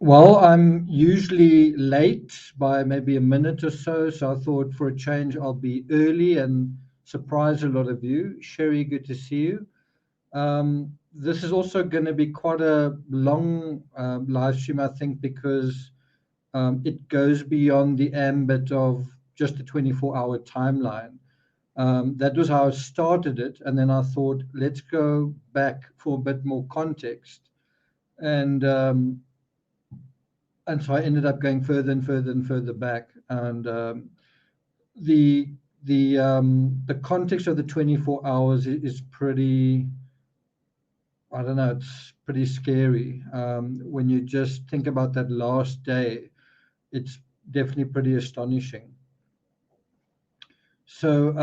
Well, I'm usually late by maybe a minute or so, so I thought for a change I'll be early and surprise a lot of you. Sherry, good to see you. This is also going to be quite a long live stream, I think, because it goes beyond the ambit of just a 24-hour timeline. That was how I started it, and then I thought, let's go back for a bit more context. And and so I ended up going further and further and further back. And the the context of the 24 hours is pretty, I don't know, it's pretty scary. When you just think about that last day, it's definitely pretty astonishing. So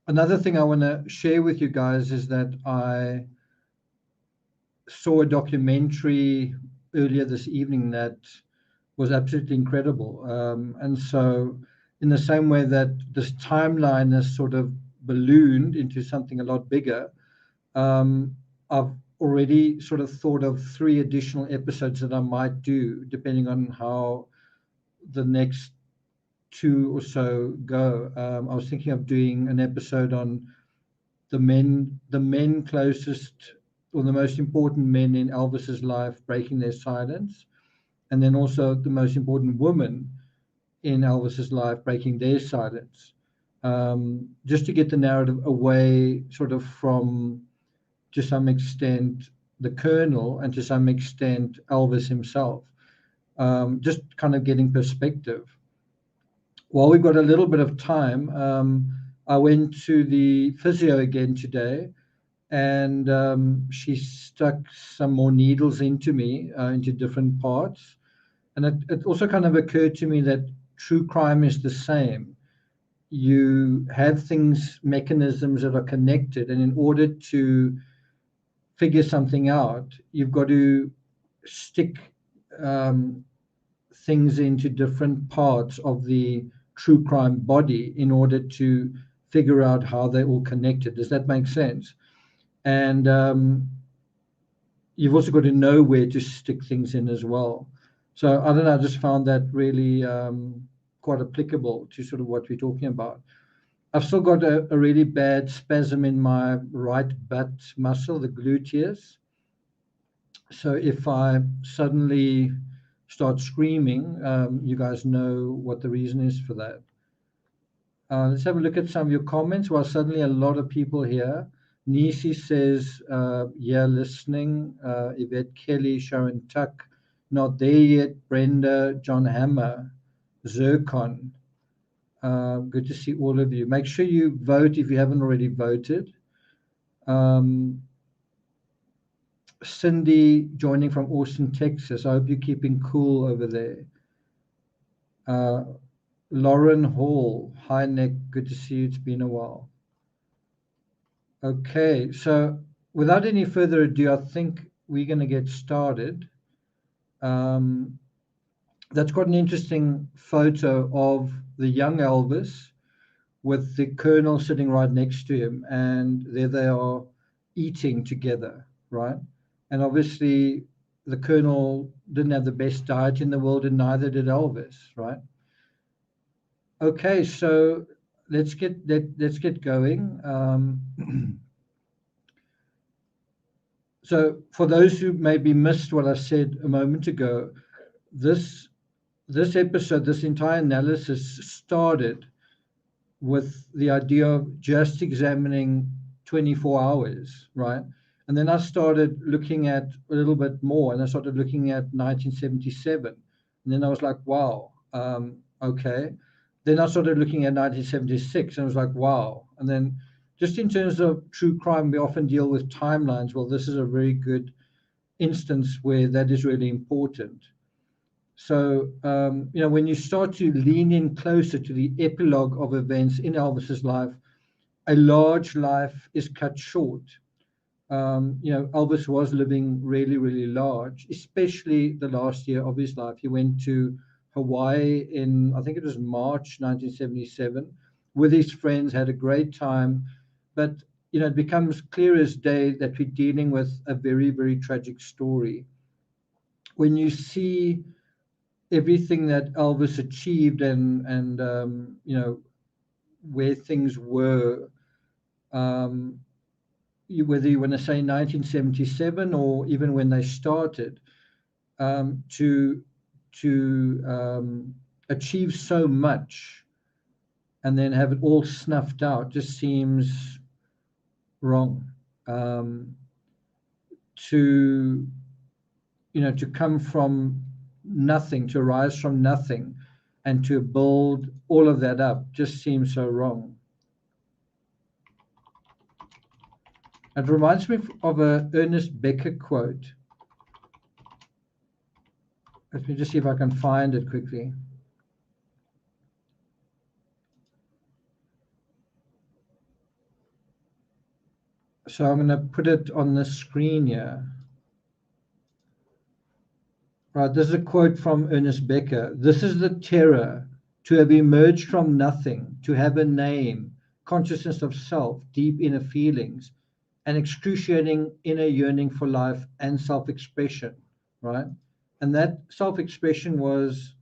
another thing I want to share with you guys is that I saw a documentary earlier this evening that was absolutely incredible. And so, in the same way that this timeline has sort of ballooned into something a lot bigger, I've already sort of thought of 3 additional episodes that I might do, depending on how the next two or so go. I was thinking of doing an episode on the men closest or the most important men in Elvis's life breaking their silence, and then also the most important woman in Elvis's life breaking their silence, just to get the narrative away, sort of from, to some extent, the Colonel and to some extent Elvis himself. Just kind of getting perspective. While we've got a little bit of time, I went to the physio again today, and she stuck some more needles into me, into different parts. And it also kind of occurred to me that true crime is the same. You have things, mechanisms that are connected, and in order to figure something out, you've got to stick um, things into different parts of the true crime body in order to figure out how they're all connected. Does that make sense? And you've also got to know where to stick things in as well. So I don't know, I just found that really quite applicable to sort of what we're talking about. I've still got a really bad spasm in my right butt muscle, the gluteus. So if I suddenly start screaming, you guys know what the reason is for that. Let's have a look at some of your comments. Well, suddenly a lot of people here. Nisi says, yeah, listening. Yvette Kelly, Sharon Tuck, not there yet. Brenda, John Hammer, Zircon. Good to see all of you. Make sure you vote if you haven't already voted. Cindy joining from Austin, Texas. I hope you're keeping cool over there. Lauren Hall. Hi, Nick. Good to see you. It's been a while. Okay, so without any further ado, I think we're going to get started. That's quite an interesting photo of the young Elvis with the Colonel sitting right next to him, and there they are eating together, right? And obviously, the Colonel didn't have the best diet in the world, and neither did Elvis, right? Okay, so let's get going. So for those who maybe missed what I said a moment ago, this episode, this entire analysis started with the idea of just examining 24 hours, right? And then I started looking at a little bit more, and I started looking at 1977. And then I was like, wow, okay. Then I started looking at 1976, and I was like, wow. And then just in terms of true crime, we often deal with timelines. Well, this is a very good instance where that is really important. So, when you start to lean in closer to the epilogue of events in Elvis's life, a large life is cut short. Elvis was living really, really large, especially the last year of his life. He went to Hawaii in, I think it was March 1977, with his friends, had a great time. But, it becomes clear as day that we're dealing with a very, very tragic story. when you see everything that Elvis achieved and you know, where things were, whether you want to say 1977 or even when they started, to achieve so much and then have it all snuffed out just seems wrong. To to come from nothing, to rise from nothing, and to build all of that up just seems so wrong. It reminds me of a Ernest Becker quote. Let me just see if I can find it quickly. So I'm going to put it on the screen here. Right, this is a quote from Ernest Becker. "This is the terror, to have emerged from nothing, to have a name, consciousness of self, deep inner feelings, an excruciating inner yearning for life and self-expression," right? And that self-expression was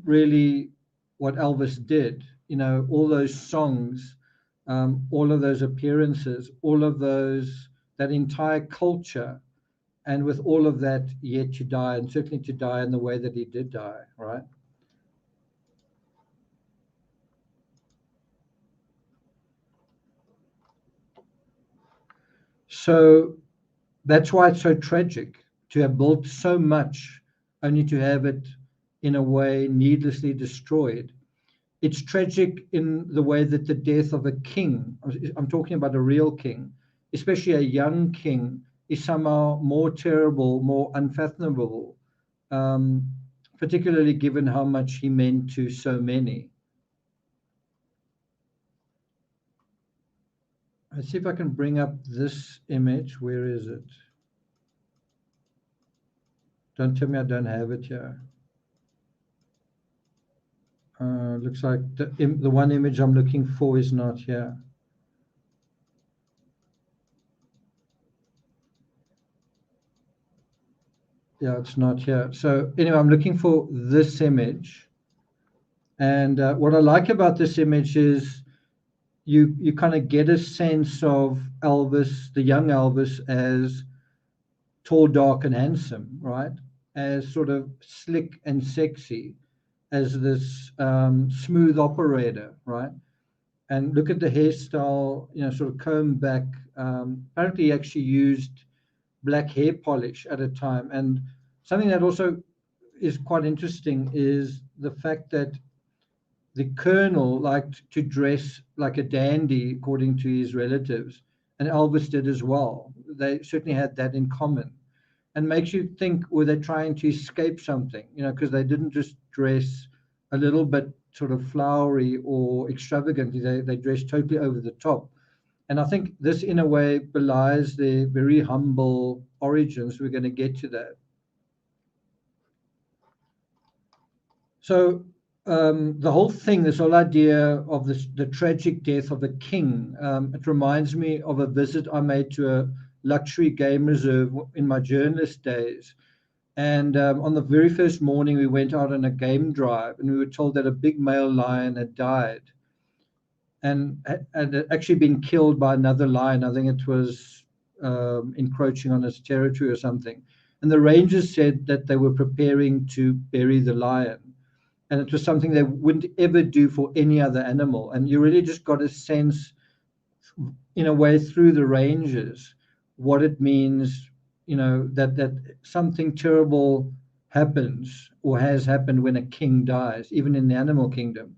really what Elvis did. All those songs, all of those appearances, all of that entire culture, and with all of that, yet to die, and certainly to die in the way that he did die, right? So that's why it's so tragic to have built so much only to have it, in a way, needlessly destroyed. It's tragic in the way that the death of a king, I'm talking about a real king, especially a young king, is somehow more terrible, more unfathomable, particularly given how much he meant to so many. Let's see if I can bring up this image. Where is it? Don't tell me I don't have it here. Looks like the one image I'm looking for is not here. Yeah, it's not here. So anyway, I'm looking for this image. And what I like about this image is you kind of get a sense of Elvis, the young Elvis, as tall, dark, and handsome, right? As sort of slick and sexy, as this smooth operator, right? And look at the hairstyle, sort of combed back. Apparently, he actually used black hair polish at a time. And something that also is quite interesting is the fact that the colonel liked to dress like a dandy, according to his relatives, and Elvis did as well. They certainly had that in common. And makes you think, were they trying to escape something? Because they didn't just dress a little bit sort of flowery or extravagantly. They dressed totally over the top. And I think this, in a way, belies their very humble origins. We're going to get to that. So the whole thing, this whole idea of the tragic death of a king, it reminds me of a visit I made to a luxury game reserve in my journalist days. And on the very first morning, we went out on a game drive, and we were told that a big male lion had died and had actually been killed by another lion. I think it was encroaching on its territory or something. And the rangers said that they were preparing to bury the lion. And it was something they wouldn't ever do for any other animal. And you really just got a sense, in a way, through the rangers, what it means, that something terrible happens or has happened when a king dies, even in the animal kingdom.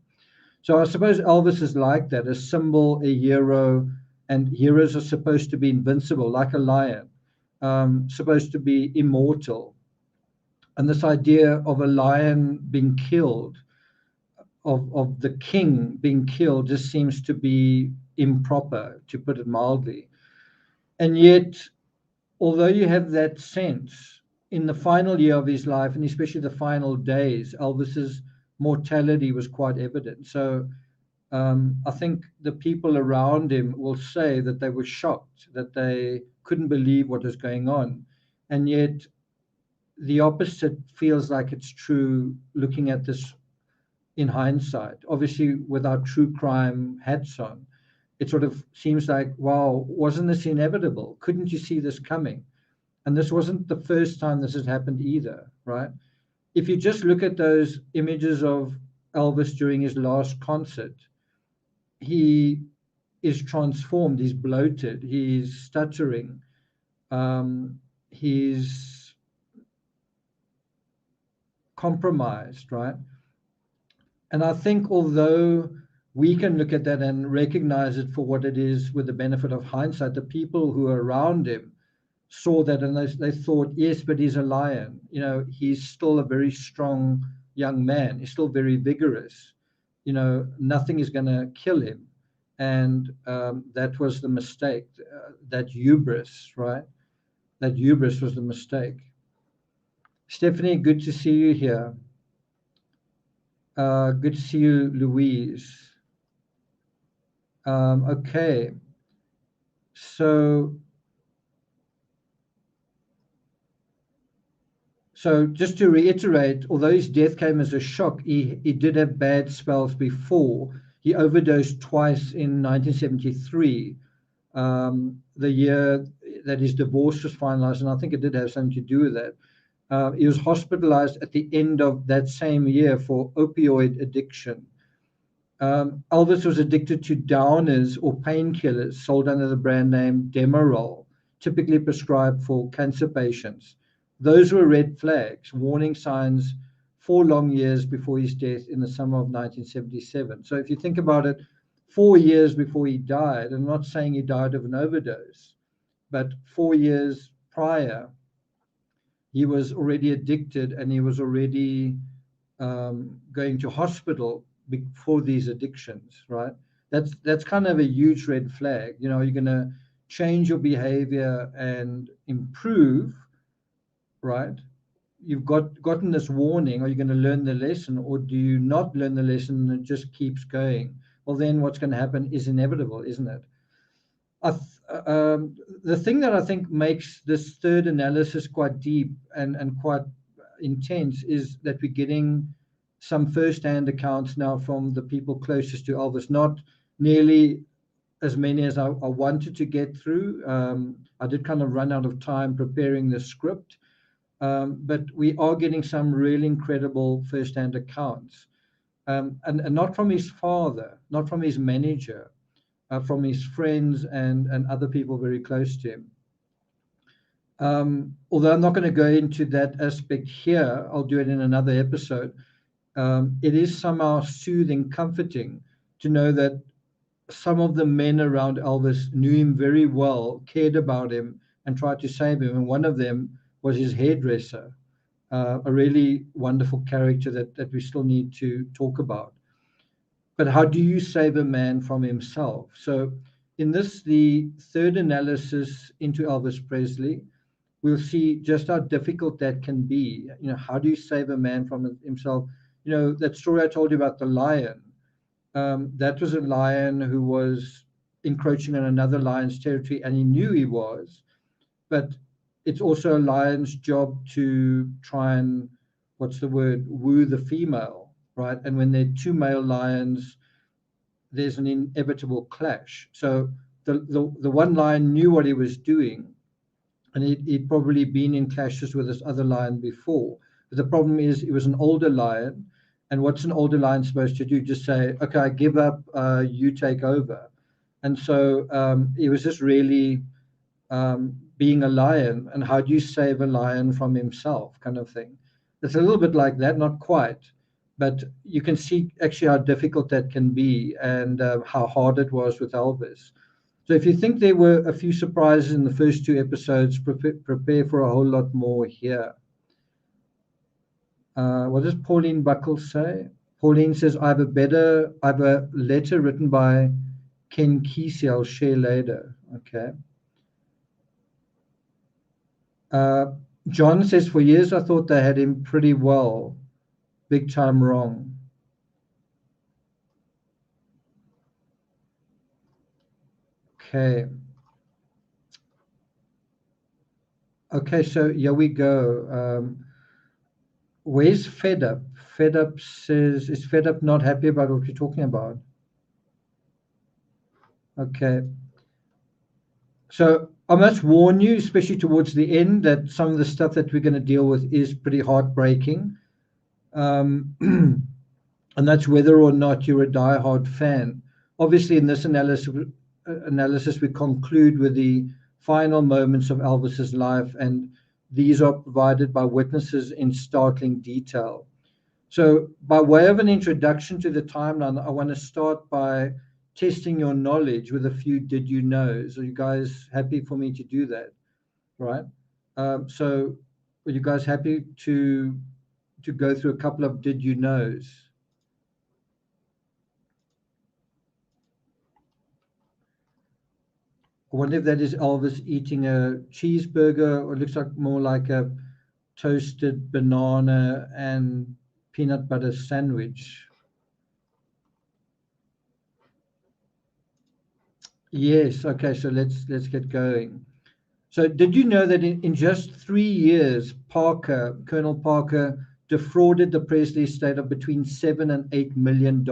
So I suppose Elvis is like that, a symbol, a hero, and heroes are supposed to be invincible, like a lion, supposed to be immortal. And this idea of a lion being killed, of the king being killed, just seems to be improper, to put it mildly. And yet, although you have that sense, in the final year of his life, and especially the final days, Elvis's mortality was quite evident. So I think the people around him will say that they were shocked, that they couldn't believe what was going on. And yet the opposite feels like it's true looking at this in hindsight. Obviously, with our true crime hats on, it sort of seems like, wow, wasn't this inevitable? Couldn't you see this coming? And this wasn't the first time this has happened either, right? If you just look at those images of Elvis during his last concert, he is transformed. He's bloated. He's stuttering. He's compromised, right? And I think although we can look at that and recognize it for what it is with the benefit of hindsight, the people who are around him saw that and they thought, yes, but he's a lion. You know, he's still a very strong young man. He's still very vigorous. You know, nothing is going to kill him. And that was the mistake, that hubris, right? That hubris was the mistake. Stephanie, good to see you here. Good to see you, Louise. Okay. So just to reiterate, although his death came as a shock, he did have bad spells before. He overdosed twice in 1973, the year that his divorce was finalized, and I think it did have something to do with that. He was hospitalized at the end of that same year for opioid addiction. Elvis was addicted to downers or painkillers sold under the brand name Demerol, typically prescribed for cancer patients. Those were red flags, warning signs 4 long years before his death in the summer of 1977. So if you think about it, 4 years before he died, I'm not saying he died of an overdose, but 4 years prior, he was already addicted and he was already going to hospital for these addictions, right? That's kind of a huge red flag. You know, you're going to change your behavior and improve, right? You've gotten this warning. Are you going to learn the lesson, or do you not learn the lesson and it just keeps going? Well, then what's going to happen is inevitable, isn't it? The thing that I think makes this third analysis quite deep and quite intense is that we're getting some first-hand accounts now from the people closest to Elvis, not nearly as many as I wanted to get through. I did kind of run out of time preparing the script, but we are getting some really incredible first-hand accounts, and not from his father, not from his manager, from his friends and other people very close to him. Although I'm not going to go into that aspect here, I'll do it in another episode. It is somehow soothing, comforting to know that some of the men around Elvis knew him very well, cared about him, and tried to save him. And one of them was his hairdresser, a really wonderful character that we still need to talk about. But how do you save a man from himself? So in this, the third analysis into Elvis Presley, we'll see just how difficult that can be. You know, how do you save a man from himself? You know, that story I told you about the lion, that was a lion who was encroaching on another lion's territory, and he knew he was. But it's also a lion's job to try and, what's the word, woo the female, right? And when there are 2 male lions, there's an inevitable clash. So the one lion knew what he was doing, and he'd probably been in clashes with this other lion before. But the problem is it was an older lion, and what's an older lion supposed to do? Just say, okay, I give up, you take over. And so it was just really being a lion, and how do you save a lion from himself, kind of thing. It's a little bit like that, not quite, but you can see actually how difficult that can be, and how hard it was with Elvis. So if you think there were a few surprises in the first 2 episodes, prepare for a whole lot more here. What does Pauline Buckles say? Pauline says, I have a letter written by Ken Kesey I'll share later. Okay. John says, for years I thought they had him pretty well. Big time wrong. Okay. Okay, so here we go. Where's Fed Up? Fed Up says, is Fed Up not happy about what you're talking about? Okay. So I must warn you, especially towards the end, that some of the stuff that we're going to deal with is pretty heartbreaking. And that's whether or not you're a diehard fan. Obviously, in this analysis, we conclude with the final moments of Elvis's life, and these are provided by witnesses in startling detail. So, by way of an introduction to the timeline, I want to start by testing your knowledge with a few did you knows. Are you guys happy for me to do that? Right. So, are you guys happy to go through a couple of did you knows? I wonder if that is Elvis eating a cheeseburger, or it looks like more like a toasted banana and peanut butter sandwich. Yes. Okay. So let's get going. So did you know that in just 3 years, Colonel Parker defrauded the Presley estate of between $7 and $8 million?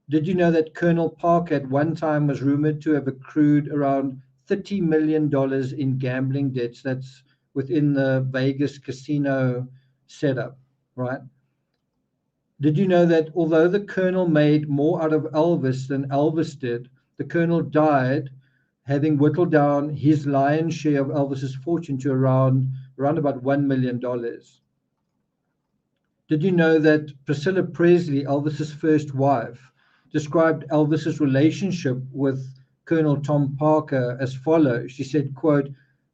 Did you know that Colonel Parker at one time was rumored to have accrued around $30 million in gambling debts? That's within the Vegas casino setup, right? Did you know that although the Colonel made more out of Elvis than Elvis did, the Colonel died having whittled down his lion's share of Elvis's fortune to around about $1 million? Did you know that Priscilla Presley, Elvis's first wife, described Elvis's relationship with Colonel Tom Parker as follows? She said, quote,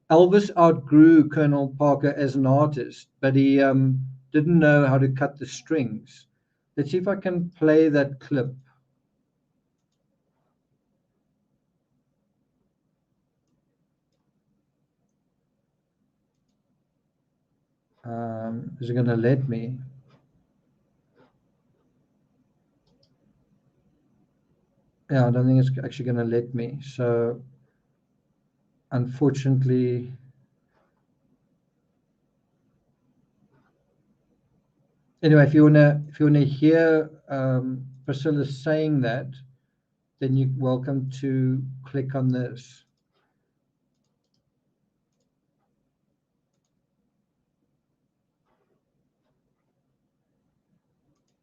Elvis outgrew Colonel Parker as an artist, but he didn't know how to cut the strings. Let's see if I can play that clip. Is it going to let me? Yeah, I don't think it's actually going to let me. So, unfortunately, anyway, if you wanna hear Priscilla saying that, then you're welcome to click on this.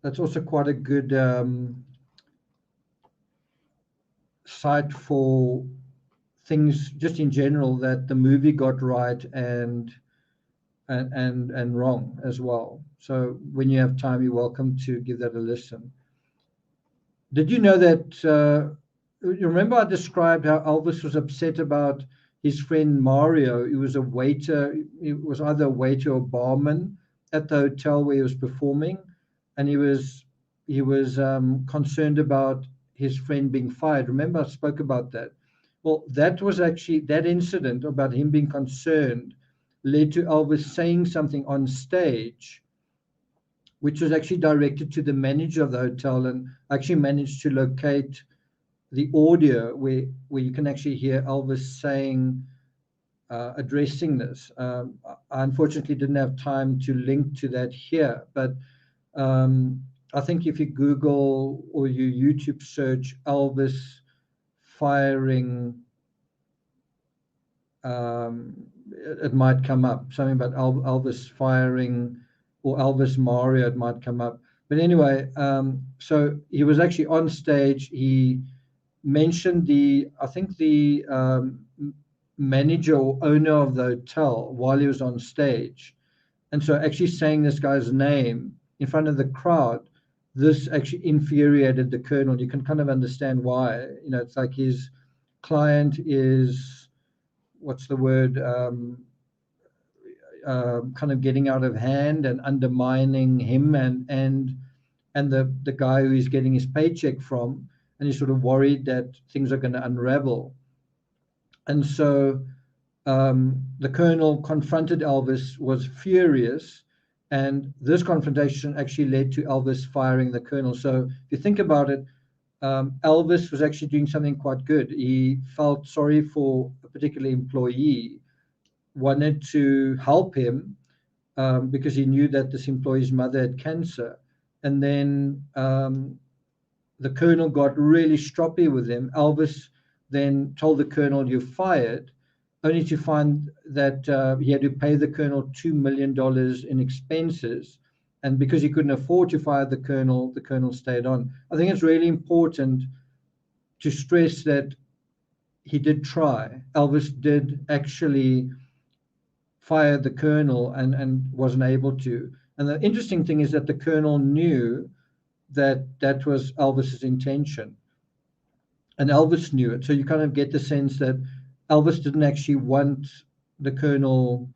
That's also quite a good site for things just in general that the movie got right and wrong as well. So when you have time, you're welcome to give that a listen. Did you know that? You remember I described how Elvis was upset about his friend Mario? He was a waiter. He was either a waiter or barman at the hotel where he was performing, and he was concerned about his friend being fired. Remember I spoke about that. Well, that was actually that incident about him being concerned led to Elvis saying something on stage, which was actually directed to the manager of the hotel, and actually managed to locate the audio where you can actually hear Elvis saying, addressing this. I unfortunately didn't have time to link to that here, but I think if you Google or you YouTube search Elvis firing, it might come up. Something about Elvis firing or Elvis Mario, it might come up. But anyway, so he was actually on stage. He mentioned I think the manager or owner of the hotel while he was on stage. And so actually saying this guy's name in front of the crowd, this actually infuriated the Colonel. You can kind of understand why. You know, it's like his client is, what's the word, kind of getting out of hand and undermining him and the guy who he's getting his paycheck from, and he's sort of worried that things are going to unravel. And so the Colonel confronted Elvis, was furious, and this confrontation actually led to Elvis firing the Colonel. So if you think about it, Elvis was actually doing something quite good. He felt sorry for a particular employee, wanted to help him, because he knew that this employee's mother had cancer. And then the colonel got really stroppy with him. Elvis then told the colonel, "You're fired," only to find that he had to pay the colonel $2 million in expenses. And because he couldn't afford to fire the colonel stayed on. I think it's really important to stress that he did try. Elvis did actually fire the colonel and wasn't able to. And the interesting thing is that the colonel knew that that was Elvis's intention. And Elvis knew it. So you kind of get the sense that Elvis didn't actually want the colonel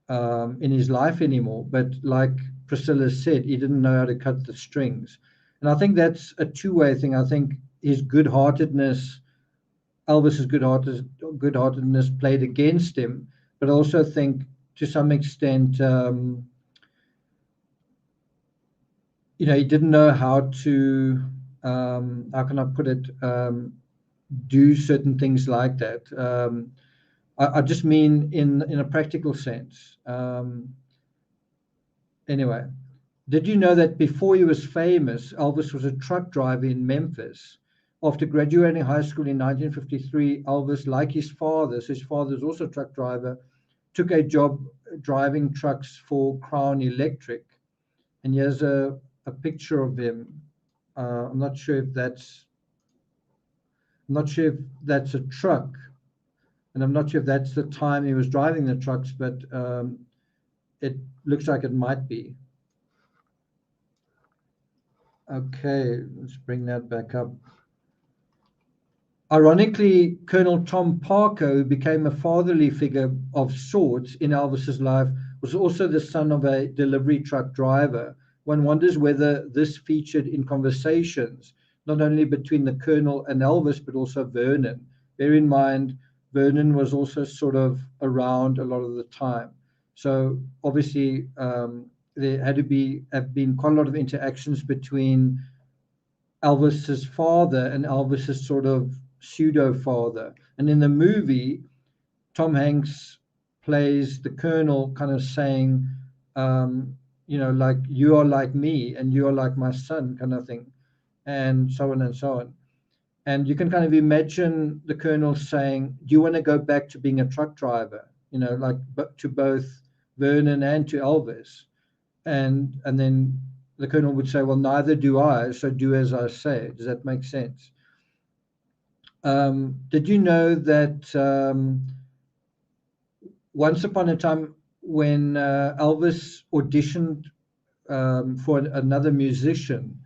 in his life anymore. But like Priscilla said, he didn't know how to cut the strings. And I think that's a two-way thing. I think his good-heartedness, Elvis's good-heartedness played against him. But I also think to some extent, he didn't know how to, how can I put it, do certain things like that. I just mean in a practical sense. Anyway, did you know that before he was famous, Elvis was a truck driver in Memphis? After graduating high school in 1953, Elvis, like his father, so his father was also a truck driver, took a job driving trucks for Crown Electric. And here's a picture of him. I'm not sure if that's a truck, and I'm not sure if that's the time he was driving the trucks, but it looks like it might be. Okay, let's bring that back up. Ironically, Colonel Tom Parker, who became a fatherly figure of sorts in Elvis's life, was also the son of a delivery truck driver. One wonders whether this featured in conversations, not only between the Colonel and Elvis, but also Vernon. Bear in mind, Vernon was also sort of around a lot of the time. So obviously, there had to have been quite a lot of interactions between Elvis's father and Elvis's sort of pseudo father. And in the movie, Tom Hanks plays the Colonel, kind of saying, like, you are like me and you are like my son, kind of thing, and so on and so on. And you can kind of imagine the Colonel saying, do you want to go back to being a truck driver? Like to both Vernon and to Elvis. And then the Colonel would say, well, neither do I, so do as I say. Does that make sense? Did you know that once upon a time when Elvis auditioned for another musician,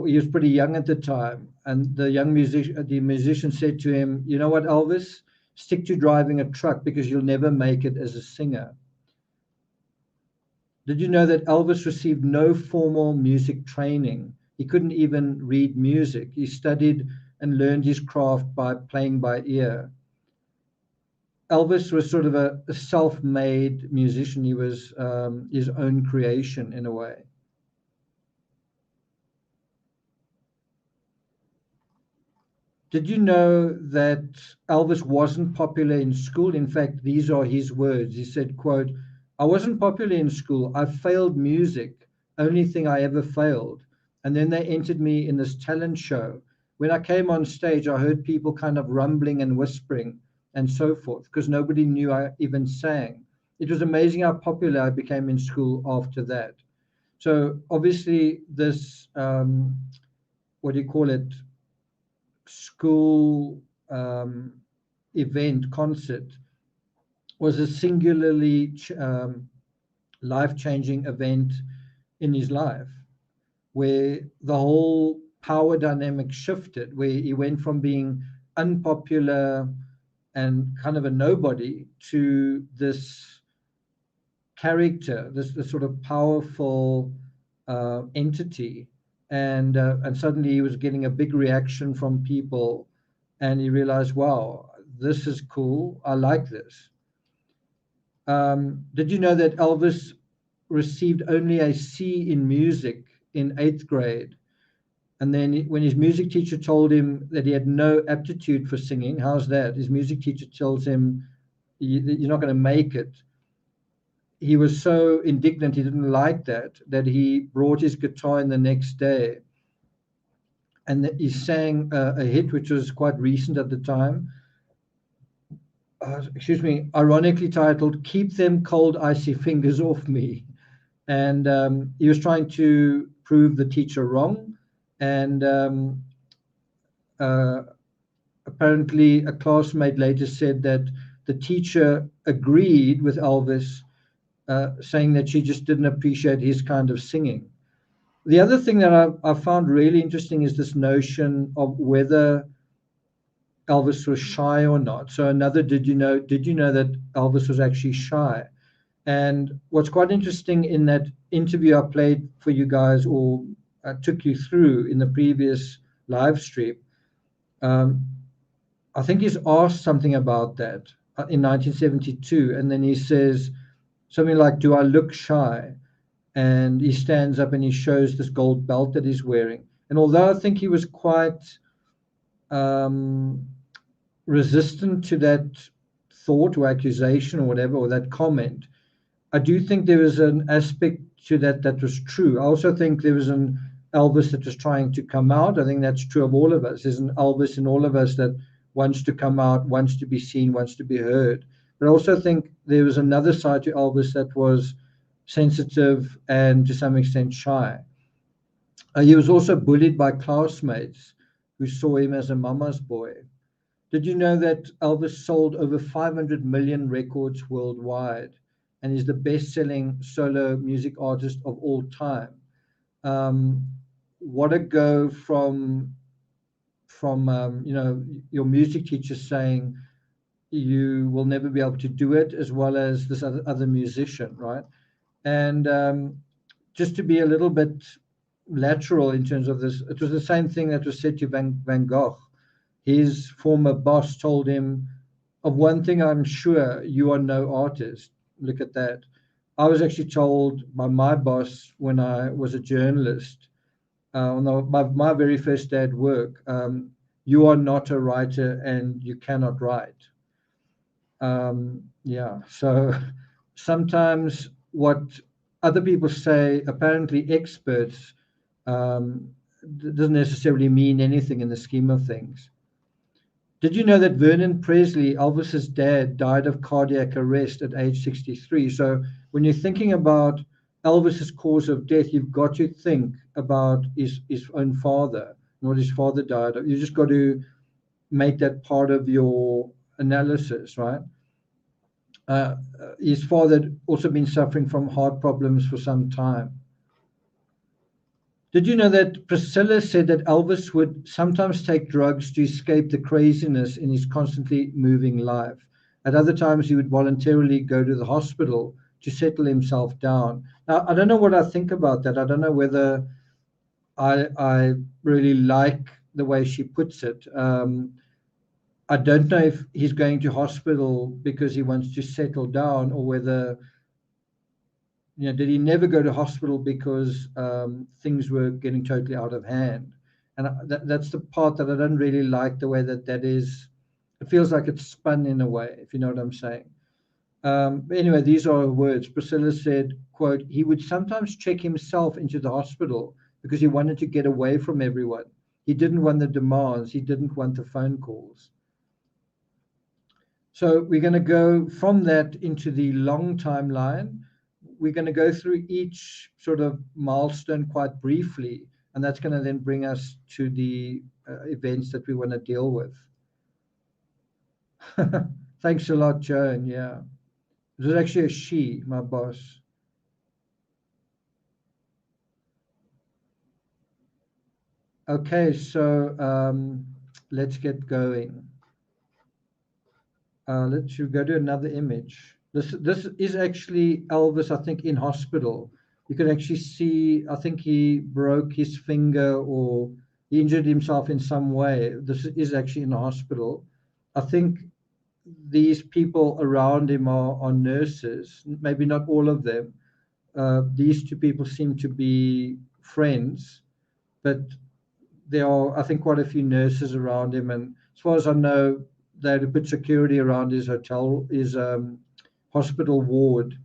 he was pretty young at the time, and the musician said to him, you know what, Elvis, stick to driving a truck because you'll never make it as a singer. Did you know that Elvis received no formal music training? He couldn't even read music. He studied and learned his craft by playing by ear. Elvis was sort of a self-made musician. He was his own creation in a way. Did you know that Elvis wasn't popular in school? In fact, these are his words. He said, quote, I wasn't popular in school. I failed music, only thing I ever failed. And then they entered me in this talent show. When I came on stage, I heard people kind of rumbling and whispering and so forth, because nobody knew I even sang. It was amazing how popular I became in school after that. So obviously this, what do you call it, school event, concert, was a singularly life-changing event in his life, where the whole power dynamic shifted, where he went from being unpopular and kind of a nobody to this character, this sort of powerful entity. And suddenly he was getting a big reaction from people, and he realized, wow, this is cool. I like this. Did you know that Elvis received only a C in music in 8th grade? And then when his music teacher told him that he had no aptitude for singing, how's that? His music teacher tells him, you're not going to make it. he was so indignant, he didn't like that he brought his guitar in the next day, and he sang a hit which was quite recent at the time, excuse me, ironically titled "Keep Them Cold Icy Fingers Off Me." And he was trying to prove the teacher wrong. And apparently a classmate later said that the teacher agreed with Elvis, saying that she just didn't appreciate his kind of singing. The other thing that I found really interesting is this notion of whether Elvis was shy or not. So another, did you know that Elvis was actually shy? And what's quite interesting in that interview I played for you guys, or took you through in the previous live stream, I think he's asked something about that in 1972, and then he says something like, "Do I look shy?" And he stands up and he shows this gold belt that he's wearing. And although I think he was quite resistant to that thought or accusation or whatever, or that comment, I do think there was an aspect to that that was true. I also think there was an Elvis that was trying to come out. I think that's true of all of us. There's an Elvis in all of us that wants to come out, wants to be seen, wants to be heard. But I also think there was another side to Elvis that was sensitive and to some extent shy. He was also bullied by classmates who saw him as a mama's boy. Did you know that Elvis sold over 500 million records worldwide and is the best-selling solo music artist of all time? What a go from your music teacher saying you will never be able to do it, as well as this other musician, right? And just to be a little bit lateral in terms of this, it was the same thing that was said to Van Gogh. His former boss told him, "Of one thing I'm sure, you are no artist." Look at that. I was actually told by my boss when I was a journalist, on my very first day at work, "You are not a writer and you cannot write." Yeah, so sometimes what other people say, apparently experts, doesn't necessarily mean anything in the scheme of things. Did you know that Vernon Presley, Elvis's dad, died of cardiac arrest at age 63? So when you're thinking about Elvis's cause of death, you've got to think about his own father and what his father died of. You just got to make that part of your analysis, right? His father had also been suffering from heart problems for some time. Did you know that Priscilla said that Elvis would sometimes take drugs to escape the craziness in his constantly moving life? At other times, he would voluntarily go to the hospital to settle himself down. Now, I don't know what I think about that. I don't know whether I really like the way she puts it. I don't know if he's going to hospital because he wants to settle down, or whether, did he never go to hospital because things were getting totally out of hand? And that's the part that I don't really like, the way that is. It feels like it's spun in a way, if you know what I'm saying. But anyway, these are her words. Priscilla said, quote, "He would sometimes check himself into the hospital because he wanted to get away from everyone. He didn't want the demands. He didn't want the phone calls." So we're going to go from that into the long timeline. We're going to go through each sort of milestone quite briefly, and that's going to then bring us to the events that we want to deal with. Thanks a lot, Joan. Yeah, it was actually a she, my boss. Okay, so let's get going. Let's go to another image. This is actually Elvis, I think, in hospital. You can actually see, I think he broke his finger or he injured himself in some way. This is actually in the hospital. I think these people around him are nurses, maybe not all of them. These two people seem to be friends, but there are, I think, quite a few nurses around him. And as far as I know, they had to put security around his hotel, his hospital ward.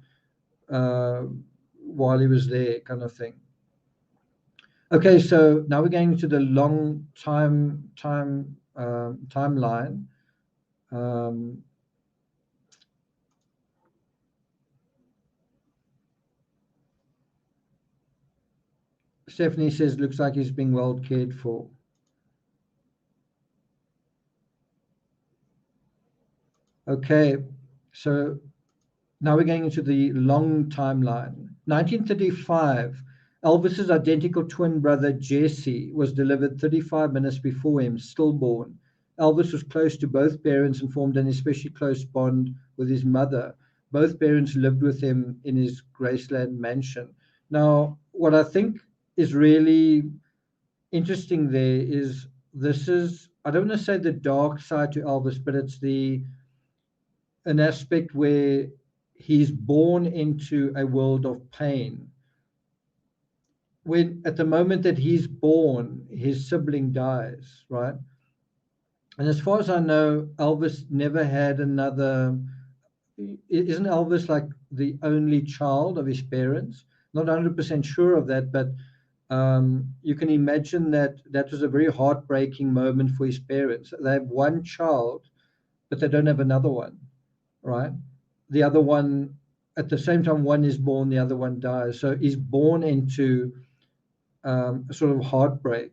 while he was there, kind of thing. Okay, so now we're going to the long timeline. Stephanie says, looks like he's being well cared for. Okay, so now we're going into the long timeline. 1935, Elvis's identical twin brother Jesse was delivered 35 minutes before him, stillborn. Elvis was close to both parents and formed an especially close bond with his mother. Both parents lived with him in his Graceland mansion. Now, what I think is really interesting there is this is, I don't want to say the dark side to Elvis, but it's an aspect where he's born into a world of pain. When at the moment that he's born, his sibling dies, right? And as far as I know, Elvis never had another. Isn't Elvis like the only child of his parents? Not 100% sure of that, but you can imagine that that was a very heartbreaking moment for his parents. They have one child, but they don't have another one, right? The other one, at the same time, one is born, the other one dies. So he's born into a sort of heartbreak.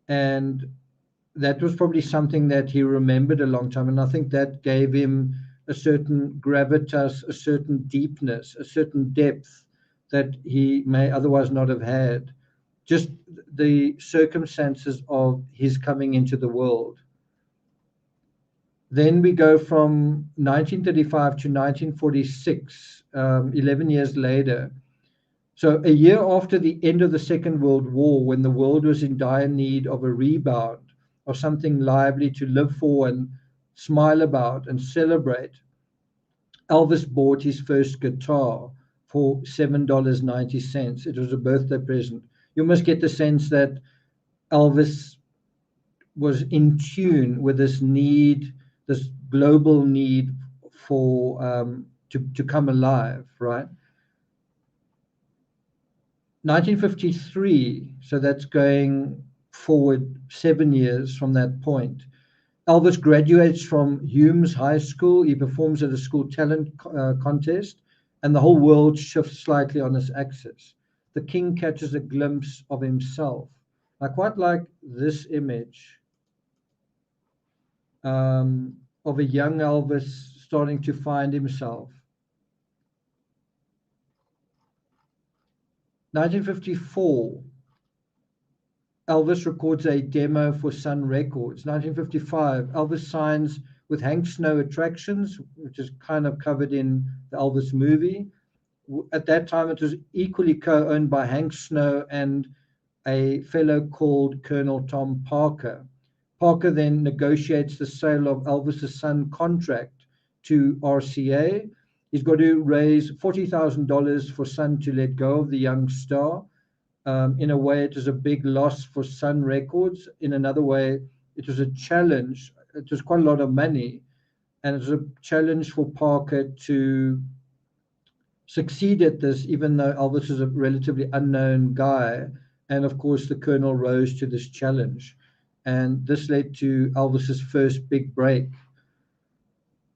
And that was probably something that he remembered a long time. And I think that gave him a certain gravitas, a certain deepness, a certain depth that he may otherwise not have had. Just the circumstances of his coming into the world. Then we go from 1935 to 1946, 11 years later. So a year after the end of the Second World War, when the world was in dire need of a rebound, of something lively to live for and smile about and celebrate, Elvis bought his first guitar for $7.90. It was a birthday present. You must get the sense that Elvis was in tune with this need, this global need for to come alive, right? 1953, so that's going forward 7 years from that point. Elvis graduates from Humes High School. He performs at a school talent contest, and the whole world shifts slightly on its axis. The king catches a glimpse of himself. I quite like this image of a young Elvis starting to find himself. 1954, Elvis records a demo for Sun Records. 1955, Elvis signs with Hank Snow Attractions, which is kind of covered in the Elvis movie. At that time, it was equally co-owned by Hank Snow and a fellow called Colonel Tom Parker. Parker then negotiates the sale of Elvis's Sun contract to RCA. He's got to raise $40,000 for Sun to let go of the young star. In a way, it was a big loss for Sun Records. In another way, it was a challenge. It was quite a lot of money, and it was a challenge for Parker to succeed at this, even though Elvis is a relatively unknown guy. And of course, the Colonel rose to this challenge. And this led to Elvis's first big break.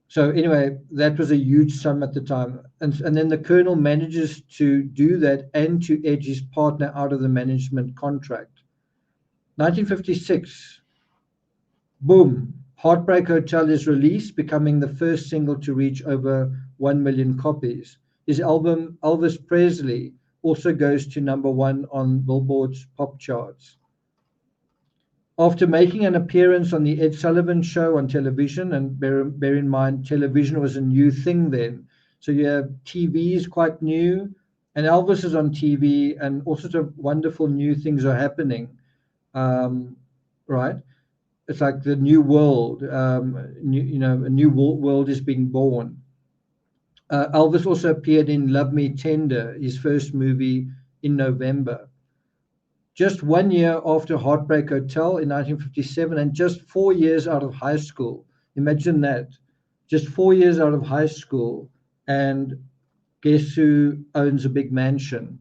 So anyway, that was a huge sum at the time. And then the Colonel manages to do that and to edge his partner out of the management contract. 1956, boom, Heartbreak Hotel is released, becoming the first single to reach over 1 million copies. His album, Elvis Presley, also goes to #1 on Billboard's pop charts. After making an appearance on the Ed Sullivan Show on television, and bear in mind, television was a new thing then. So you have TV is quite new, and Elvis is on TV, and all sorts of wonderful new things are happening, right? It's like the new world, a new world is being born. Elvis also appeared in Love Me Tender, his first movie, in November. Just 1 year after Heartbreak Hotel in 1957, and just 4 years out of high school. Imagine that. Just 4 years out of high school, and Guess who owns a big mansion?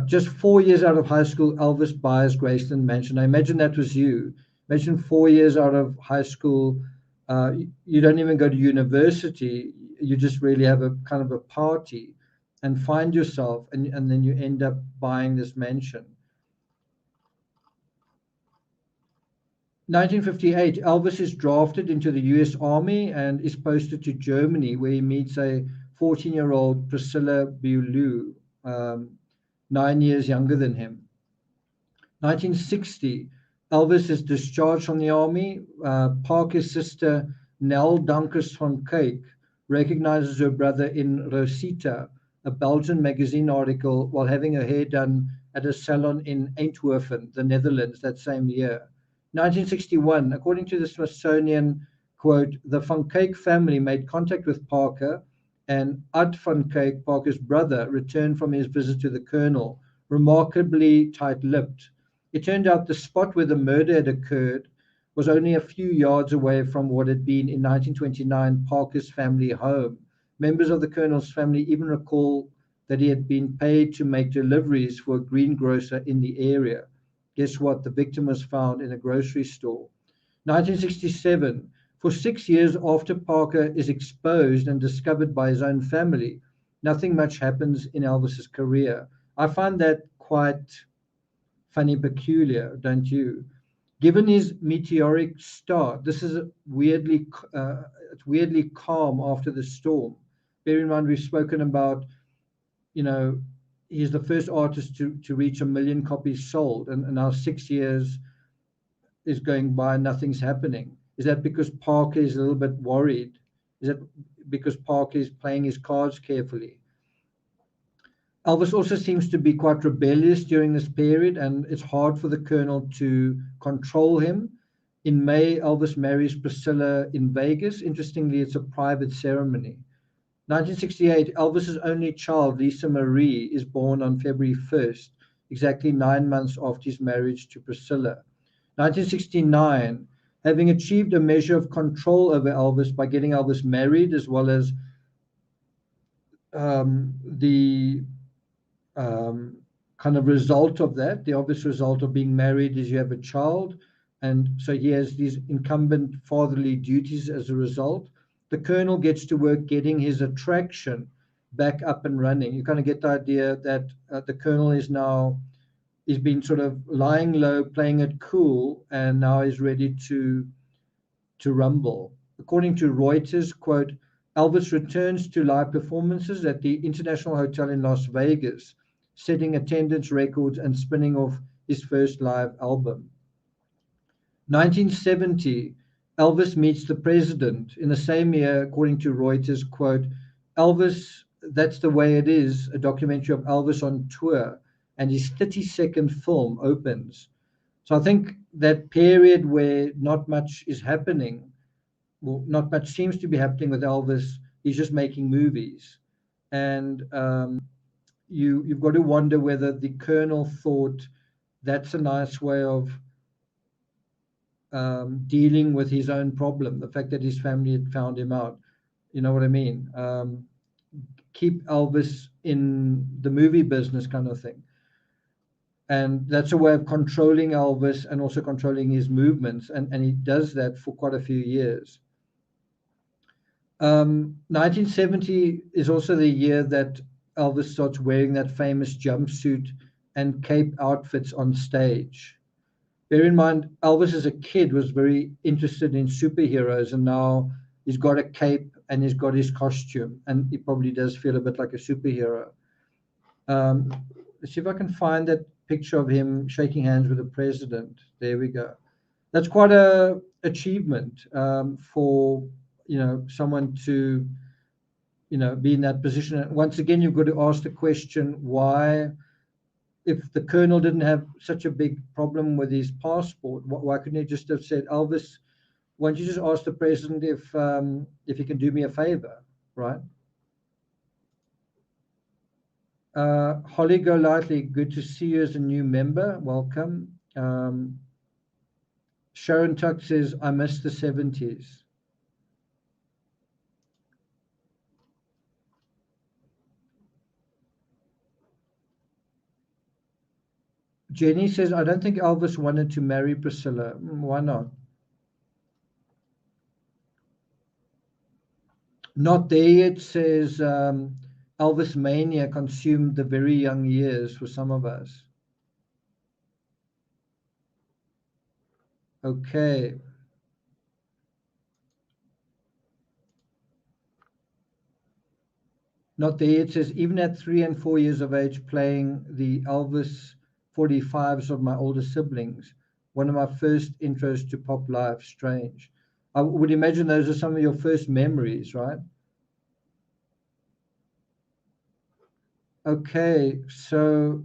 Just 4 years out of high school, Elvis buys Graceland Mansion. I imagine that was you. Imagine 4 years out of high school, you don't even go to university. You just really have a kind of a party and find yourself, and then you end up buying this mansion. 1958, Elvis is drafted into the US Army and is posted to Germany, where he meets a 14-year-old Priscilla Beaulieu, 9 years younger than him. 1960, Elvis is discharged from the army. Parker's sister, Nell Dunkers van Cuyk, recognizes her brother in Rosita, a Belgian magazine article, while having her hair done at a salon in Eindhoven, the Netherlands, that same year. 1961, according to the Smithsonian, quote, the van Cuyk family made contact with Parker, and Ad van Cuyk, Parker's brother, returned from his visit to the colonel, remarkably tight-lipped. It turned out the spot where the murder had occurred was only a few yards away from what had been in 1929 Parker's family home. Members of the colonel's family even recall that he had been paid to make deliveries for a greengrocer in the area. Guess what? The victim was found in a grocery store. 1967, for 6 years after Parker is exposed and discovered by his own family, nothing much happens in Elvis's career. I find that quite funny, peculiar, don't you? Given his meteoric start, this is weirdly calm after the storm. Bear in mind, we've spoken about, he's the first artist to reach 1 million copies sold, and now 6 years is going by and nothing's happening. Is that because Parker is a little bit worried? Is that because Parker is playing his cards carefully? Elvis also seems to be quite rebellious during this period, and it's hard for the colonel to control him. In May, Elvis marries Priscilla in Vegas. Interestingly, it's a private ceremony. 1968, Elvis's only child, Lisa Marie, is born on February 1st, exactly 9 months after his marriage to Priscilla. 1969, having achieved a measure of control over Elvis by getting Elvis married, as well as the kind of result of that, the obvious result of being married is you have a child, and so he has these incumbent fatherly duties as a result. The colonel gets to work getting his attraction back up and running. You kind of get the idea that the colonel is now, he's been sort of lying low, playing it cool, and now he's ready to rumble. According to Reuters, quote, Elvis returns to live performances at the International Hotel in Las Vegas, setting attendance records and spinning off his first live album. 1970, Elvis meets the president. In the same year, according to Reuters, quote, Elvis, That's the Way It Is, a documentary of Elvis on tour, and his 30-second film opens. So I think that period where not much is happening, well, not much seems to be happening with Elvis, he's just making movies. And you've got to wonder whether the colonel thought that's a nice way of dealing with his own problem, the fact that his family had found him out. You know what I mean? Keep Elvis in the movie business kind of thing. And that's a way of controlling Elvis and also controlling his movements. And he does that for quite a few years. 1970 is also the year that Elvis starts wearing that famous jumpsuit and cape outfits on stage. Bear in mind, Elvis as a kid was very interested in superheroes, and now he's got a cape and he's got his costume, and he probably does feel a bit like a superhero. Let's see if I can find that picture of him shaking hands with the president. There we go. That's quite a achievement for someone to be in that position. And once again, you've got to ask the question, why, if the colonel didn't have such a big problem with his passport, why couldn't he just have said, Elvis, why don't you just ask the president if he can do me a favor, right? Holly Golightly, good to see you as a new member. Welcome. Sharon Tuck says, I miss the 70s. Jenny says, I don't think Elvis wanted to marry Priscilla. Why not? Not there yet says Elvis mania consumed the very young years for some of us. Okay. Not there yet says, even at 3 and 4 years of age, playing the Elvis 45s of my older siblings, one of my first intros to pop life. Strange. I would imagine those are some of your first memories, right? Okay, so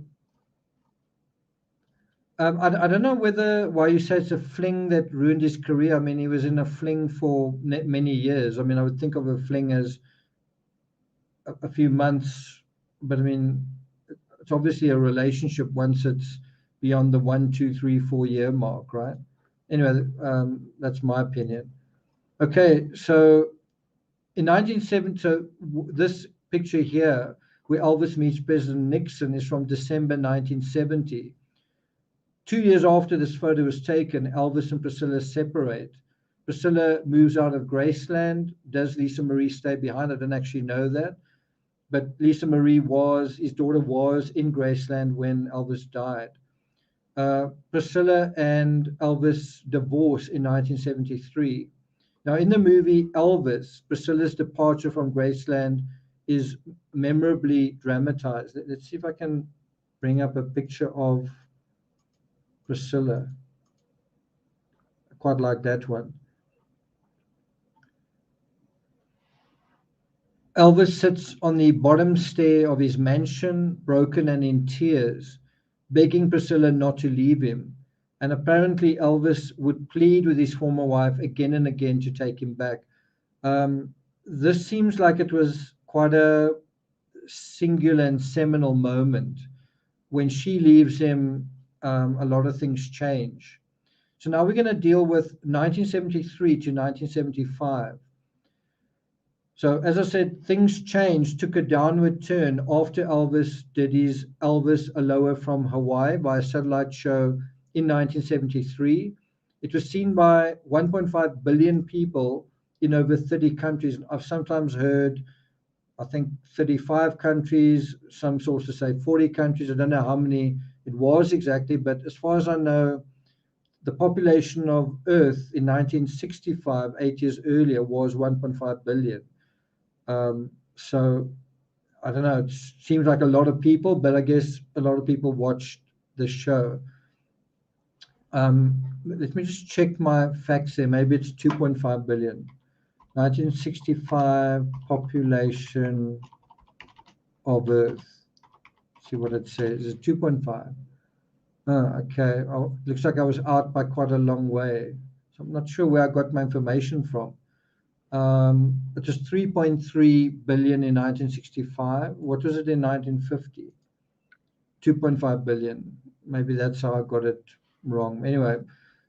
I don't know why you say it's a fling that ruined his career. I mean, he was in a fling for many years. I mean, I would think of a fling as a few months, but I mean, it's obviously a relationship once it's beyond the 1, 2, 3, 4 year mark, right? Anyway, that's my opinion. Okay, so in 1970, so this picture here, where Elvis meets President Nixon, is from December 1970. 2 years after this photo was taken, Elvis and Priscilla separate. Priscilla moves out of Graceland. Does Lisa Marie stay behind? I don't actually know that. But Lisa Marie his daughter was in Graceland when Elvis died. Priscilla and Elvis divorced in 1973. Now, in the movie Elvis, Priscilla's departure from Graceland is memorably dramatized. Let's see if I can bring up a picture of Priscilla. I quite like that one. Elvis sits on the bottom stair of his mansion, broken and in tears, begging Priscilla not to leave him. And apparently Elvis would plead with his former wife again and again to take him back. This seems like it was quite a singular and seminal moment. When she leaves him, a lot of things change. So now we're going to deal with 1973 to 1975. So as I said, things changed, took a downward turn after Elvis did his Elvis Aloha from Hawaii by a satellite show in 1973. It was seen by 1.5 billion people in over 30 countries. I've sometimes heard, I think 35 countries, some sources say 40 countries. I don't know how many it was exactly, but as far as I know, the population of Earth in 1965, 8 years earlier, was 1.5 billion. So I don't know, it seems like a lot of people, but I guess a lot of people watched the show. Let me just check my facts there. Maybe it's 2.5 billion. 1965 population of Earth. See what it says. It's 2.5. Oh, okay. Oh, looks like I was out by quite a long way. So I'm not sure where I got my information from. It was 3.3 billion in 1965. What was it in 1950? 2.5 billion. Maybe that's how I got it wrong. Anyway,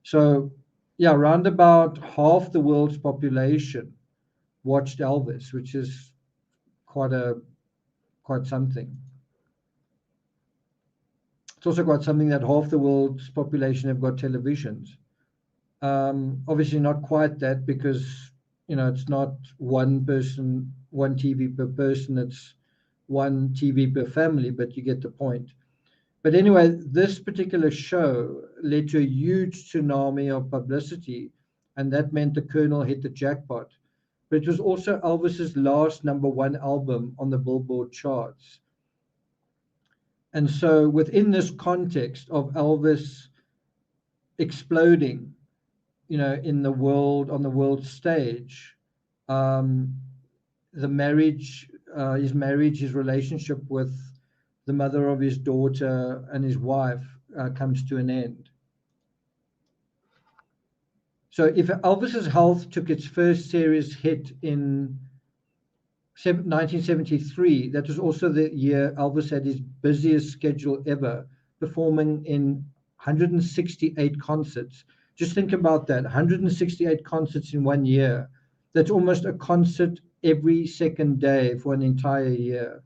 so yeah, around about half the world's population watched Elvis, which is quite something. It's also quite something that half the world's population have got televisions. Obviously not quite that, because it's not one person, one TV per person, it's one TV per family, but you get the point. But anyway, this particular show led to a huge tsunami of publicity, and that meant the Colonel hit the jackpot. But it was also Elvis's last #1 album on the Billboard charts. And so within this context of Elvis exploding, in the world, on the world stage, the marriage, his relationship with the mother of his daughter and his wife comes to an end. So if Elvis's health took its first serious hit in 1973, that was also the year Elvis had his busiest schedule ever, performing in 168 concerts. Just think about that, 168 concerts in 1 year. That's almost a concert every second day for an entire year.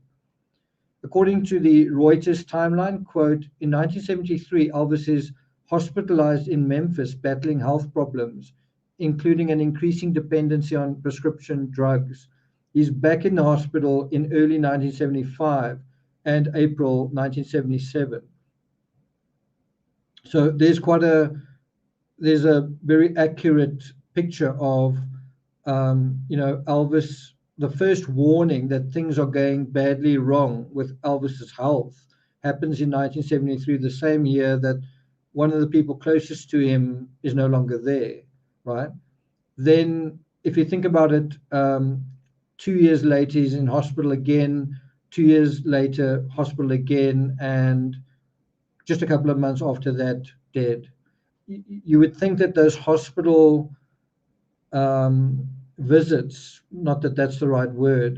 According to the Reuters timeline, quote, in 1973, Elvis is hospitalized in Memphis battling health problems, including an increasing dependency on prescription drugs. He's back in the hospital in early 1975 and April 1977. So there's a very accurate picture of Elvis. The first warning that things are going badly wrong with Elvis's health happens in 1973, the same year that one of the people closest to him is no longer there, right? Then, if you think about it, 2 years later, he's in hospital again. 2 years later, hospital again, and just a couple of months after that, dead. You would think that those hospital visits, not that that's the right word,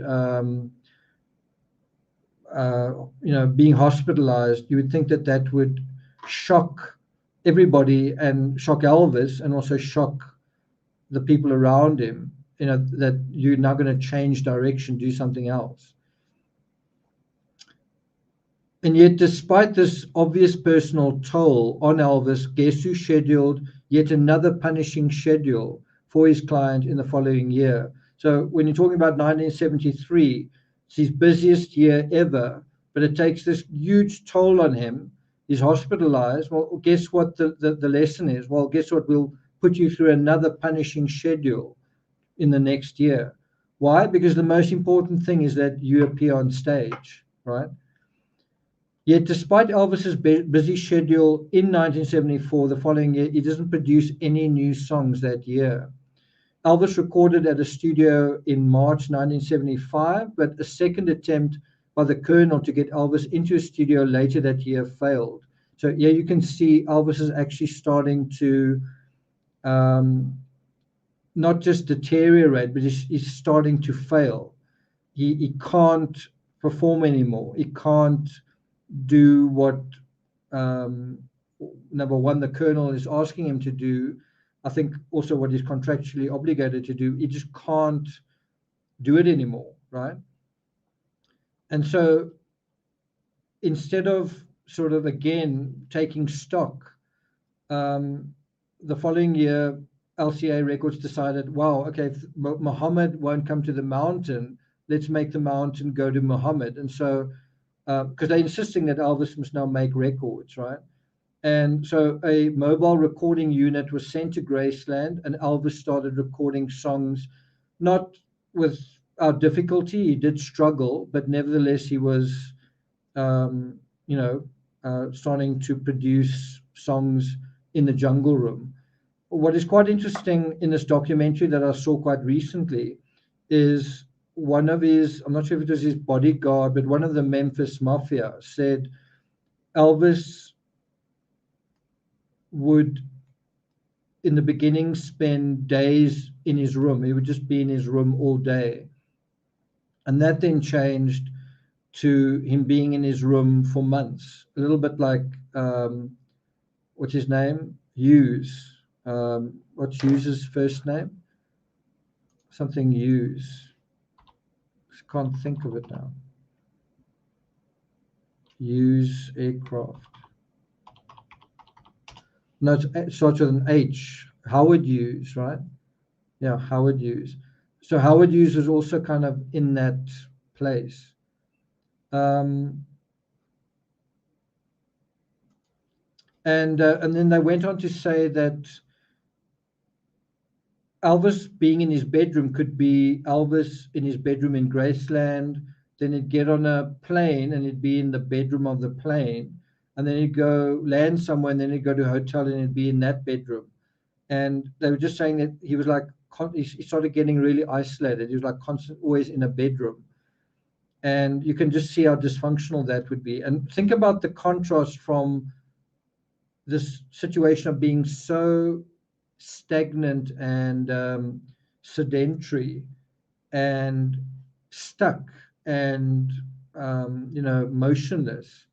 being hospitalized, you would think that that would shock everybody and shock Elvis and also shock the people around him, that you're now going to change direction, do something else. And yet, despite this obvious personal toll on Elvis, guess who scheduled yet another punishing schedule for his client in the following year? So when you're talking about 1973, it's his busiest year ever, but it takes this huge toll on him. He's hospitalized. Well, guess what the lesson is? Well, guess what? We'll put you through another punishing schedule in the next year. Why? Because the most important thing is that you appear on stage, right? Yet, despite Elvis's busy schedule in 1974, the following year, he doesn't produce any new songs that year. Elvis recorded at a studio in March 1975, but a second attempt by the Colonel to get Elvis into a studio later that year failed. So yeah, you can see Elvis is actually starting to not just deteriorate, but he's starting to fail. He can't perform anymore. He can't do what number one, the Colonel is asking him to do. I think also what he's contractually obligated to do. He just can't do it anymore, right? And so instead of sort of again taking stock, the following year, LCA Records decided, wow, okay, if Muhammad won't come to the mountain, let's make the mountain go to Muhammad. And so because they're insisting that Elvis must now make records, right? And so a mobile recording unit was sent to Graceland, and Elvis started recording songs, not without difficulty. He did struggle, but nevertheless, he was, starting to produce songs in the jungle room. What is quite interesting in this documentary that I saw quite recently is one of his, I'm not sure if it was his bodyguard, but one of the Memphis Mafia said Elvis would, in the beginning, spend days in his room. He would just be in his room all day. And that then changed to him being in his room for months, a little bit like, what's his name? Hughes. What's Hughes's first name? Something Hughes. Can't think of it now. Hughes Aircraft. No, it starts with an H. Howard Hughes, right? Yeah, Howard Hughes. So Howard Hughes was also kind of in that place. And then they went on to say that Elvis being in his bedroom could be Elvis in his bedroom in Graceland. Then he'd get on a plane and he'd be in the bedroom of the plane. And then he'd go land somewhere and then he'd go to a hotel and he'd be in that bedroom. And they were just saying that he was like, he started getting really isolated. He was like constant, always in a bedroom. And you can just see how dysfunctional that would be. And think about the contrast from this situation of being so stagnant and sedentary and stuck and motionless,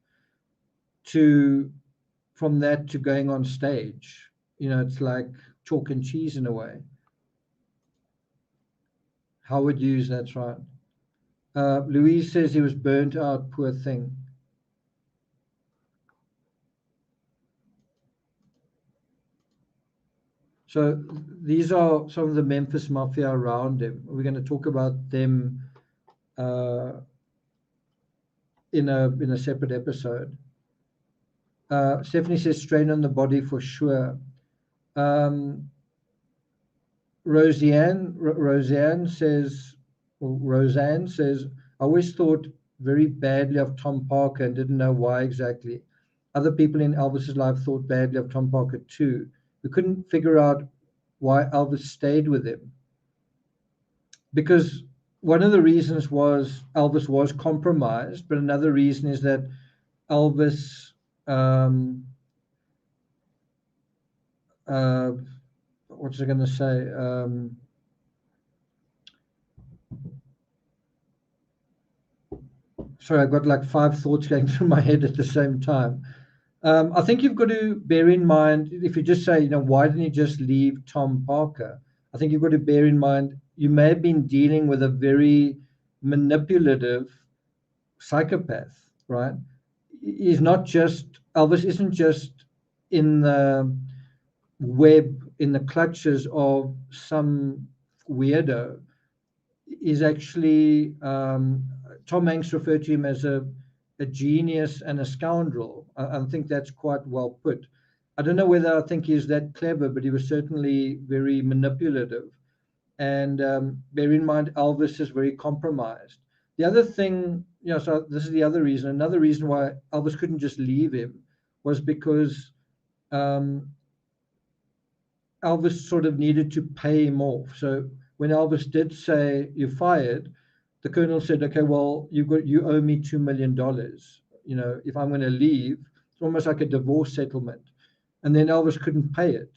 from that to going on stage. It's like chalk and cheese in a way. Howard Hughes, that's right. Louise says he was burnt out, poor thing. So these are some of the Memphis Mafia around him. We're going to talk about them in a separate episode. Stephanie says strain on the body for sure. Roseanne says, I always thought very badly of Tom Parker and didn't know why exactly. Other people in Elvis's life thought badly of Tom Parker too. We couldn't figure out why Elvis stayed with him. Because one of the reasons was Elvis was compromised, but another reason is that Elvis what's I going to say? Sorry, I've got like 5 thoughts going through my head at the same time. I think you've got to bear in mind, if you just say, you know, why didn't you just leave Tom Parker? I think you've got to bear in mind, you may have been dealing with a very manipulative psychopath, right? He's not just, Elvis isn't just in the web, in the clutches of some weirdo. Is actually, Tom Hanks referred to him as a genius and a scoundrel. I think that's quite well put. I don't know whether I think he's that clever, but he was certainly very manipulative. And bear in mind, Elvis is very compromised. The other thing, you know, so this is the other reason. Another reason why Elvis couldn't just leave him was because Elvis sort of needed to pay him off. So when Elvis did say you're fired, the colonel said, okay, well, you owe me $2 million. You know, if I'm going to leave, it's almost like a divorce settlement. And then Elvis couldn't pay it.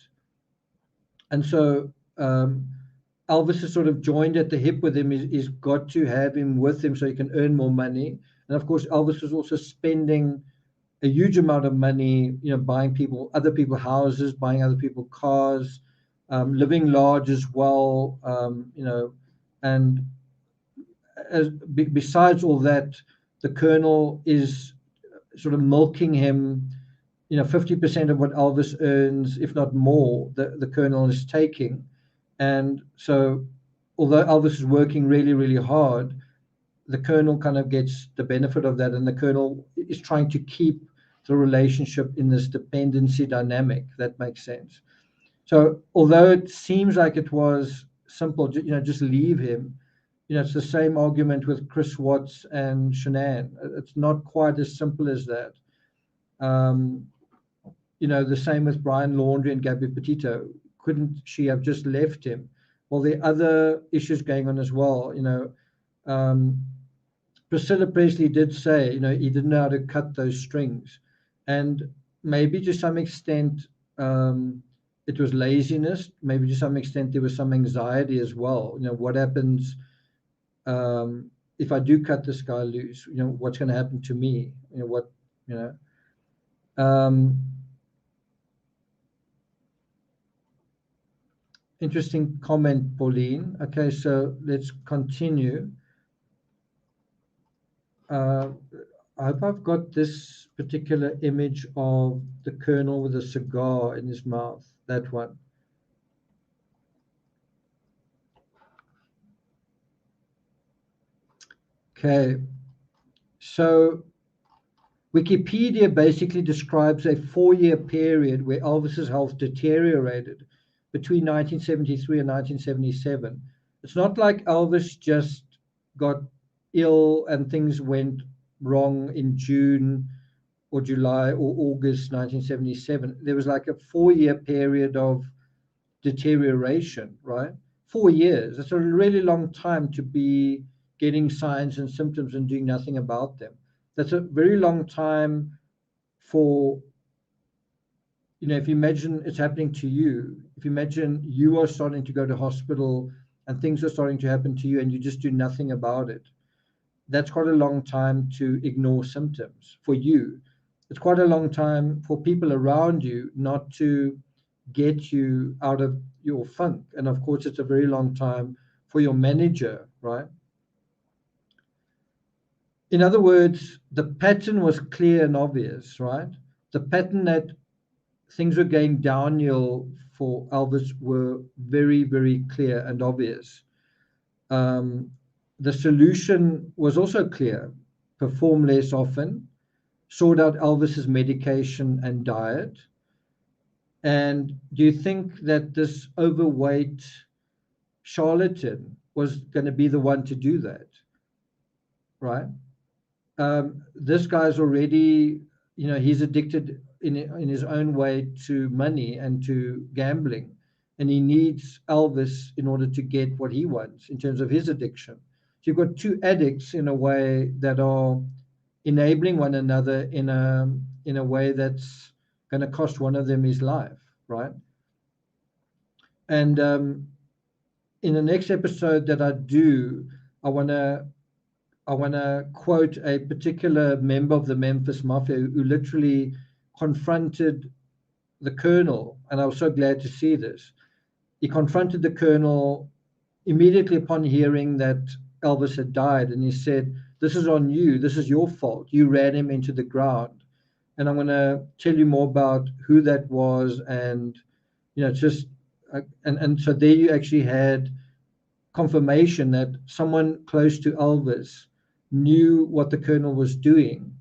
And so Elvis is sort of joined at the hip with him. He's got to have him with him so he can earn more money. And of course, Elvis was also spending a huge amount of money, you know, buying other people houses, buying other people cars, living large as well, you know, and besides all that, the colonel is sort of milking him, you know, 50% of what Elvis earns, if not more, the colonel is taking. And so although Elvis is working really, really hard, the colonel kind of gets the benefit of that, and the colonel is trying to keep the relationship in this dependency dynamic. That makes sense. So although it seems like it was simple, you know, just leave him, you know, it's the same argument with Chris Watts and Shanann. It's not quite as simple as that. You know, the same with Brian Laundrie and Gabby Petito. Couldn't she have just left him? Well, there are other issues going on as well. You know, Priscilla Presley did say, you know, he didn't know how to cut those strings. And maybe to some extent, it was laziness. Maybe to some extent, there was some anxiety as well. You know, what happens if I do cut this guy loose? You know, what's going to happen to me? You know, what, you know. Interesting comment, Pauline. Okay, so let's continue. I hope I've got this particular image of the colonel with a cigar in his mouth, that one. Okay, so Wikipedia basically describes a 4-year period where Elvis's health deteriorated between 1973 and 1977. It's not like Elvis just got ill and things went wrong in June or July or August 1977. There was like a 4-year period of deterioration, right? 4 years. That's a really long time to be getting signs and symptoms and doing nothing about them. That's a very long time for, you know, if you imagine it's happening to you, if you imagine you are starting to go to hospital and things are starting to happen to you and you just do nothing about it, that's quite a long time to ignore symptoms for you. It's quite a long time for people around you not to get you out of your funk. And of course, it's a very long time for your manager, right? In other words, the pattern was clear and obvious, right? The pattern that things were going downhill for Elvis were very, very clear and obvious. The solution was also clear: perform less often, sort out Elvis's medication and diet. And do you think that this overweight charlatan was going to be the one to do that? Right? This guy's already, he's addicted in his own way to money and to gambling, and he needs Elvis in order to get what he wants in terms of his addiction. So you've got two addicts in a way that are enabling one another in a way that's going to cost one of them his life, right? And in the next episode that I do, I want to quote a particular member of the Memphis Mafia who literally confronted the colonel, and I was so glad to see this. He confronted the colonel immediately upon hearing that Elvis had died, and he said, "This is on you. This is your fault. You ran him into the ground." And I'm going to tell you more about who that was, and just and so there you actually had confirmation that someone close to Elvis knew what the colonel was doing,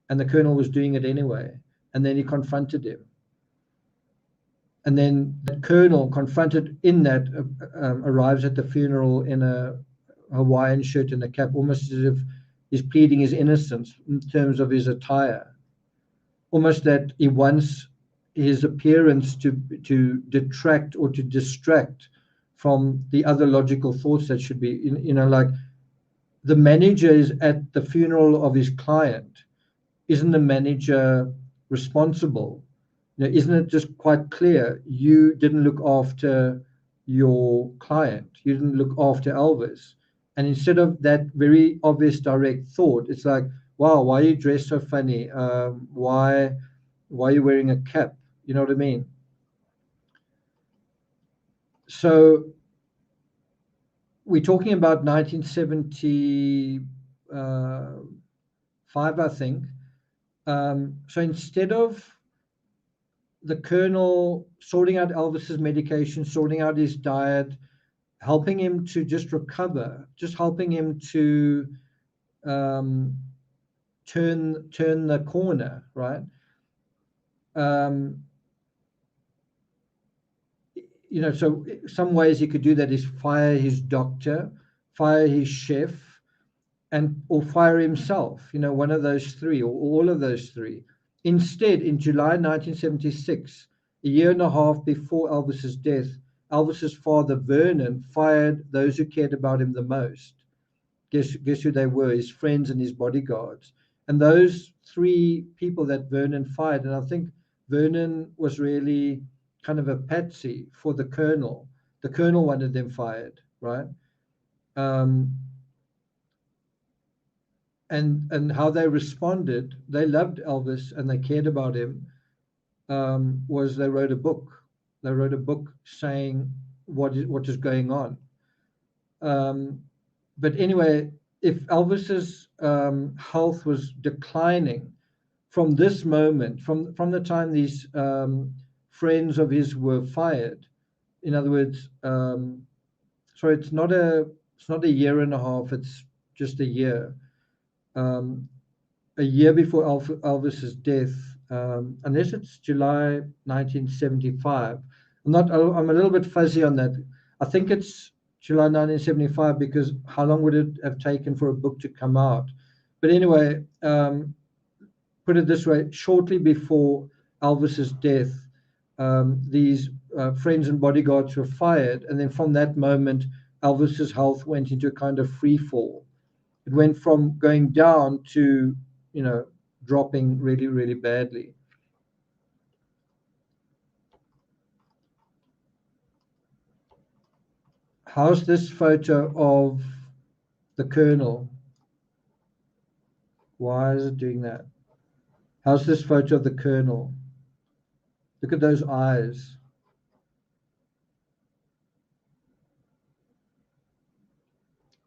and the colonel was doing it anyway. And then he confronted him. And then the colonel confronted in that arrives at the funeral in a Hawaiian shirt and a cap, almost as if he's pleading his innocence in terms of his attire. Almost that he wants his appearance to detract or to distract from the other logical thoughts that should be, like the manager is at the funeral of his client. Isn't the manager responsible? Isn't it just quite clear you didn't look after your client? You didn't look after Elvis. And instead of that very obvious direct thought, it's like, wow, why are you dressed so funny? Why are you wearing a cap? You know what I mean? So we're talking about 1975, I think. So instead of the colonel sorting out Elvis's medication, sorting out his diet, helping him to just recover, just helping him to turn the corner, right? So some ways he could do that is fire his doctor, fire his chef, or fire himself, one of those three or all of those three. Instead, in July 1976, a year and a half before Elvis's death, Elvis's father, Vernon, fired those who cared about him the most. Guess who they were? His friends and his bodyguards. And those three people that Vernon fired, and I think Vernon was really kind of a patsy for the colonel. The colonel wanted them fired, right? And how they responded, they loved Elvis and they cared about him, was they wrote a book. They wrote a book saying what is going on. But anyway, if Elvis's health was declining from this moment, from the time these friends of his were fired, in other words, so it's not a year and a half, it's just a year. A year before Elvis's death, unless it's July 1975. I'm a little bit fuzzy on that. I think it's July 1975 because how long would it have taken for a book to come out? But anyway, put it this way, shortly before Elvis's death, these friends and bodyguards were fired. And then from that moment, Elvis's health went into a kind of free fall. It went from going down to, dropping really, really badly. How's this photo of the colonel? Why is it doing that? How's this photo of the colonel? Look at those eyes.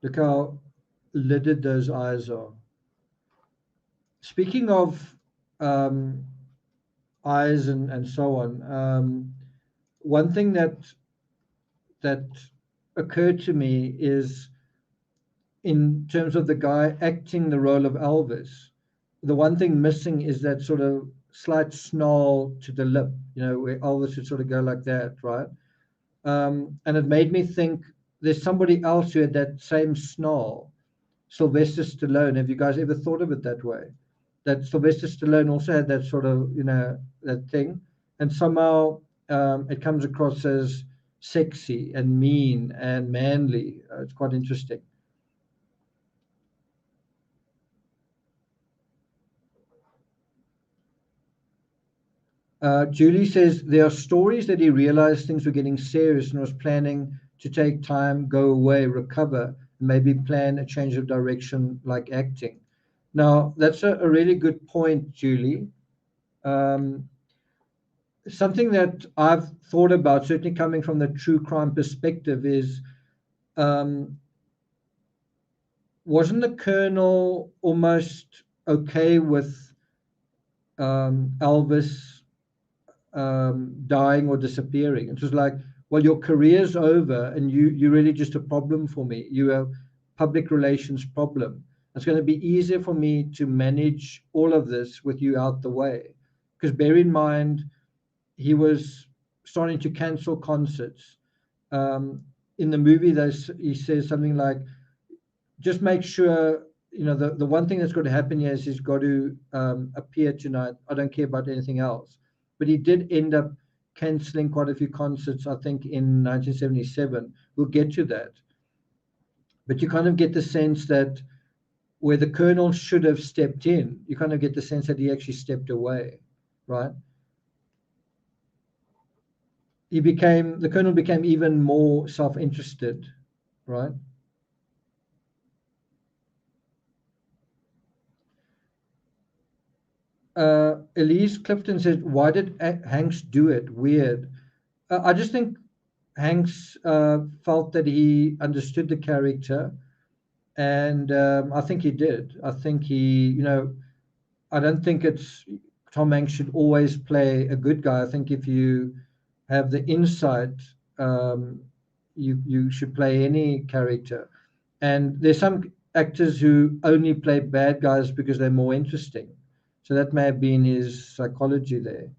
Look how lidded those eyes are. speaking of eyes and so on, one thing that occurred to me is, in terms of the guy acting the role of Elvis, the one thing missing is that sort of slight snarl to the lip, where Elvis would sort of go like that, right? And it made me think there's somebody else who had that same snarl, Sylvester Stallone. Have you guys ever thought of it that way? That Sylvester Stallone also had that sort of, that thing, and somehow it comes across as sexy and mean and manly. It's quite interesting. Julie says there are stories that he realized things were getting serious and was planning to take time, go away, recover, and maybe plan a change of direction like acting. Now, that's a really good point, Julie. Um, Something that I've thought about, certainly coming from the true crime perspective, is um, wasn't the Colonel almost okay with Elvis dying or disappearing? It was like, well, your career's over, and you're really just a problem for me. You're a public relations problem. It's going to be easier for me to manage all of this with you out the way. Because bear in mind, he was starting to cancel concerts. In the movie, he says something like, just make sure, the one thing that's going to happen here is he's got to appear tonight. I don't care about anything else. But he did end up canceling quite a few concerts, I think, in 1977. We'll get to that. But you kind of get the sense that where the Colonel should have stepped in, you kind of get the sense that he actually stepped away, right? The Colonel became even more self-interested, right? Elise Clifton said, "Why did Hanks do it? Weird." I just think Hanks felt that he understood the character, and I think he did. I think I don't think Tom Hanks should always play a good guy. I think if you have the insight, um, you should play any character. And there's some actors who only play bad guys because they're more interesting. So that may have been his psychology there.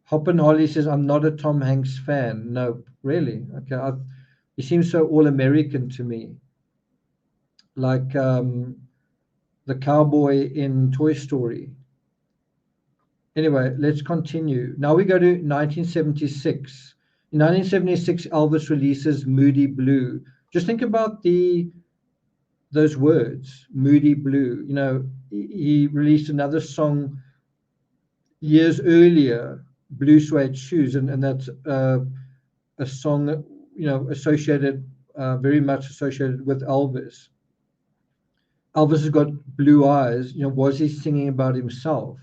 Hop and Holly says, "I'm not a Tom Hanks fan." No, really? Okay. He seems so all American to me, like the cowboy in Toy Story. Anyway, let's continue. Now we go to 1976. In 1976, Elvis releases Moody Blue. Just think about those words, Moody Blue. He released another song years earlier, Blue Suede Shoes, and that's a song, associated, very much associated with Elvis. Elvis has got blue eyes. Was he singing about himself?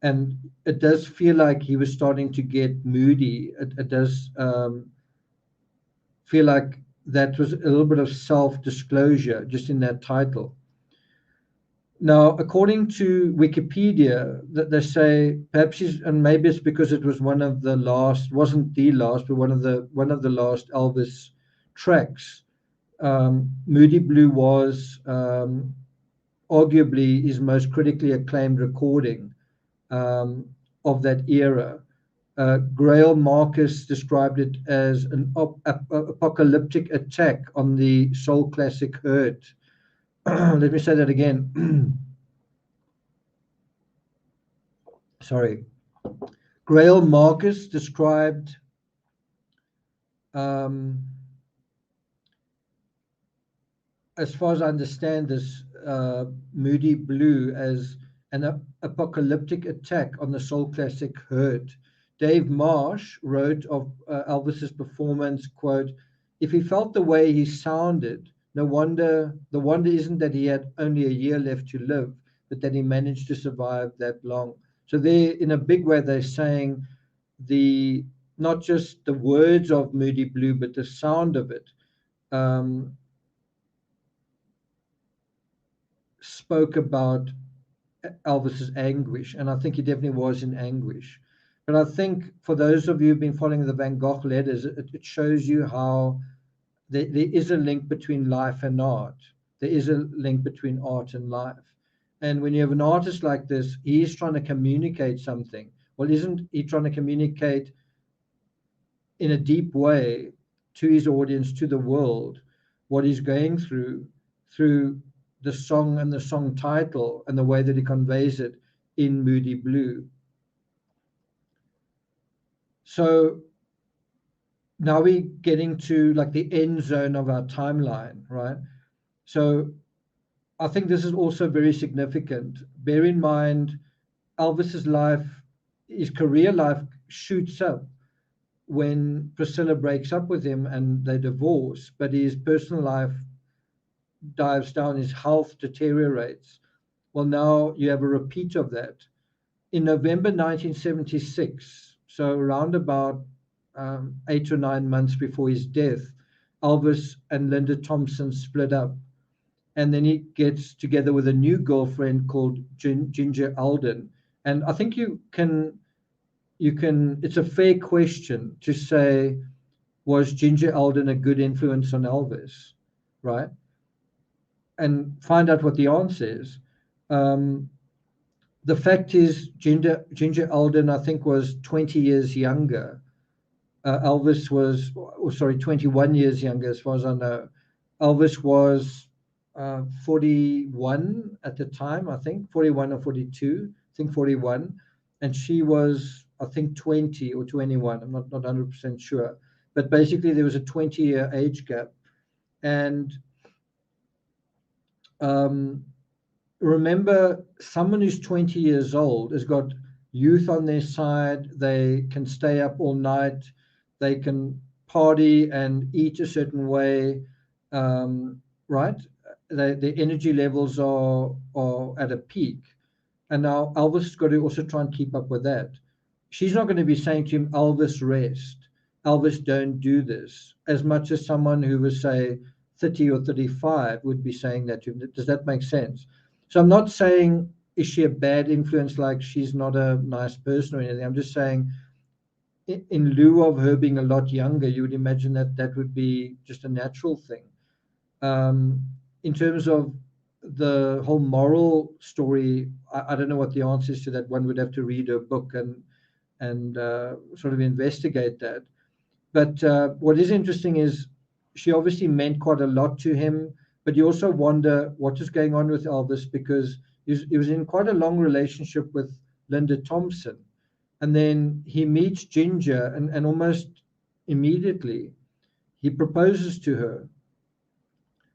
And it does feel like he was starting to get moody. It does feel like that was a little bit of self-disclosure just in that title. Now, according to Wikipedia, that they say perhaps and maybe it's because it was one of the last, wasn't the last, but one of the last Elvis tracks. Moody Blue was arguably his most critically acclaimed recording of that era. Grail Marcus described it as an apocalyptic attack on the soul classic Hurt. Let me say that again. Sorry. Grail Marcus described as far as I understand this, Moody Blue as an apocalyptic attack on the soul classic Hurt. Dave Marsh wrote of Elvis's performance, quote, "If he felt the way he sounded, the wonder isn't that he had only a year left to live, but that he managed to survive that long." So they, in a big way, they're saying not just the words of Moody Blue, but the sound of it spoke about Elvis's anguish, and I think he definitely was in anguish. But I think for those of you who've been following the Van Gogh letters, it shows you how there is a link between life and art. There is a link between art and life. And when you have an artist like this, he's trying to communicate something. Well, isn't he trying to communicate in a deep way to his audience, to the world, what he's going through the song and the song title and the way that he conveys it in Moody Blue? So now we're getting to like the end zone of our timeline, right? So I think this is also very significant. Bear in mind, Elvis's life, his career life shoots up when Priscilla breaks up with him and they divorce, but his personal life dives down, his health deteriorates. Well, now you have a repeat of that. In November 1976, so around about 8 or 9 months before his death, Elvis and Linda Thompson split up. And then he gets together with a new girlfriend called Ginger Alden. And I think you can, it's a fair question to say, was Ginger Alden a good influence on Elvis, right? And find out what the answer is. The fact is, Ginger Alden, I think, was 20 years younger. Elvis was, 21 years younger, as far as I know. Elvis was 41 at the time, I think, 41 or 42, I think 41. And she was, I think, 20 or 21. I'm not 100% sure. But basically, there was a 20-year age gap. And remember, someone who's 20 years old has got youth on their side. They can stay up all night. They can party and eat a certain way, right? The energy levels are at a peak. And now Elvis has got to also try and keep up with that. She's not going to be saying to him, Elvis, rest. Elvis, don't do this. As much as someone who was, say, 30 or 35 would be saying that to him. Does that make sense? So I'm not saying, is she a bad influence, like she's not a nice person or anything. I'm just saying, in lieu of her being a lot younger, you would imagine that that would be just a natural thing. In terms of the whole moral story, I don't know what the answer is to that. One would have to read her book and sort of investigate that. But what is interesting is she obviously meant quite a lot to him, but you also wonder what is going on with Elvis, because he was in quite a long relationship with Linda Thompson. And then he meets Ginger, and almost immediately he proposes to her.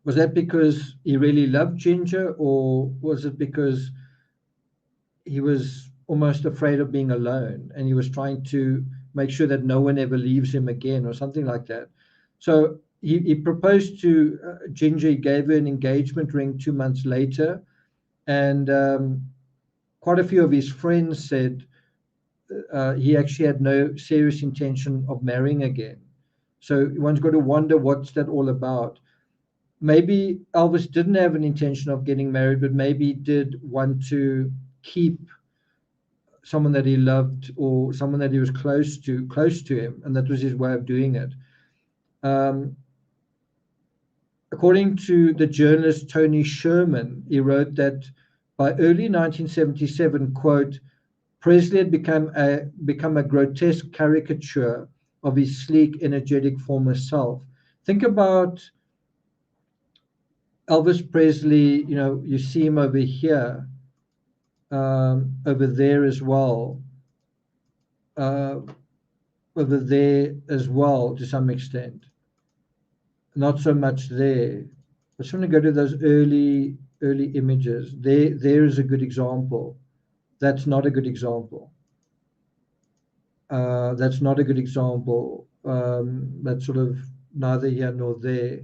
Was that because he really loved Ginger, or was it because he was almost afraid of being alone and he was trying to make sure that no one ever leaves him again, or something like that? So he proposed to Ginger. He gave her an engagement ring 2 months later. And quite a few of his friends said he actually had no serious intention of marrying again. So one's got to wonder, what's that all about? Maybe Elvis didn't have an intention of getting married, but maybe did want to keep someone that he loved, or someone that he was close to him, and that was his way of doing it. According to the journalist Tony Sherman, he wrote that by early 1977, quote, Presley had become a grotesque caricature of his sleek, energetic former self. Think about Elvis Presley. You see him over here, over there as well, over there as well to some extent. Not so much there. I just want to go to those early images. There is a good example. That's not a good example. That's not a good example. That's sort of neither here nor there.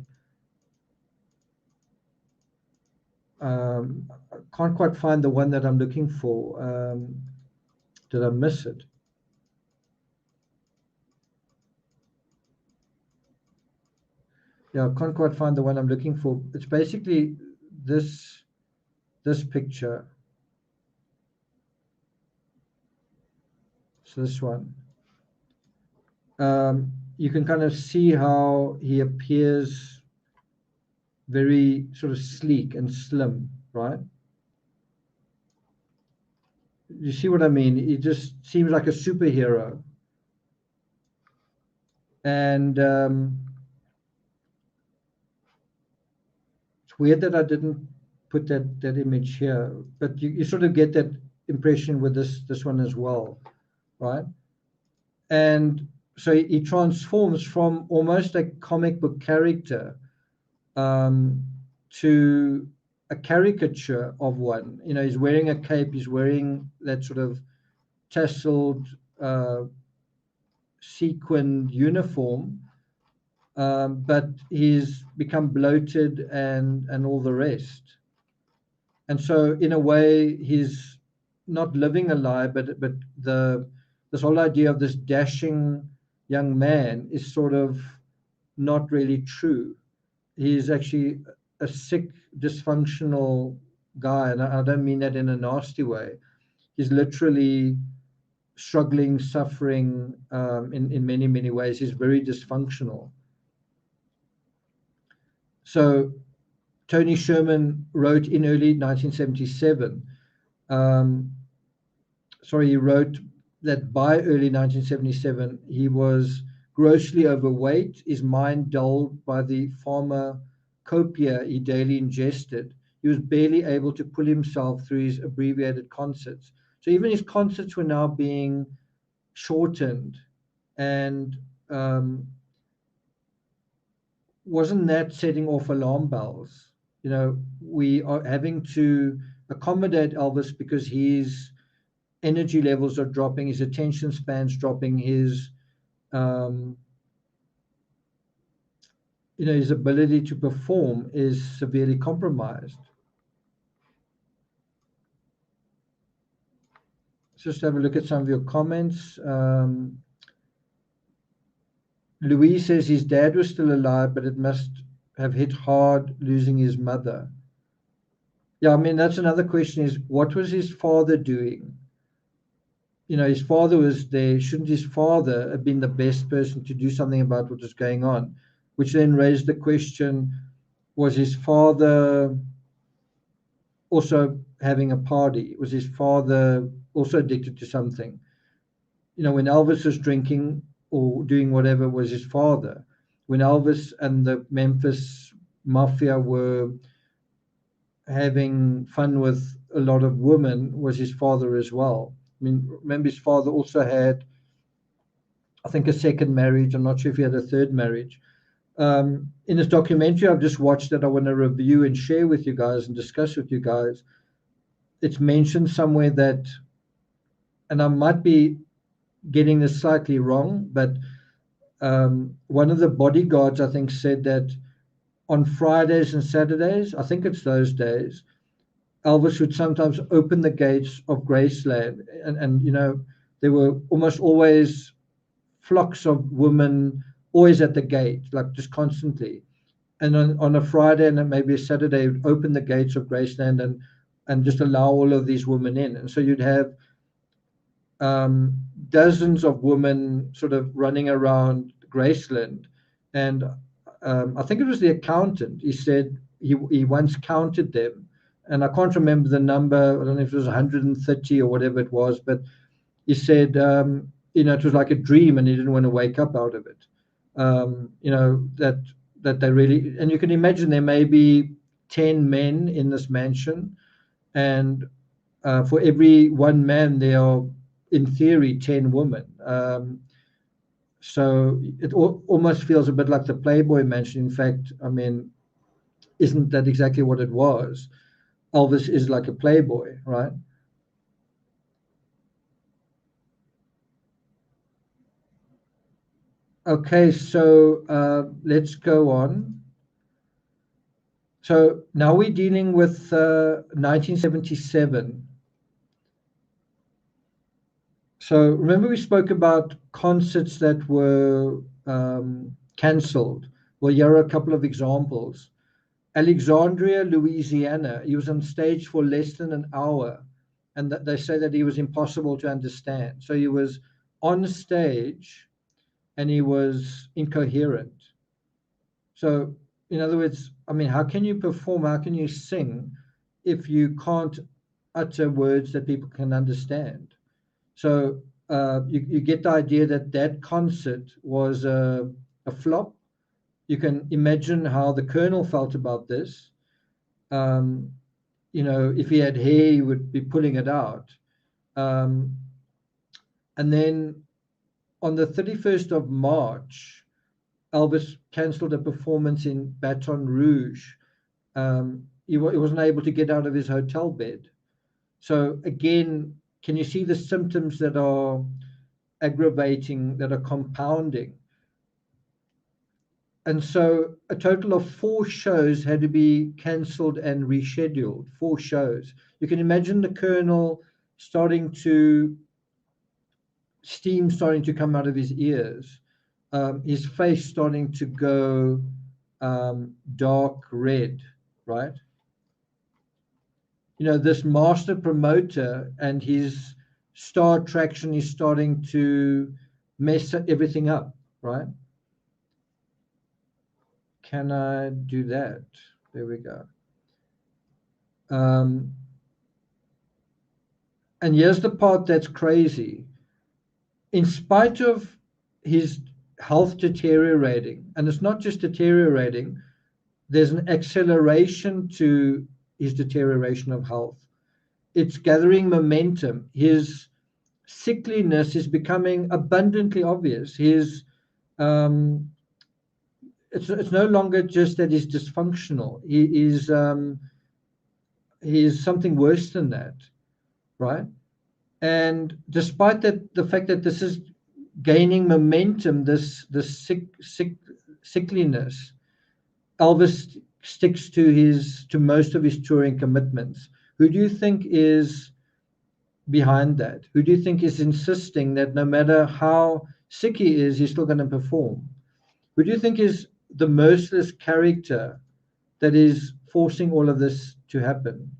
I can't quite find the one that I'm looking for. Did I miss it? Yeah, I can't quite find the one I'm looking for. It's basically this this picture. So this one. You can kind of see how he appears very sort of sleek and slim, right? You see what I mean? He just seems like a superhero. And it's weird that I didn't put that image here, but you sort of get that impression with this one as well, right? And so he transforms from almost a comic book character to a caricature of one. You know, he's wearing a cape, he's wearing that sort of tasseled, sequined uniform, but he's become bloated and all the rest. And so, in a way, he's not living a lie, but this whole idea of this dashing young man is sort of not really true. He's actually a sick, dysfunctional guy, and I don't mean that in a nasty way. He's literally struggling, suffering in many, many ways. He's very dysfunctional. So Tony Sherman wrote in early 1977, he wrote that by early 1977, he was grossly overweight, his mind dulled by the pharmacopoeia he daily ingested. He was barely able to pull himself through his abbreviated concerts. So even his concerts were now being shortened. And wasn't that setting off alarm bells? You know, we are having to accommodate Elvis because his energy levels are dropping, his attention span's dropping, his his ability to perform is severely compromised. Let's just have a look at some of your comments. Louise says his dad was still alive, but it must have hit hard losing his mother. Yeah, I mean, that's another question, is what was his father doing? You know, his father was there. Shouldn't his father have been the best person to do something about what was going on? Which then raised the question, was his father also having a party? Was his father also addicted to something? You know, when Elvis was drinking or doing whatever, was his father. When Elvis and the Memphis mafia were having fun with a lot of women, was his father as well. I mean, remember, his father also had, I think, a second marriage. I'm not sure if he had a third marriage. In this documentary I've just watched that I want to review and share with you guys and discuss with you guys, it's mentioned somewhere that, and I might be getting this slightly wrong, but one of the bodyguards, I think, said that on Fridays and Saturdays, I think it's those days, Elvis would sometimes open the gates of Graceland, and you know, there were almost always flocks of women always at the gate, like just constantly. And on a Friday and maybe a Saturday, would open the gates of Graceland and just allow all of these women in. And so you'd have dozens of women sort of running around Graceland. And I think it was the accountant. He said he once counted them. And I can't remember the number. I don't know if it was 130 or whatever it was. But he said, you know, it was like a dream and he didn't want to wake up out of it. You know, that they really, and you can imagine there may be 10 men in this mansion. And for every one man, there are, in theory, 10 women. So it almost feels a bit like the Playboy Mansion. In fact, I mean, isn't that exactly what it was? Elvis is like a playboy, right? Okay, so let's go on. So now we're dealing with 1977. So remember we spoke about concerts that were cancelled. Well, here are a couple of examples. Alexandria, Louisiana. He was on stage for less than an hour, and that they say that he was impossible to understand. So he was on stage and he was incoherent. So, in other words, I mean, how can you perform? How can you sing if you can't utter words that people can understand? So you get the idea that that concert was a flop. You can imagine how the Colonel felt about this. You know, if he had hair, he would be pulling it out. And then on the 31st of March, Elvis cancelled a performance in Baton Rouge. He wasn't able to get out of his hotel bed. So again, can you see the symptoms that are aggravating, that are compounding? And so a total of 4 shows had to be cancelled and rescheduled. 4 shows. You can imagine the Colonel starting to steam starting to come out of his ears, his face starting to go dark red, right? You know, this master promoter and his star attraction is starting to mess everything up, right? Can I do that? There we go. And here's the part that's crazy. In spite of his health deteriorating, and it's not just deteriorating, there's an acceleration to his deterioration of health. It's gathering momentum. His sickliness is becoming abundantly obvious. His it's no longer just that he's dysfunctional. He is something worse than that, right? And despite that, the fact that this is gaining momentum, this sickliness, Elvis sticks to most of his touring commitments. Who do you think is behind that? Who do you think is insisting that no matter how sick he is, he's still going to perform? Who do you think is the merciless character that is forcing all of this to happen?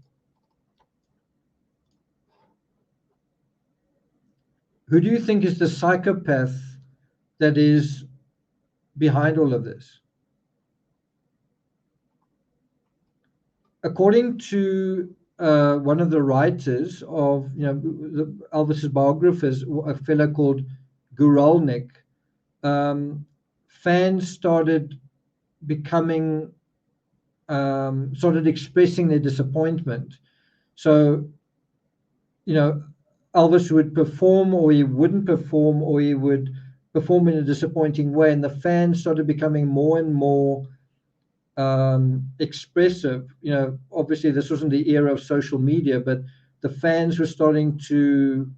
Who do you think is the psychopath that is behind all of this? According to one of the writers of, Elvis's biographers, a fellow called Guralnik, fans started expressing their disappointment. So, Elvis would perform, or he wouldn't perform, or he would perform in a disappointing way, and the fans started becoming more and more expressive. Obviously this wasn't the era of social media, but the fans were starting to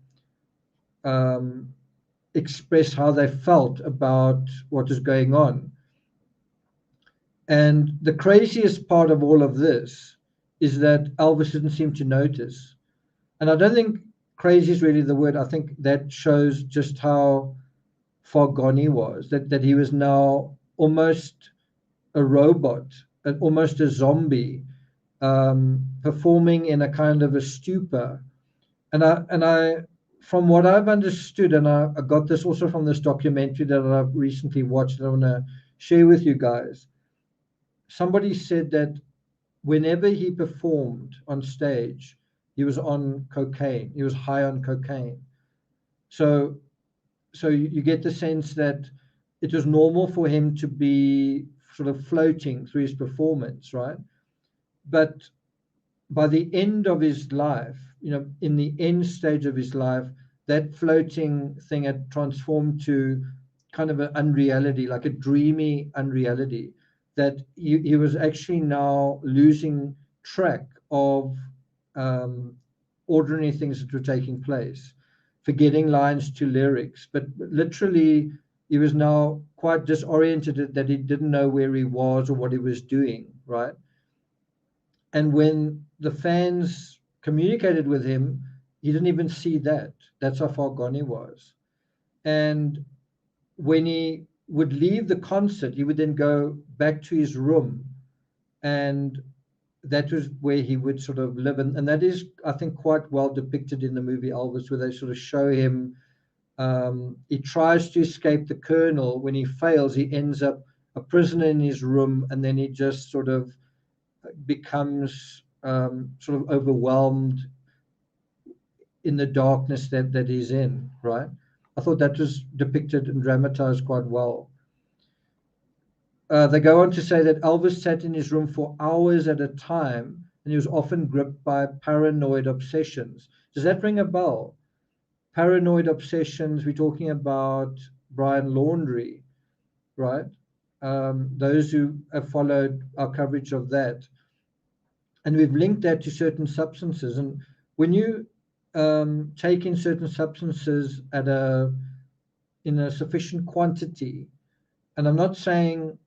express how they felt about what is going on. And the craziest part of all of this is that Elvis didn't seem to notice. And I don't think crazy is really the word. I think that shows just how far gone he was, that he was now almost a robot, almost a zombie, performing in a kind of a stupor. And I, from what I've understood, and I got this also from this documentary that I've recently watched, that I want to share with you guys. Somebody said that whenever he performed on stage, he was on cocaine. He was high on cocaine. So you get the sense that it was normal for him to be sort of floating through his performance, right? But by the end of his life, in the end stage of his life, that floating thing had transformed to kind of an unreality, like a dreamy unreality, that he was actually now losing track of ordinary things that were taking place, forgetting lines to lyrics, but literally he was now quite disoriented, that he didn't know where he was or what he was doing, right? And when the fans communicated with him, he didn't even see that. That's how far gone he was. And when he would leave the concert, he would then go back to his room and that was where he would sort of live. And that is, I think, quite well depicted in the movie Elvis, where they sort of show him, he tries to escape the colonel. When he fails, he ends up a prisoner in his room, and then he just sort of becomes sort of overwhelmed in the darkness that he's in, right? I thought that was depicted and dramatized quite well. They go on to say that Elvis sat in his room for hours at a time, and he was often gripped by paranoid obsessions. Does that ring a bell? Paranoid obsessions, we're talking about Brian Laundrie, right? Those who have followed our coverage of that. And we've linked that to certain substances. And when you take in certain substances in a sufficient quantity, and I'm not saying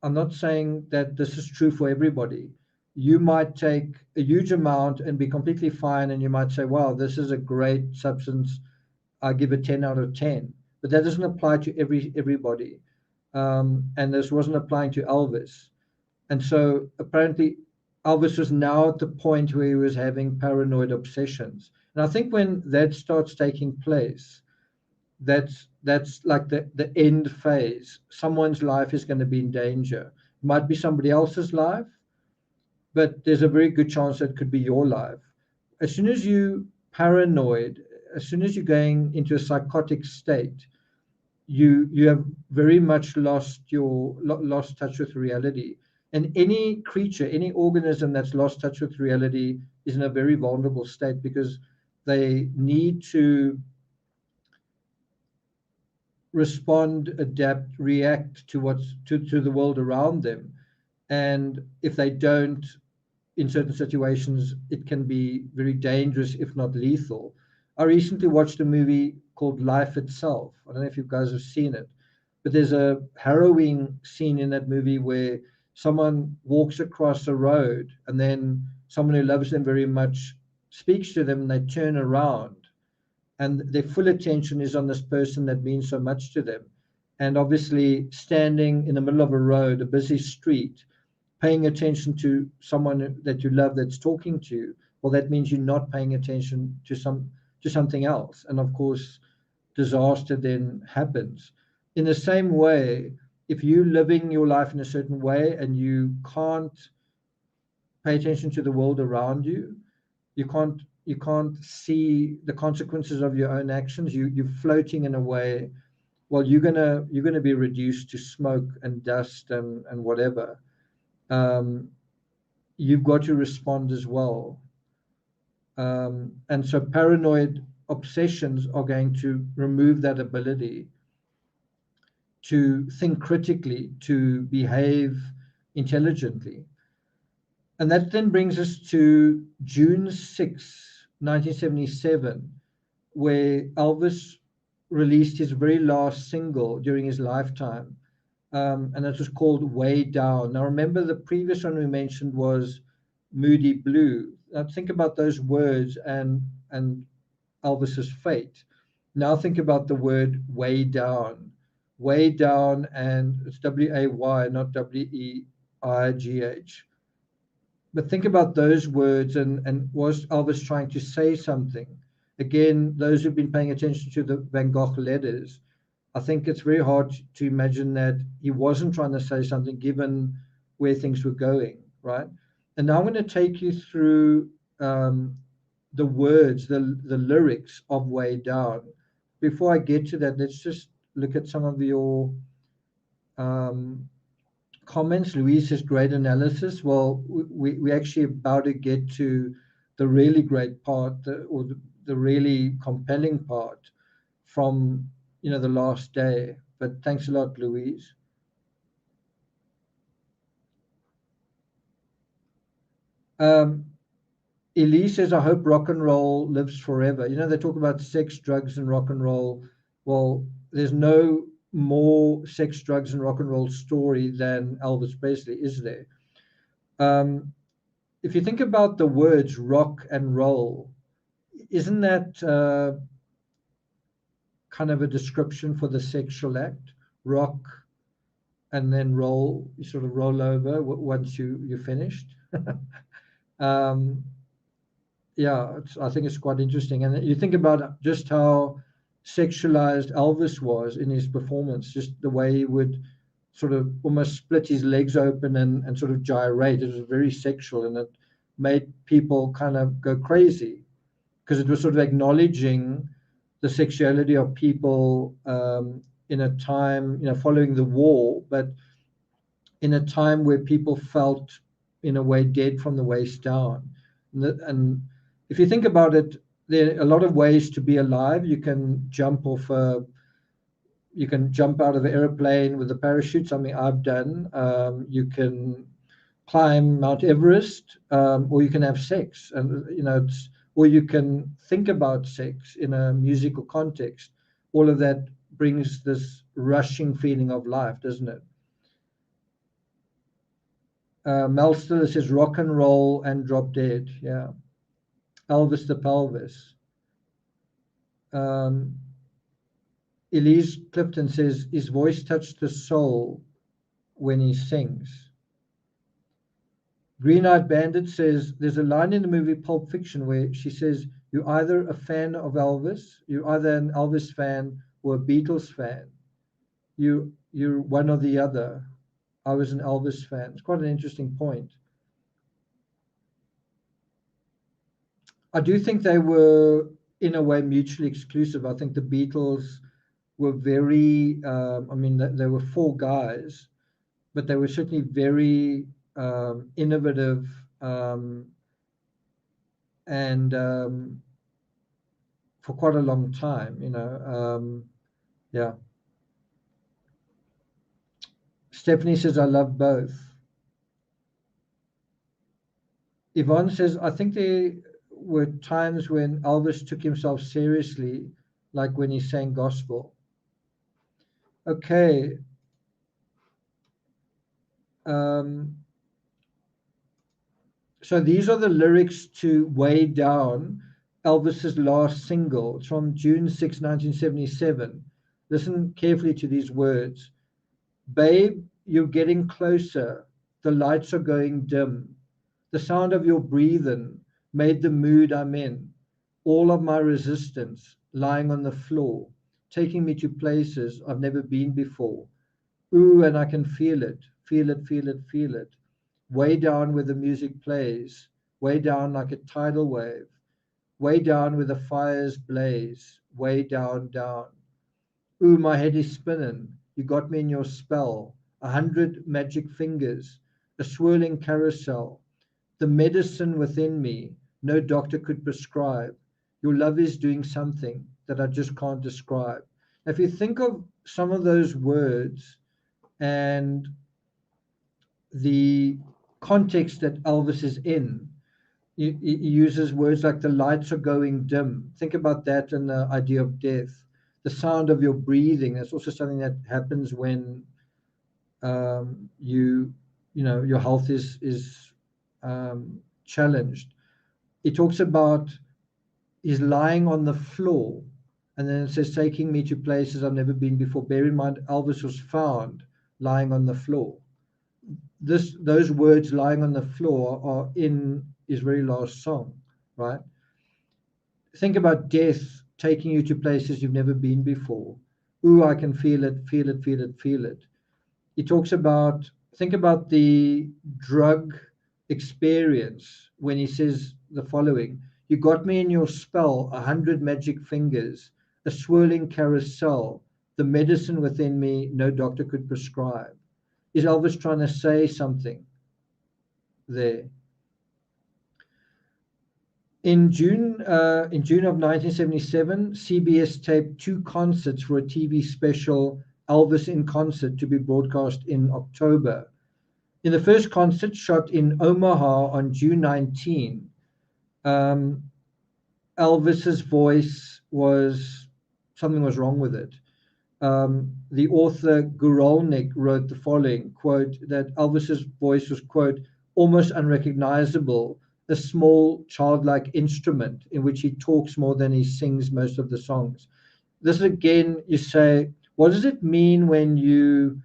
that this is true for everybody. You might take a huge amount and be completely fine, and you might say, wow, this is a great substance. I give it 10 out of 10. But that doesn't apply to everybody. And this wasn't applying to Elvis. And so apparently Elvis was now at the point where he was having paranoid obsessions. And I think when that starts taking place, that's like the end phase. Someone's life is going to be in danger. It might be somebody else's life, but there's a very good chance that it could be your life. As soon as you paranoid, as soon as you're going into a psychotic state, you have very much lost touch with reality. And any creature, any organism that's lost touch with reality is in a very vulnerable state, because they need to respond, adapt, react to to the world around them. And if they don't, in certain situations, it can be very dangerous, if not lethal. I recently watched a movie called Life Itself. I don't know if you guys have seen it, but there's a harrowing scene in that movie where someone walks across a road, and then someone who loves them very much speaks to them, and they turn around, and their full attention is on this person that means so much to them. And obviously, standing in the middle of a road, a busy street, paying attention to someone that you love that's talking to you, well, that means you're not paying attention to something else. And of course, disaster then happens. In the same way, if you're living your life in a certain way and you can't pay attention to the world around you, you can't see the consequences of your own actions. You're floating in a way. Well, you're gonna be reduced to smoke and dust and whatever. You've got to respond as well. And so paranoid obsessions are going to remove that ability to think critically, to behave intelligently. And that then brings us to June 6, 1977, where Elvis released his very last single during his lifetime. And it was called Way Down. Now, remember, the previous one we mentioned was Moody Blue. Now, think about those words and Elvis's fate. Now, think about the word way down. Way down, and it's W-A-Y, not W-E-I-G-H. But think about those words, and was Elvis trying to say something? Again, those who've been paying attention to the Van Gogh letters, I think it's very hard to imagine that he wasn't trying to say something given where things were going, right? And now I'm going to take you through the words, the lyrics of Way Down. Before I get to that, let's just look at some of your comments. Louise says, great analysis. Well, we actually about to get to the really great part, the really compelling part from the last day. But thanks a lot, Louise. Elise says, I hope rock and roll lives forever. They talk about sex, drugs, and rock and roll. Well, there's no more sex, drugs, and rock and roll story than Elvis Presley, is there? If you think about the words rock and roll, isn't that kind of a description for the sexual act? Rock and then you sort of roll over once you're finished. Yeah, I think it's quite interesting. And you think about just how sexualized Elvis was in his performance, just the way he would sort of almost split his legs open and sort of gyrate. It was very sexual, and it made people kind of go crazy because it was sort of acknowledging the sexuality of people in a time, following the war, but in a time where people felt, in a way, dead from the waist down. And if you think about it, there are a lot of ways to be alive. You can jump out of an airplane with a parachute, something I've done. You can climb Mount Everest, or you can have sex, and or you can think about sex in a musical context. All of that brings this rushing feeling of life, doesn't it? Mel Stiller says rock and roll and drop dead. Yeah. Elvis the pelvis. Elise Clifton says his voice touched the soul when he sings. Green Eyed Bandit says there's a line in the movie Pulp Fiction where she says, you're either a fan of Elvis, you're either an Elvis fan or a Beatles fan. You're one or the other. I was an Elvis fan. It's quite an interesting point. I do think they were, in a way, mutually exclusive. I think the Beatles were very, they were four guys, but they were certainly very innovative and for quite a long time, yeah. Stephanie says, I love both. Yvonne says, I think there were times when Elvis took himself seriously, like when he sang gospel. Okay. So these are the lyrics to Way Down, Elvis's last single. It's from June 6, 1977. Listen carefully to these words. Babe, you're getting closer. The lights are going dim. The sound of your breathing made the mood I'm in. All of my resistance lying on the floor, taking me to places I've never been before. Ooh, and I can feel it, feel it, feel it, feel it. Way down where the music plays, way down like a tidal wave, way down where the fires blaze, way down, down. Ooh, my head is spinning. You got me in your spell. 100 magic fingers, a swirling carousel. The medicine within me, no doctor could prescribe. Your love is doing something that I just can't describe. If you think of some of those words and the context that Elvis is in, he uses words like the lights are going dim. Think about that and the idea of death. The sound of your breathing. That's also something that happens when your health is challenged. He talks about he's lying on the floor, and then it says taking me to places I've never been before. Bear in mind, Elvis was found lying on the floor. Those words, lying on the floor, are in his very last song, right? Think about death taking you to places you've never been before. Ooh, I can feel it, feel it, feel it, feel it. He talks about, think about the drug experience when he says the following. You got me in your spell, 100 magic fingers, a swirling carousel, the medicine within me no doctor could prescribe. Is Elvis trying to say something there? In June of 1977, CBS taped 2 concerts for a TV special, Elvis in Concert, to be broadcast in October. In the first concert, shot in Omaha on June 19, Elvis's voice something was wrong with it. The author Guralnik wrote the following, quote, that Elvis's voice was, quote, almost unrecognizable, a small childlike instrument in which he talks more than he sings most of the songs. This again, you say, what does it mean when you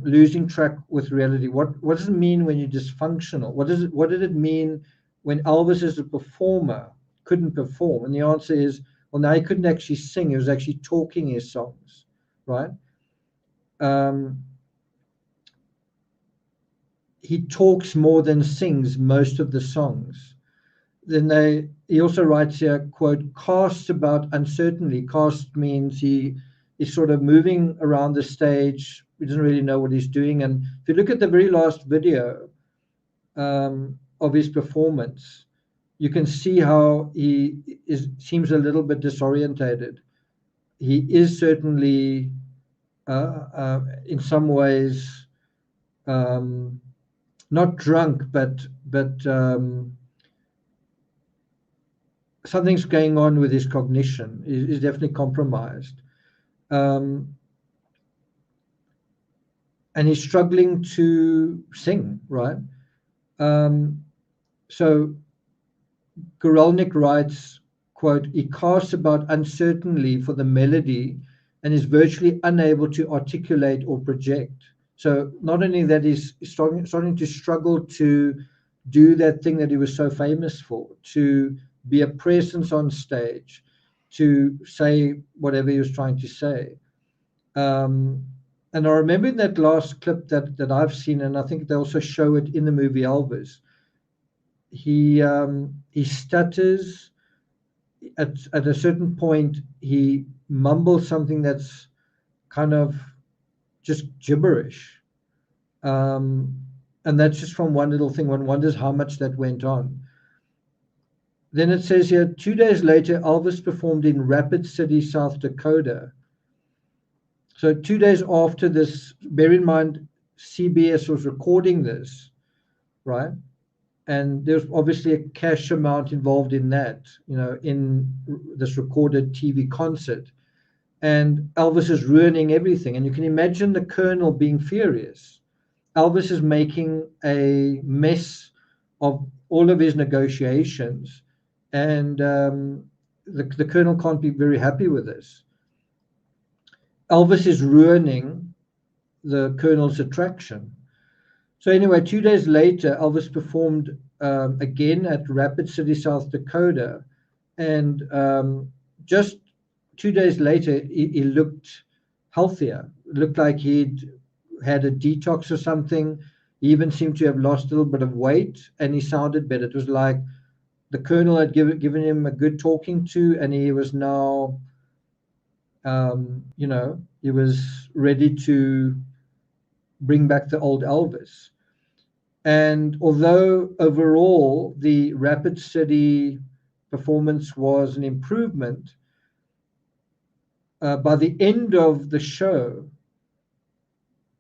losing track with reality. What does it mean when you're dysfunctional? What did it mean when Elvis as a performer couldn't perform? And the answer is, well, now he couldn't actually sing. He was actually talking his songs, right? He talks more than sings most of the songs. Then he also writes here, quote, casts about uncertainly. Cast means he is sort of moving around the stage. He doesn't really know what he's doing. And if you look at the very last video of his performance, you can see how seems a little bit disorientated. He is certainly, in some ways, not drunk, but something's going on with his cognition. He's definitely compromised. And he's struggling to sing, right? So Guralnik writes, quote, he casts about uncertainly for the melody and is virtually unable to articulate or project. So not only that, he's starting to struggle to do that thing that he was so famous for, to be a presence on stage, to say whatever he was trying to say. And I remember in that last clip that I've seen, and I think they also show it in the movie Elvis, he stutters. At a certain point, he mumbles something that's kind of just gibberish. And that's just from one little thing. One wonders how much that went on. Then it says here, 2 days later, Elvis performed in Rapid City, South Dakota. So 2 days after this, bear in mind, CBS was recording this, right? And there's obviously a cash amount involved in that, in this recorded TV concert. And Elvis is ruining everything. And you can imagine the Colonel being furious. Elvis is making a mess of all of his negotiations. And the Colonel can't be very happy with this. Elvis is ruining the Colonel's attraction. So anyway, 2 days later, Elvis performed again at Rapid City, South Dakota. And just 2 days later, he looked healthier. It looked like he'd had a detox or something. He even seemed to have lost a little bit of weight, and he sounded better. It was like the Colonel had given him a good talking to, and he was now, he was ready to bring back the old Elvis. And although overall the Rapid City performance was an improvement, by the end of the show,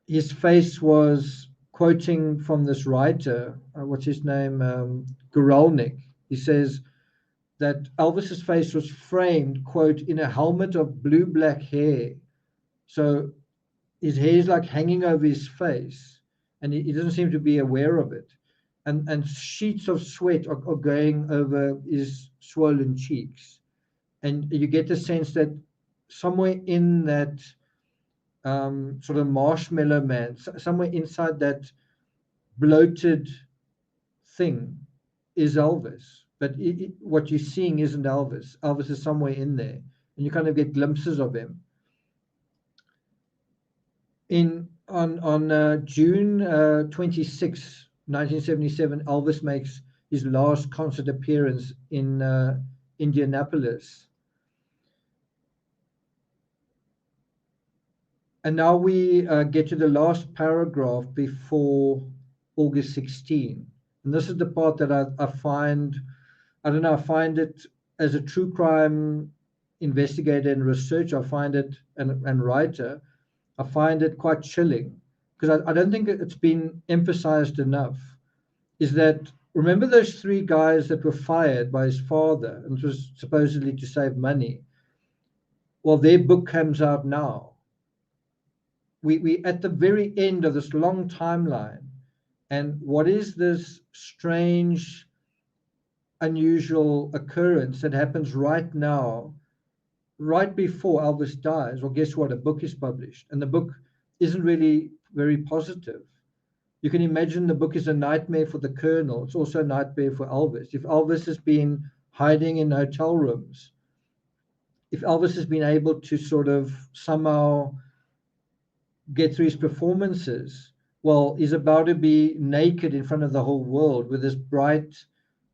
his face was, quoting from this writer, what's his name, Guralnik, he says that Elvis's face was framed, quote, in a helmet of blue-black hair. So his hair is like hanging over his face, and he doesn't seem to be aware of it. And sheets of sweat are going over his swollen cheeks. And you get the sense that somewhere in that sort of marshmallow man, somewhere inside that bloated thing is Elvis. But what you're seeing isn't Elvis. Elvis is somewhere in there. And you kind of get glimpses of him. On June 26, 1977, Elvis makes his last concert appearance in Indianapolis. And now we get to the last paragraph before August 16. And this is the part that I find, I find it as a true crime investigator and researcher, I find it, and writer, I find it quite chilling, because I don't think it's been emphasized enough, is that, remember those 3 guys that were fired by his father, and it was supposedly to save money? Well, their book comes out now. We at the very end of this long timeline, and what is this strange, unusual occurrence that happens right now, right before Elvis dies? Well, guess what? A book is published, and the book isn't really very positive. You can imagine the book is a nightmare for the Colonel. It's also a nightmare for Elvis. If Elvis has been hiding in hotel rooms, if Elvis has been able to sort of somehow get through his performances, well, he's about to be naked in front of the whole world with this bright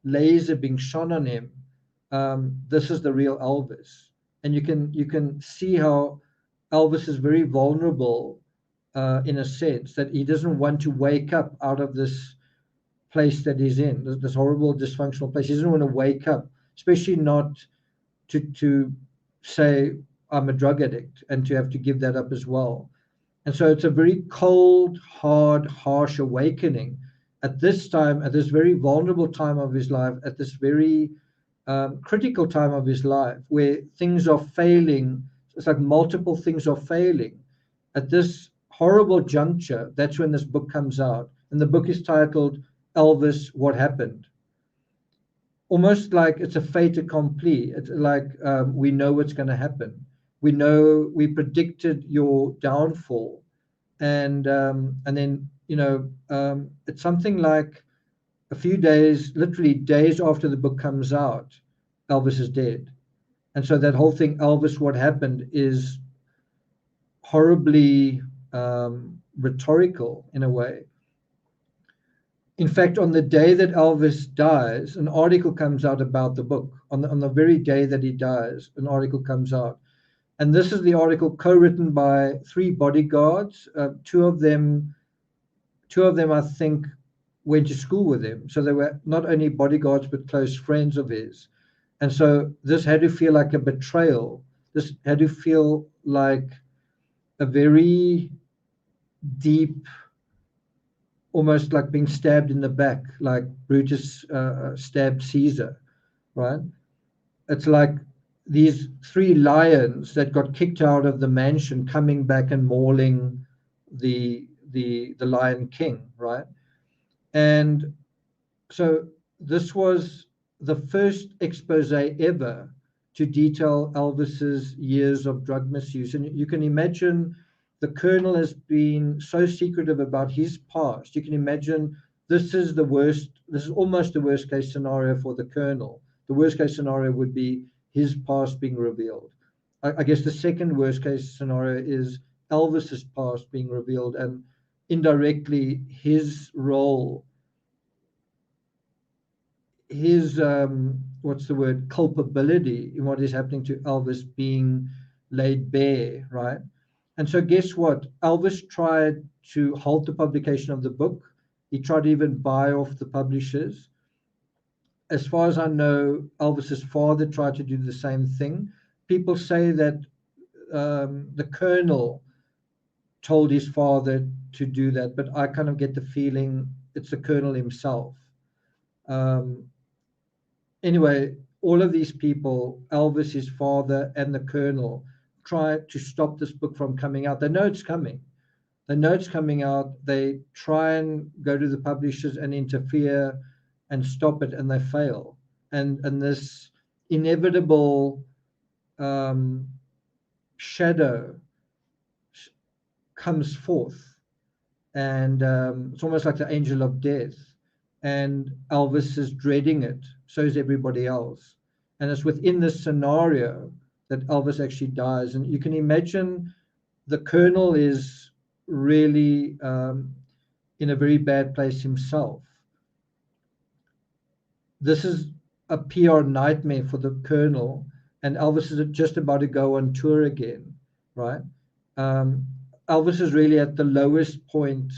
laser being shone on him. This is the real Elvis, and you can see how Elvis is very vulnerable, in a sense that he doesn't want to wake up out of this place that he's in, this horrible dysfunctional place. He doesn't want to wake up, especially not to say I'm a drug addict and to have to give that up as well. And so it's a very cold, hard, harsh awakening at this time, at this very vulnerable time of his life, at this very critical time of his life, where things are failing. It's like multiple things are failing. At this horrible juncture, that's when this book comes out. And the book is titled Elvis, What Happened? Almost like it's a fait accompli. It's like we know what's going to happen. We know, we predicted your downfall. And then, it's something like a few days, literally days after the book comes out, Elvis is dead. And so that whole thing, Elvis, What Happened, is horribly rhetorical in a way. In fact, on the day that Elvis dies, an article comes out about the book. On the very day that he dies, an article comes out. And this is the article co-written by 3 bodyguards. Two of them, I think, went to school with him. So they were not only bodyguards, but close friends of his. And so this had to feel like a betrayal. This had to feel like a very deep, almost like being stabbed in the back, like Brutus stabbed Caesar, right? It's like these 3 lions that got kicked out of the mansion coming back and mauling the Lion King, right? And so this was the first expose ever to detail Elvis's years of drug misuse. And you can imagine the Colonel has been so secretive about his past. You can imagine this is almost the worst case scenario for the Colonel. The worst case scenario would be his past being revealed. I guess the second worst case scenario is Elvis's past being revealed, and indirectly his role, his culpability in what is happening to Elvis being laid bare, right? And so guess what? Elvis tried to halt the publication of the book. He tried to even buy off the publishers. As far as I know, Elvis's father tried to do the same thing. People say that the Colonel told his father to do that, but I kind of get the feeling it's the Colonel himself. Anyway, all of these people, Elvis, his father, and the Colonel, try to stop this book from coming out. They know it's coming. They know it's coming out. They try and go to the publishers and interfere and stop it, and they fail. And this inevitable shadow comes forth, and it's almost like the angel of death. And Elvis is dreading it. So is everybody else. And it's within this scenario that Elvis actually dies. And you can imagine the Colonel is really in a very bad place himself. This is a PR nightmare for the Colonel, and Elvis is just about to go on tour again, right? Elvis is really at the lowest point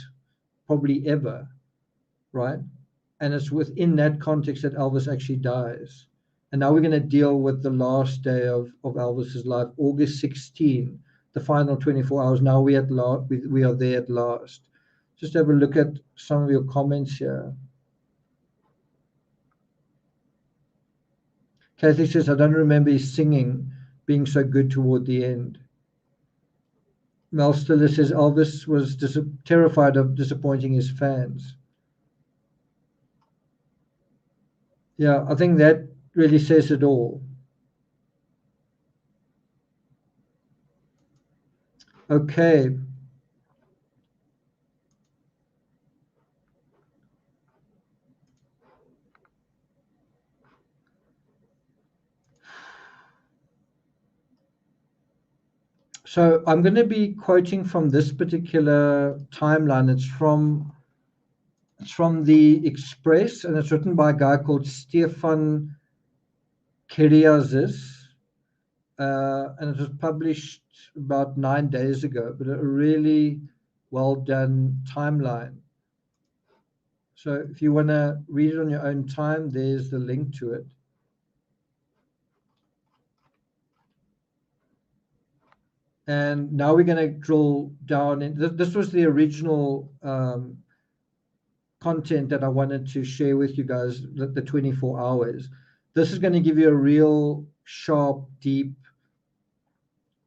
probably ever, right? And it's within that context that Elvis actually dies. And now we're going to deal with the last day of Elvis's life, August 16, the final 24 hours. Now we are there at last. Just have a look at some of your comments here. Kathy says, I don't remember his singing being so good toward the end. Mel Stiller says, Elvis was terrified of disappointing his fans. Yeah, I think that really says it all. Okay. So I'm going to be quoting from this particular timeline. It's from the Express, and it's written by a guy called Stefan Kiriazis, and it was published about 9 days ago, but a really well done timeline. So if you want to read it on your own time, there's the link to it. And now we're going to drill down in this was the original content that I wanted to share with you guys, the 24 hours. This is going to give you a real sharp, deep,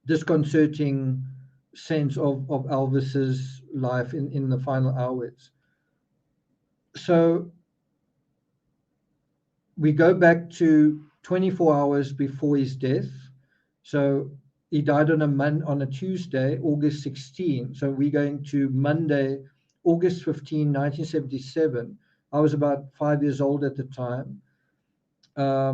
disconcerting sense of Elvis's life in the final hours. So we go back to 24 hours before his death. So he died on a Tuesday, August 16. So we're going to Monday, August 15, 1977. I was about 5 years old at the time. I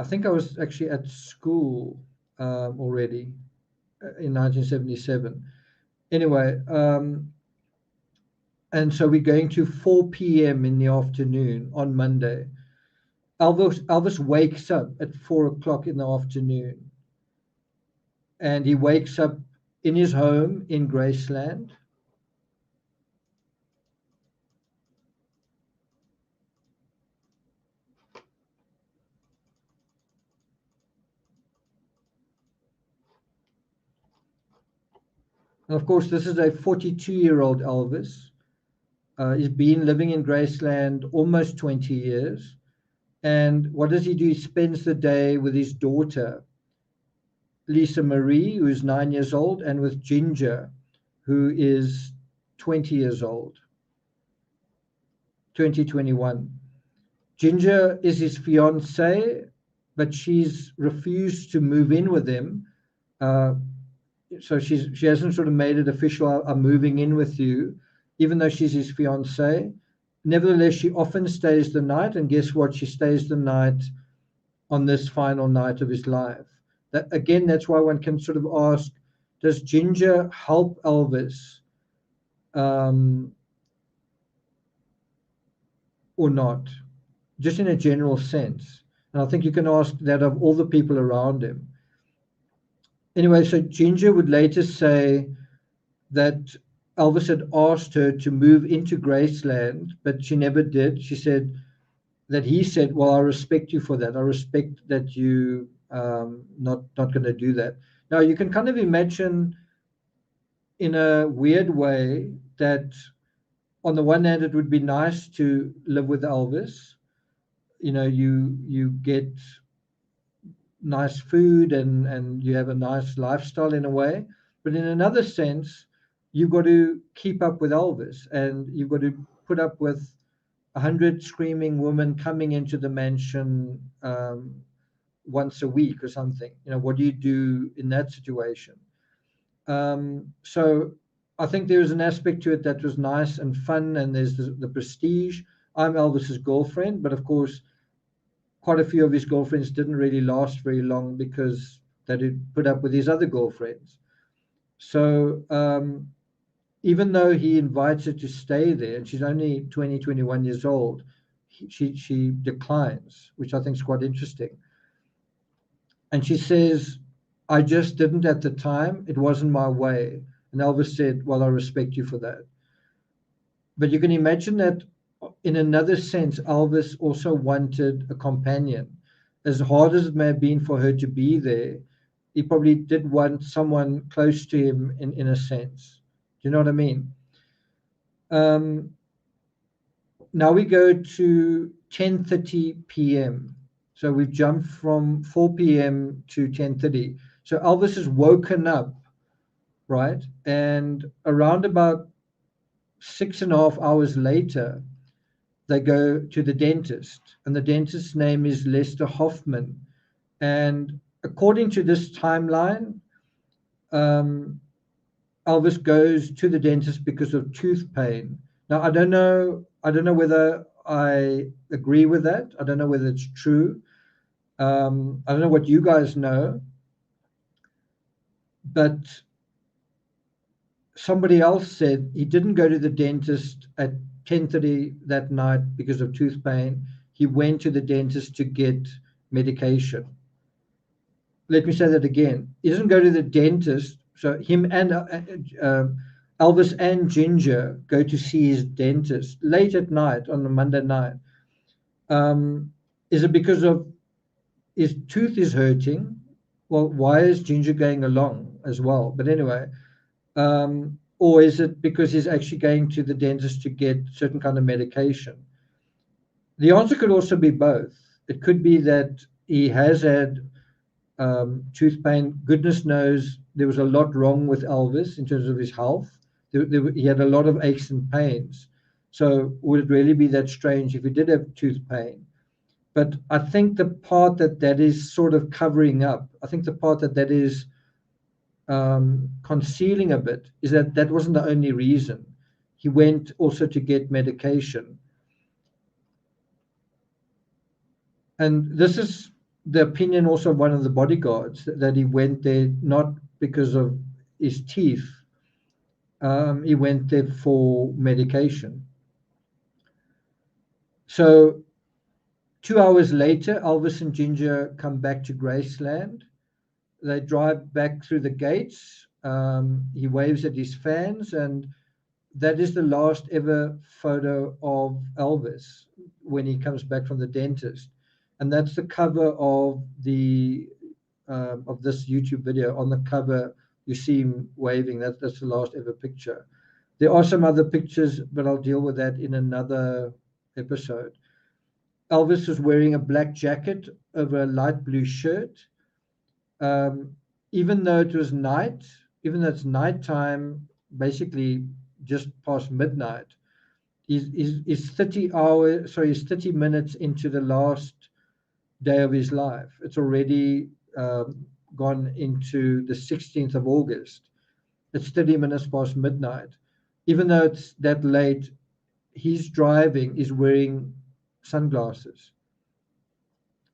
think I was actually at school already in 1977. Anyway, and so we're going to 4 p.m. in the afternoon on Monday. Elvis wakes up at 4 o'clock in the afternoon, and he wakes up in his home in Graceland. And of course, this is a 42-year-old Elvis. He's been living in Graceland almost 20 years. And what does he do? He spends the day with his daughter, Lisa Marie, who is 9 years old, and with Ginger, who is 20 years old, 2021. Ginger is his fiancée, but she's refused to move in with him. So she hasn't sort of made it official, I'm moving in with you, even though she's his fiancée. Nevertheless, she often stays the night, and guess what? She stays the night on this final night of his life. That again, that's why one can sort of ask, does Ginger help Elvis or not? Just in a general sense. And I think you can ask that of all the people around him. Anyway, so Ginger would later say that Elvis had asked her to move into Graceland, but she never did. She said that he said, well, I respect you for that. I respect that you not going to do that. Now, you can kind of imagine in a weird way that on the one hand, it would be nice to live with Elvis. You know, you get nice food and you have a nice lifestyle in a way. But in another sense, you've got to keep up with Elvis, and you've got to put up with 100 screaming women coming into the mansion once a week or something. You know, what do you do in that situation? So I think there's an aspect to it that was nice and fun, and there's the prestige. I'm Elvis's girlfriend, but of course, quite a few of his girlfriends didn't really last very long because they did put up with his other girlfriends. So even though he invites her to stay there, and she's only 20, 21 years old, she declines, which I think is quite interesting. And she says, I just didn't at the time. It wasn't my way. And Elvis said, well, I respect you for that. But you can imagine that in another sense, Elvis also wanted a companion. As hard as it may have been for her to be there, he probably did want someone close to him in a sense. Do you know what I mean? Now we go to 10:30 p.m. So we've jumped from 4 p.m. to 10:30. So Elvis is woken up, right? And around about 6.5 hours later, they go to the dentist, and the dentist's name is Lester Hoffman. And according to this timeline, Elvis goes to the dentist because of tooth pain. Now, I don't know whether I agree with that. I don't know whether it's true. I don't know what you guys know. But somebody else said he didn't go to the dentist at 10:30 that night because of tooth pain. He went to the dentist to get medication. Let me say that again. He doesn't go to the dentist. So him and Elvis and Ginger go to see his dentist late at night on a Monday night. Is it because of his tooth is hurting? Well, why is Ginger going along as well? But anyway, or is it because he's actually going to the dentist to get certain kind of medication? The answer could also be both. It could be that he has had tooth pain. Goodness knows there was a lot wrong with Elvis in terms of his health. He had a lot of aches and pains. So would it really be that strange if he did have tooth pain? But I think the part that is sort of covering up, I think the part that is concealing a bit is that wasn't the only reason. He went also to get medication. And this is the opinion also of one of the bodyguards, that he went there not because of his teeth. He went there for medication. So 2 hours later, Elvis and Ginger come back to Graceland. They drive back through the gates. He waves at his fans, and that is the last ever photo of Elvis when he comes back from the dentist. And that's the cover of the of this YouTube video. On the cover, you see him waving. That's the last ever picture. There are some other pictures, but I'll deal with that in another episode. Elvis was wearing a black jacket over a light blue shirt. Even though it was night, even though it's nighttime, basically just past midnight, he's 30 minutes into the last day of his life. It's already gone into the 16th of August. It's 30 minutes past midnight. Even though it's that late, he's driving, he's wearing sunglasses.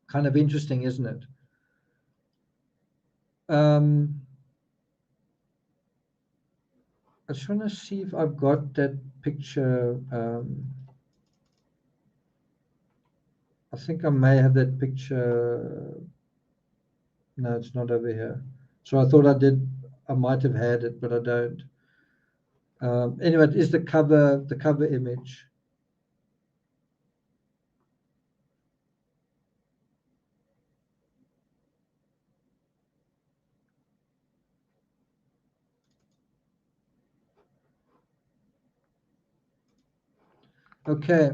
Kind of interesting, isn't it? I just want to see if I've got that picture. I think I may have that picture. No, it's not over here. So I thought I did. I might have had it, but I don't. Anyway, it is the cover image. Okay,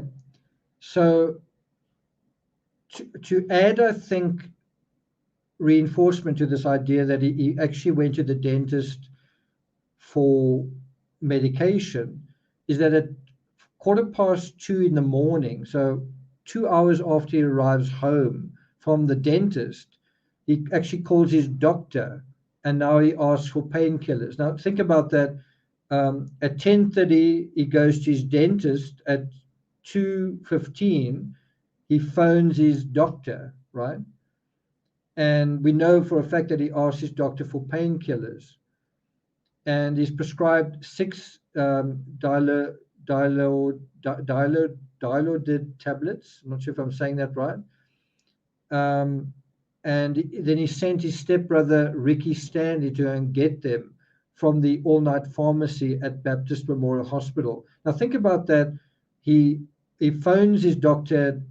so to add, I think, reinforcement to this idea that he actually went to the dentist for medication, is that at 2:15 in the morning, so 2 hours after he arrives home from the dentist, he actually calls his doctor, and now he asks for painkillers. Now think about that. At 10:30, he goes to his dentist. At 2:15, he phones his doctor, right? And we know for a fact that he asked his doctor for painkillers. And he's prescribed 6 Dilaudid tablets. I'm not sure if I'm saying that right. And then he sent his stepbrother, Ricky Stanley, to go and get them from the all-night pharmacy at Baptist Memorial Hospital. Now think about that. He phones his doctor,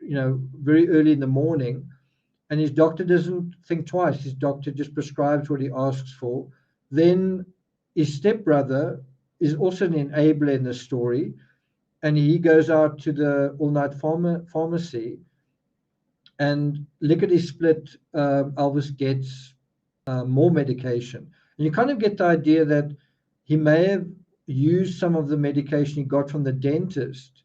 very early in the morning, and his doctor doesn't think twice. His doctor just prescribes what he asks for. Then his stepbrother is also an enabler in the story, and he goes out to the all-night pharmacy, and lickety split, Elvis gets more medication. And you kind of get the idea that he may have used some of the medication he got from the dentist,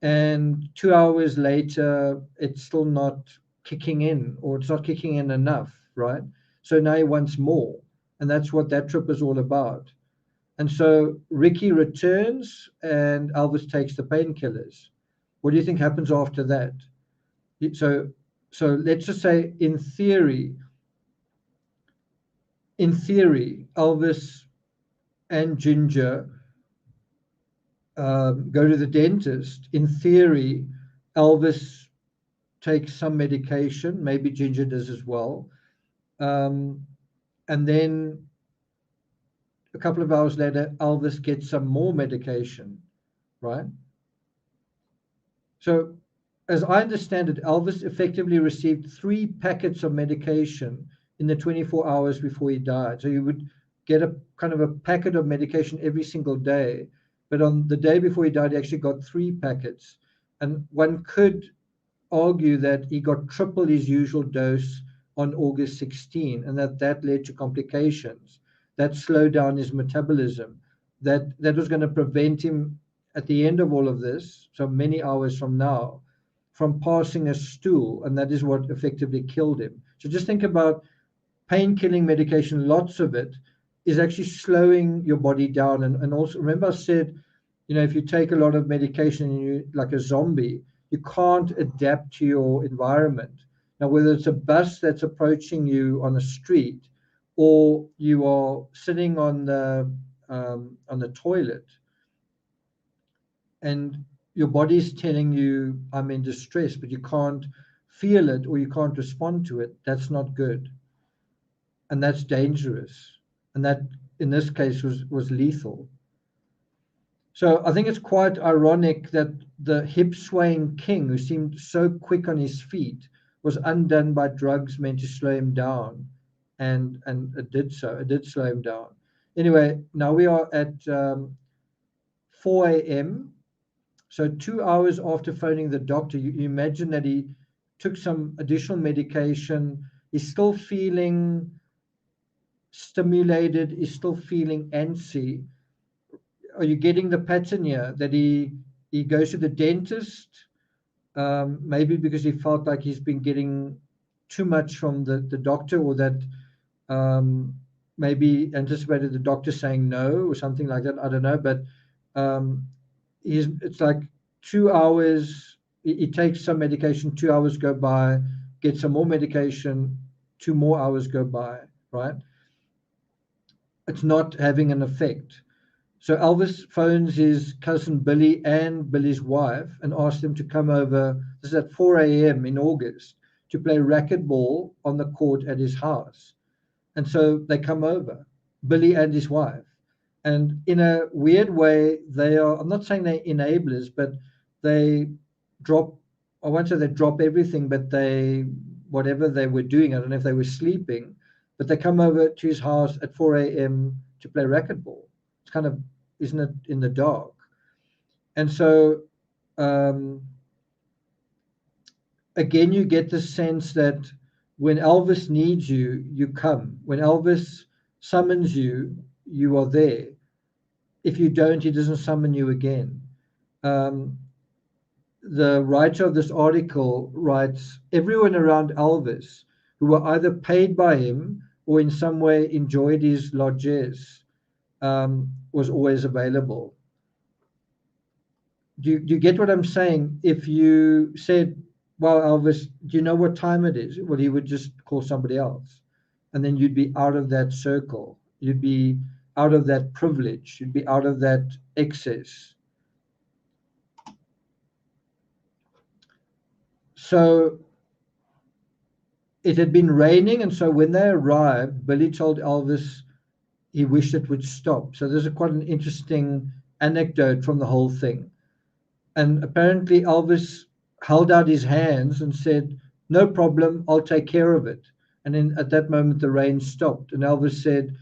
and 2 hours later, it's still not kicking in, or it's not kicking in enough, right? So now he wants more. And that's what that trip is all about. And so Ricky returns and Elvis takes the painkillers. What do you think happens after that? So let's just say, in theory, in theory, Elvis and Ginger go to the dentist. In theory, Elvis takes some medication, maybe Ginger does as well. And then a couple of hours later, Elvis gets some more medication, right? So, as I understand it, Elvis effectively received 3 packets of medication in the 24 hours before he died. So you would get a kind of a packet of medication every single day. But on the day before he died, he actually got 3 packets. And one could argue that he got triple his usual dose on August 16, and that led to complications. That slowed down his metabolism. That was going to prevent him at the end of all of this, so many hours from now, from passing a stool, and that is what effectively killed him. So just think about pain-killing medication, lots of it is actually slowing your body down. And also, remember I said, if you take a lot of medication and you like a zombie, you can't adapt to your environment. Now, whether it's a bus that's approaching you on a street, or you are sitting on the toilet, and your body's telling you, I'm in distress, but you can't feel it or you can't respond to it, that's not good. And that's dangerous. And that, in this case, was lethal. So I think it's quite ironic that the hip-swaying king, who seemed so quick on his feet, was undone by drugs meant to slow him down. And it did so. It did slow him down. Anyway, now we are at 4 a.m. So 2 hours after phoning the doctor, you imagine that he took some additional medication. He's still feeling stimulated. He's still feeling antsy. Are you getting the pattern here? That he goes to the dentist, maybe because he felt like he's been getting too much from the doctor, or that maybe anticipated the doctor saying no or something like that. I don't know, but it's like 2 hours. He takes some medication, 2 hours go by, gets some more medication, 2 more hours go by, right? It's not having an effect. So Elvis phones his cousin Billy and Billy's wife and asks them to come over. This is at 4 a.m. in August, to play racquetball on the court at his house. And so they come over, Billy and his wife. And in a weird way, they are, I'm not saying they're enablers, but they drop, I won't say they drop everything, but whatever they were doing, I don't know if they were sleeping, but they come over to his house at 4 a.m. to play racquetball. It's kind of, isn't it, in the dark? And so, again, you get the sense that when Elvis needs you, you come. When Elvis summons you, you are there. If you don't, he doesn't summon you again. The writer of this article writes, everyone around Elvis who were either paid by him or in some way enjoyed his largesse was always available. Do you get what I'm saying? If you said, well, Elvis, do you know what time it is? Well, he would just call somebody else. And then you'd be out of that circle. You'd be out of that privilege. You'd be out of that excess. So it had been raining, and so when they arrived, Billy told Elvis he wished it would stop. So there's quite an interesting anecdote from the whole thing. And apparently Elvis held out his hands and said, no problem, I'll take care of it. And then at that moment, the rain stopped. And Elvis said,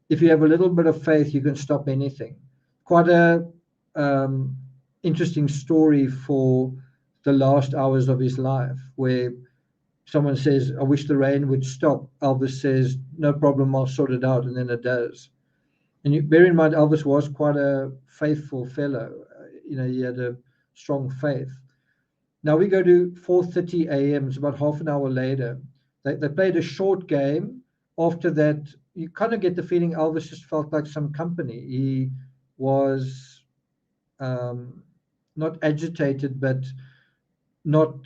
if you have a little bit of faith, you can stop anything. Quite a interesting story for the last hours of his life, where someone says, I wish the rain would stop. Elvis says, no problem, I'll sort it out. And then it does. And you bear in mind, Elvis was quite a faithful fellow. He had a strong faith. Now we go to 4:30 a.m. It's about half an hour later. They played a short game. After that, you kind of get the feeling Elvis just felt like some company. He was not agitated, but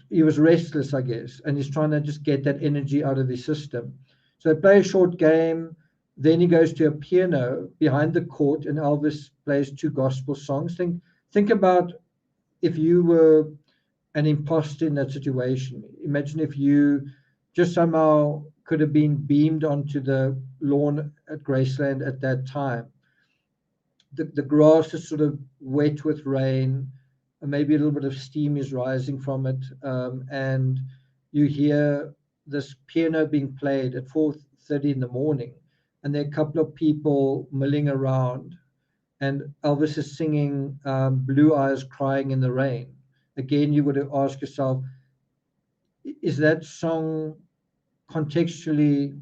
he was restless, I guess. And he's trying to just get that energy out of his system. So they play a short game. Then he goes to a piano behind the court, and Elvis plays 2 gospel songs. Think about if you were an imposter in that situation. Imagine if you just somehow could have been beamed onto the lawn at Graceland at that time. The grass is sort of wet with rain, and maybe a little bit of steam is rising from it, and you hear this piano being played at 4:30 in the morning, and there are a couple of people milling around, and Elvis is singing Blue Eyes Crying in the Rain. Again, you would ask yourself, is that song contextually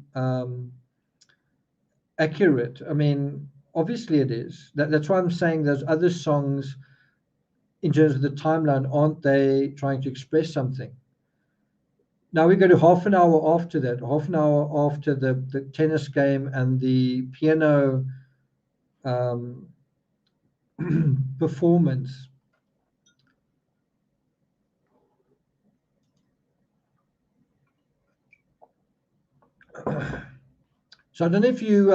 accurate? I mean, obviously it is. That's why I'm saying those other songs, in terms of the timeline, aren't they trying to express something? Now we go to half an hour after that, half an hour after the tennis game and the piano performance. So I don't know if you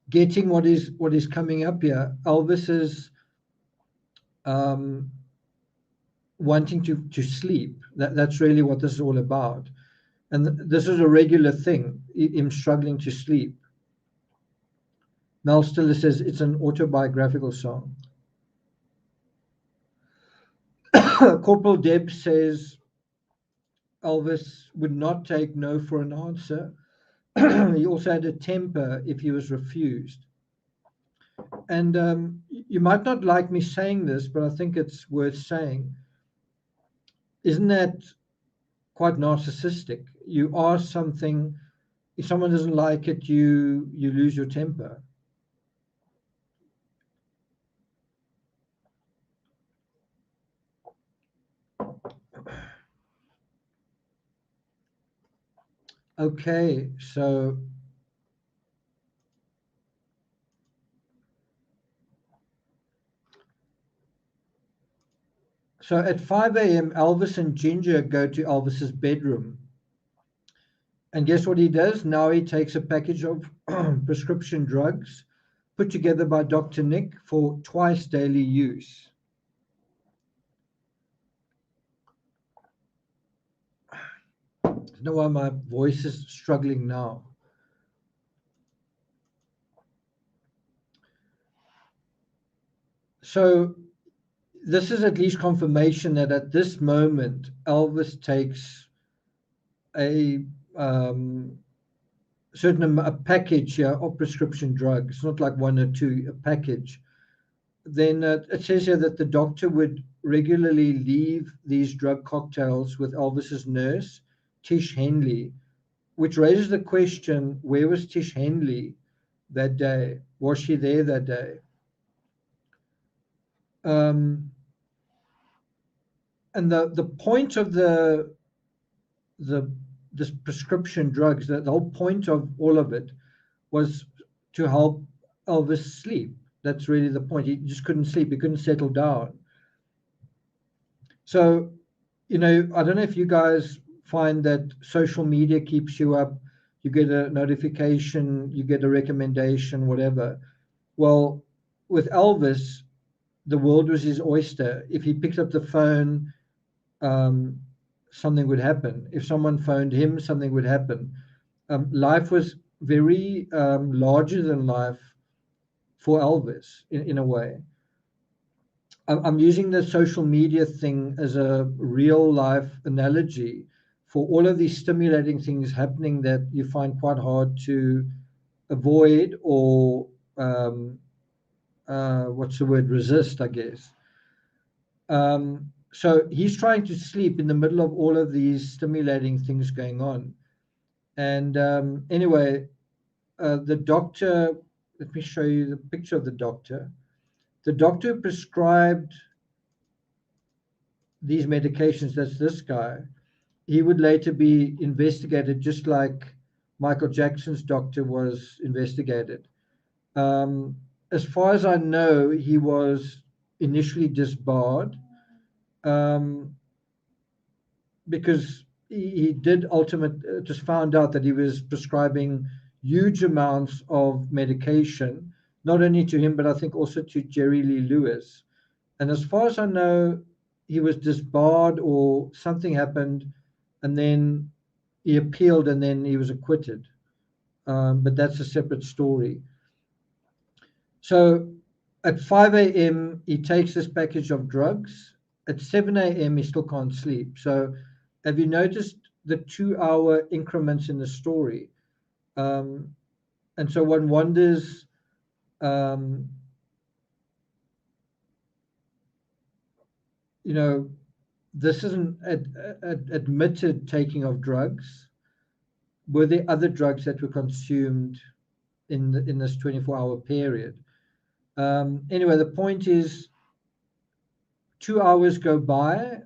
getting what is coming up here. Elvis is wanting to sleep. That's really what this is all about. And this is a regular thing, him struggling to sleep. Mel Stiller says it's an autobiographical song. Corporal Deb says Elvis would not take no for an answer. He also had a temper if he was refused. And you might not like me saying this, but I think it's worth saying. Isn't that quite narcissistic? You ask something, if someone doesn't like it, you lose your temper. Okay, so at 5 a.m., Elvis and Ginger go to Elvis's bedroom. And guess what he does? Now he takes a package of prescription drugs put together by Dr. Nick for twice daily use. I don't know why my voice is struggling now. So this is at least confirmation that at this moment, Elvis takes a a package here of prescription drugs. It's not like 1 or 2, a package. Then it says here that the doctor would regularly leave these drug cocktails with Elvis's nurse, Tish Henley, which raises the question, where was Tish Henley that day? Was she there that day? And the point of this prescription drugs, the whole point of all of it was to help Elvis sleep. That's really the point. He just couldn't sleep. He couldn't settle down. So, I don't know if you guys find that social media keeps you up. You get a notification, you get a recommendation, whatever. Well, with Elvis, the world was his oyster. If he picked up the phone, something would happen. If someone phoned him, something would happen. Life was very larger than life for Elvis in a way. I'm using the social media thing as a real life analogy for all of these stimulating things happening that you find quite hard to avoid or resist, I guess. So he's trying to sleep in the middle of all of these stimulating things going on. And anyway, the doctor, let me show you the picture of the doctor. The doctor prescribed these medications, that's this guy. He would later be investigated just like Michael Jackson's doctor was investigated. As far as I know, he was initially disbarred because he did just found out that he was prescribing huge amounts of medication, not only to him, but I think also to Jerry Lee Lewis. And as far as I know, he was disbarred or something happened, and then he appealed and then he was acquitted. But that's a separate story. So at 5 a.m., he takes this package of drugs. At 7 a.m., he still can't sleep. So have you noticed the 2-hour increments in the story? And so one wonders, you know, this is an admitted taking of drugs. Were there other drugs that were consumed in this 24-hour period? Anyway, the point is, 2 hours go by,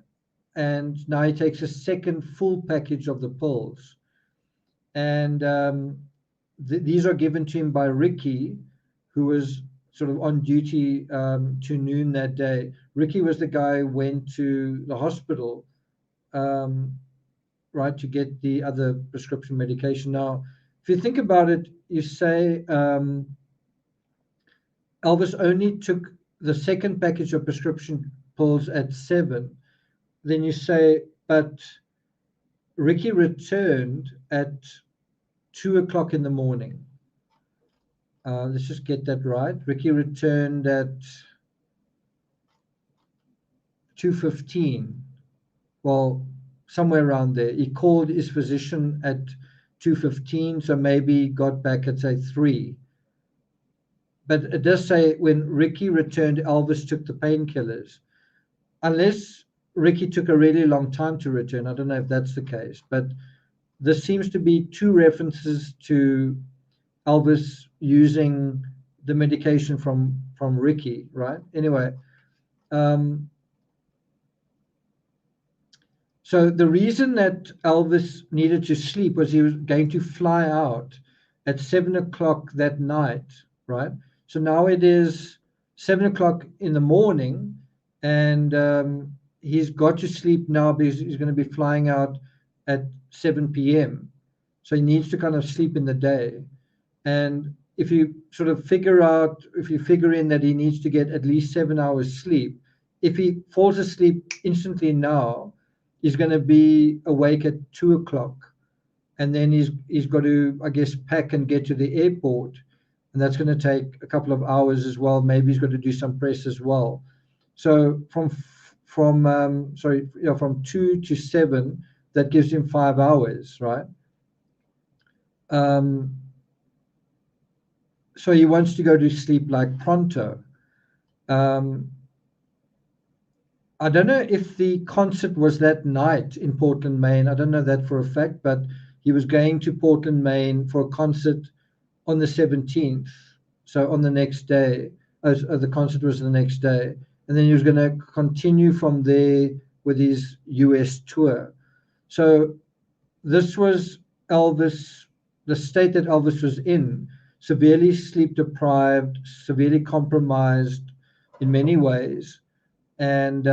and now he takes a second full package of the pills. And these are given to him by Ricky, who was sort of on duty to noon that day. Ricky was the guy who went to the hospital, right, to get the other prescription medication. Now, if you think about it, you say Elvis only took the second package of prescription pills at 7. Then you say, but Ricky returned at 2 o'clock in the morning. Let's just get that right. Ricky returned at 2:15. Well, somewhere around there. He called his physician at 2:15, so maybe got back at, say, 3. But it does say when Ricky returned, Elvis took the painkillers. Unless Ricky took a really long time to return. I don't know if that's the case, but there seems to be 2 references to Elvis using the medication from Ricky, right? Anyway, so the reason that Elvis needed to sleep was he was going to fly out at 7 o'clock that night, right? So now it is 7 o'clock in the morning, and he's got to sleep now because he's going to be flying out at 7 p.m. So he needs to kind of sleep in the day. And if you sort of figure in that he needs to get at least 7 hours sleep, if he falls asleep instantly now, he's going to be awake at 2 o'clock. And then he's got to, I guess, pack and get to the airport. And that's going to take a couple of hours as well. Maybe he's got to do some press as well. So from 2 to 7, that gives him 5 hours, right? So he wants to go to sleep like pronto. I don't know if the concert was that night in Portland, Maine. I don't know that for a fact, but he was going to Portland, Maine for a concert on the 17th. So on the next day, the concert was the next day. And then he was going to continue from there with his US tour. So this was Elvis, the state that Elvis was in, severely sleep deprived, severely compromised in many ways. And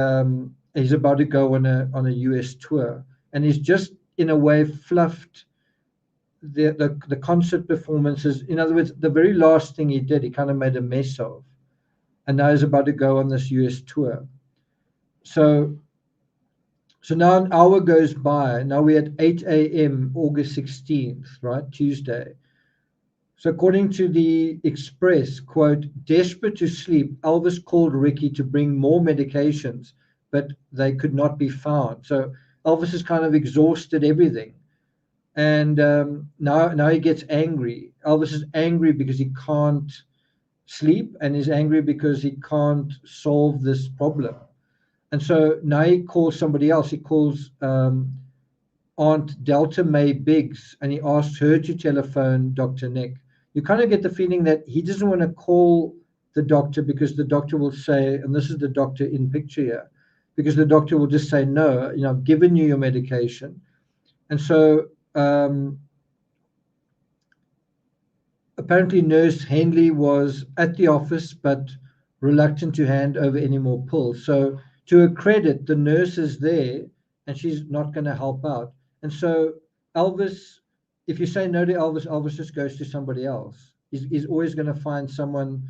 he's about to go on a US tour. And he's just, in a way, fluffed the concert performances. In other words, the very last thing he did, he kind of made a mess of. And now he's about to go on this US tour. So now an hour goes by. Now we're at 8 a.m., August 16th, right? Tuesday. So according to the Express, quote, desperate to sleep, Elvis called Ricky to bring more medications, but they could not be found. So Elvis has kind of exhausted everything. And now he gets angry. Elvis is angry because he can't sleep, and he's angry because he can't solve this problem. And so now he calls somebody else. He calls Aunt Delta Mae Biggs, and he asks her to telephone Dr. Nick. You kind of get the feeling that he doesn't want to call the doctor because the doctor will say, and this is the doctor in picture here, because the doctor will just say, no, I've given you your medication. And so apparently Nurse Henley was at the office, but reluctant to hand over any more pills. So to her credit, the nurse is there, and she's not going to help out. And so Elvis if you say no to Elvis, Elvis just goes to somebody else. He's always going to find someone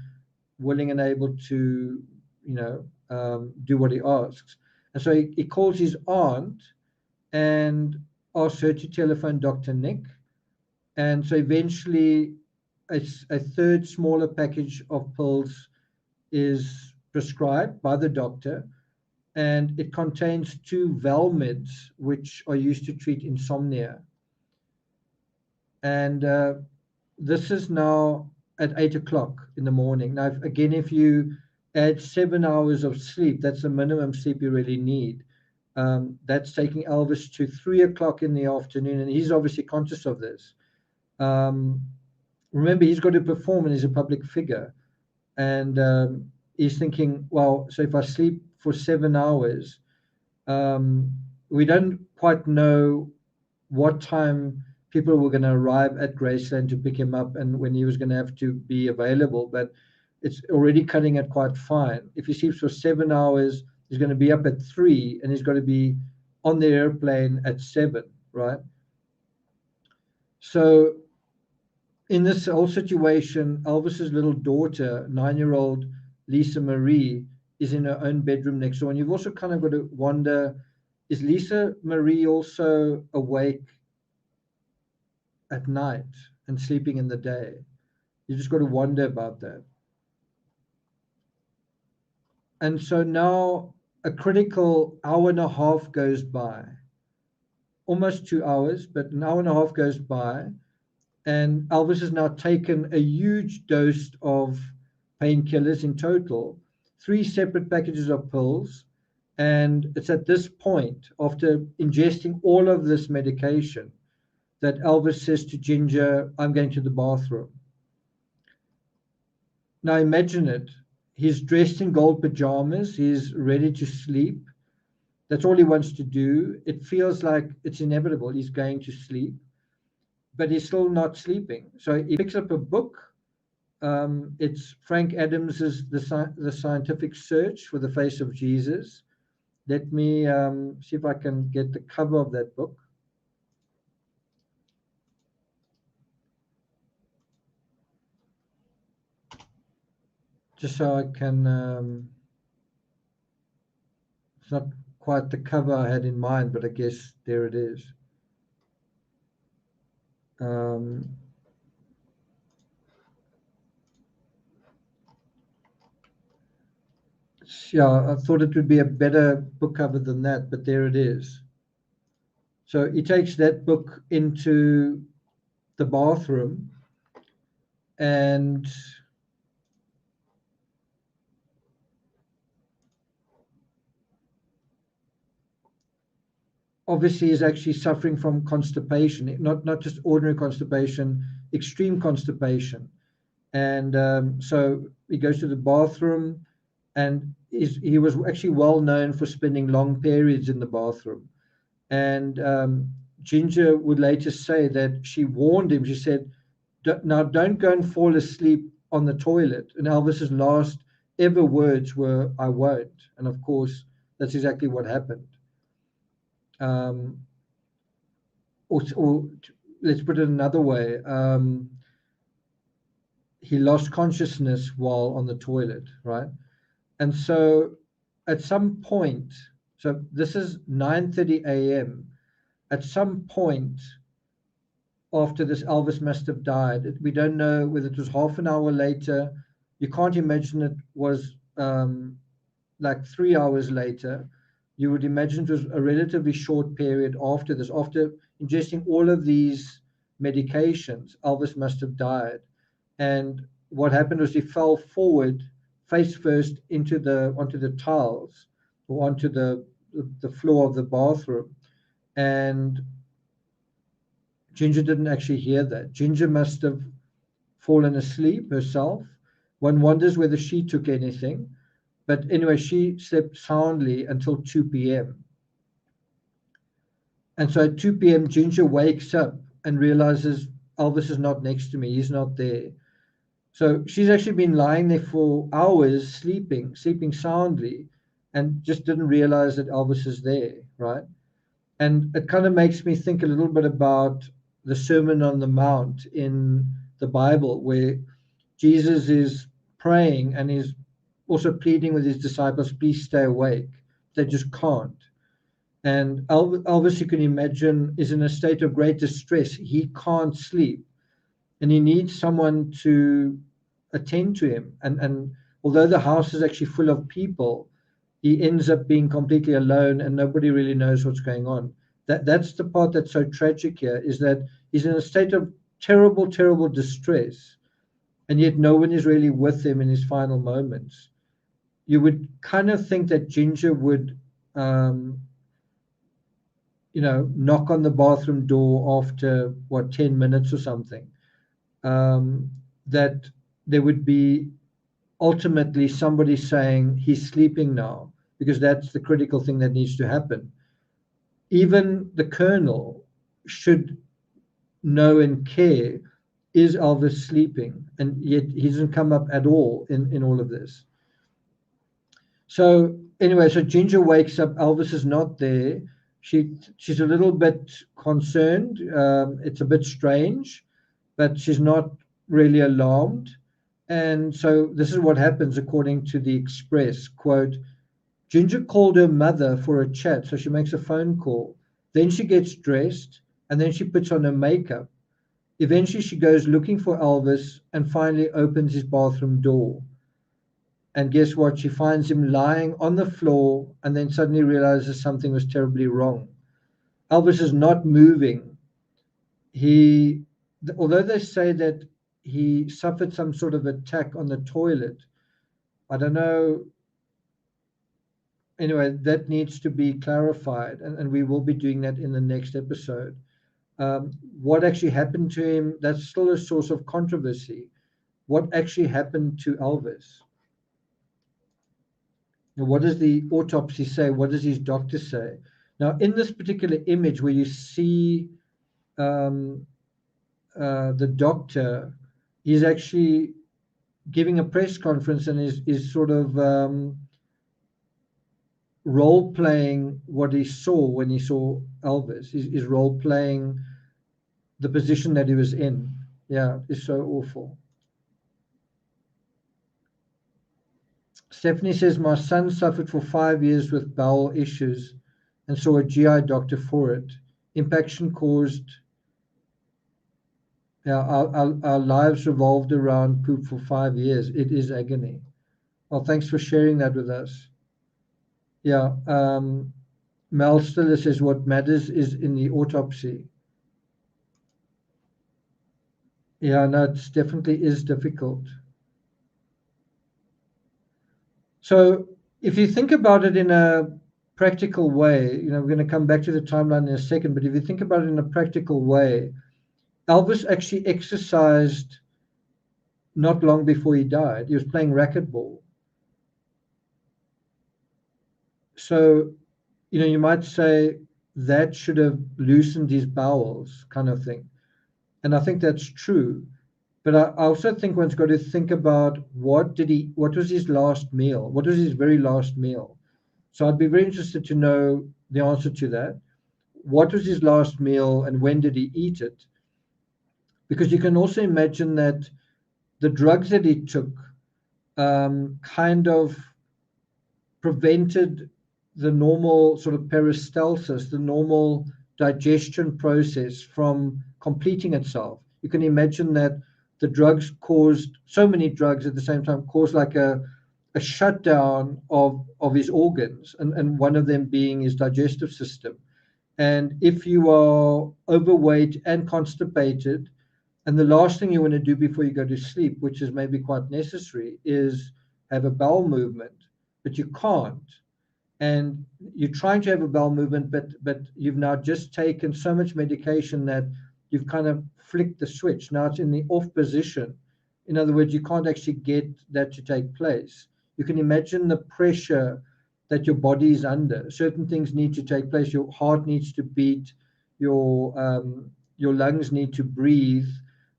willing and able to, do what he asks. And so he calls his aunt and asks her to telephone Dr. Nick. And so eventually a third smaller package of pills is prescribed by the doctor, and it contains 2 Valmids, which are used to treat insomnia. And this is now at 8 o'clock in the morning. Now, again, if you add 7 hours of sleep, that's the minimum sleep you really need. That's taking Elvis to 3 o'clock in the afternoon, and he's obviously conscious of this. Remember, he's got to perform, and he's a public figure. And he's thinking, well, so if I sleep for 7 hours, we don't quite know what time people were going to arrive at Graceland to pick him up and when he was going to have to be available, but it's already cutting it quite fine. If he sleeps for 7 hours, he's going to be up at 3, and he's got to be on the airplane at 7, right? So in this whole situation, Elvis's little daughter, 9-year-old Lisa Marie, is in her own bedroom next door. And you've also kind of got to wonder, is Lisa Marie also awake at night and sleeping in the day? You just got to wonder about that. And so now a critical hour and a half goes by, almost 2 hours, but an hour and a half goes by. And Elvis has now taken a huge dose of painkillers, in total 3 separate packages of pills. And it's at this point, after ingesting all of this medication, that Elvis says to Ginger, I'm going to the bathroom. Now imagine it. He's dressed in gold pajamas. He's ready to sleep. That's all he wants to do. It feels like it's inevitable. He's going to sleep, but he's still not sleeping. So he picks up a book. It's Frank Adams's The Scientific Search for the Face of Jesus. Let me see if I can get the cover of that book. Just so I can, it's not quite the cover I had in mind, but I guess there it is. Yeah, I thought it would be a better book cover than that, but there it is. So he takes that book into the bathroom, and obviously is actually suffering from constipation, not just ordinary constipation, extreme constipation. And so he goes to the bathroom, and he was actually well known for spending long periods in the bathroom. And Ginger would later say that she warned him. She said, now don't go and fall asleep on the toilet. And Elvis's last ever words were, I won't. And of course, that's exactly what happened. Or let's put it another way. He lost consciousness while on the toilet, right? And so at some point, so this is 9:30 a.m. At some point after this, Elvis must have died. We don't know whether it was half an hour later. You can't imagine it was like 3 hours later. You would imagine it was a relatively short period after this. After ingesting all of these medications, Elvis must have died. And what happened was he fell forward, face first, onto the tiles, or onto the floor of the bathroom. And Ginger didn't actually hear that. Ginger must have fallen asleep herself. One wonders whether she took anything. But anyway, she slept soundly until 2 p.m. And so at 2 p.m., Ginger wakes up and realizes Elvis is not next to me. He's not there. So she's actually been lying there for hours, sleeping soundly, and just didn't realize that Elvis is there, right? And it kind of makes me think a little bit about the Sermon on the Mount in the Bible, where Jesus is praying and he's also pleading with his disciples, please stay awake. They just can't. And Elvis, you can imagine, is in a state of great distress. He can't sleep, and he needs someone to attend to him. And although the house is actually full of people, he ends up being completely alone, and nobody really knows what's going on. That's the part that's so tragic here, is that he's in a state of terrible, terrible distress, and yet no one is really with him in his final moments. You would kind of think that Ginger would, knock on the bathroom door after, 10 minutes or something. That there would be ultimately somebody saying he's sleeping now, because that's the critical thing that needs to happen. Even the colonel should know and care, is Elvis sleeping? And yet he doesn't come up at all in all of this. So anyway, so Ginger wakes up. Elvis is not there. She's a little bit concerned. It's a bit strange, but she's not really alarmed. And so this is what happens according to the Express. Quote, Ginger called her mother for a chat, so she makes a phone call. Then she gets dressed, and then she puts on her makeup. Eventually, she goes looking for Elvis and finally opens his bathroom door. And guess what? She finds him lying on the floor and then suddenly realizes something was terribly wrong. Elvis is not moving. Although they say that he suffered some sort of attack on the toilet, I don't know. Anyway, that needs to be clarified, and we will be doing that in the next episode. What actually happened to him, that's still a source of controversy. What actually happened to Elvis? What does the autopsy say? What does his doctor say? Now, in this particular image where you see the doctor, he's actually giving a press conference and is sort of role-playing what he saw when he saw Elvis. He's role-playing the position that he was in. Yeah, it's so awful. Stephanie says, my son suffered for 5 years with bowel issues and saw a GI doctor for it. Impaction caused, our lives revolved around poop for 5 years. It is agony. Well, thanks for sharing that with us. Yeah, Mel Stiller says what matters is in the autopsy. Yeah, no, it definitely is difficult. So if you think about it in a practical way, we're going to come back to the timeline in a second, but if you think about it in a practical way, Elvis actually exercised not long before he died. He was playing racquetball. So, you might say that should have loosened his bowels, kind of thing. And I think that's true. But I also think one's got to think about what was his last meal? What was his very last meal? So I'd be very interested to know the answer to that. What was his last meal and when did he eat it? Because you can also imagine that the drugs that he took kind of prevented the normal sort of peristalsis, the normal digestion process from completing itself. You can imagine that the drugs caused, so many drugs at the same time caused like a shutdown of his organs, and one of them being his digestive system. And if you are overweight and constipated, and the last thing you want to do before you go to sleep, which is maybe quite necessary, is have a bowel movement, but you can't. And you're trying to have a bowel movement, but you've now just taken so much medication that you've kind of flicked the switch. Now it's in the off position. In other words, you can't actually get that to take place. You can imagine the pressure that your body is under. Certain things need to take place. Your heart needs to beat. Your lungs need to breathe.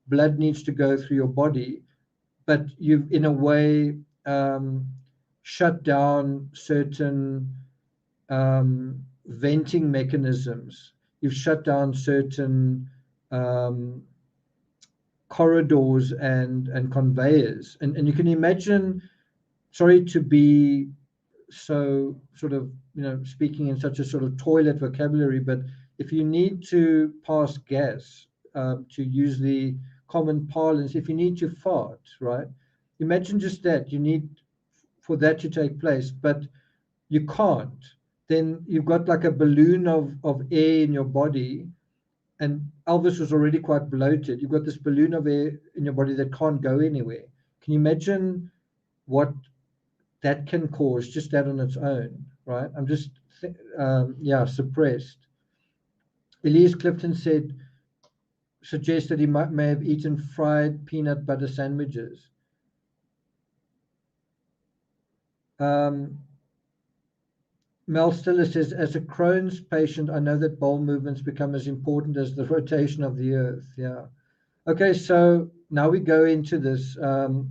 Blood needs to go through your body. But you've, in a way, shut down certain venting mechanisms. You've shut down certain corridors and conveyors. And you can imagine, sorry to be so sort of, speaking in such a sort of toilet vocabulary, but if you need to pass gas, to use the common parlance, if you need to fart, right? Imagine just that. You need for that to take place, but you can't. Then you've got like a balloon of air in your body, and Elvis was already quite bloated. You've got this balloon of air in your body that can't go anywhere. Can you imagine what that can cause, just that on its own, right? I'm just, suppressed. Elise Clifton suggests that he may have eaten fried peanut butter sandwiches. Mel Stiller says, as a Crohn's patient, I know that bowel movements become as important as the rotation of the earth. Yeah. Okay, so now we go into this. So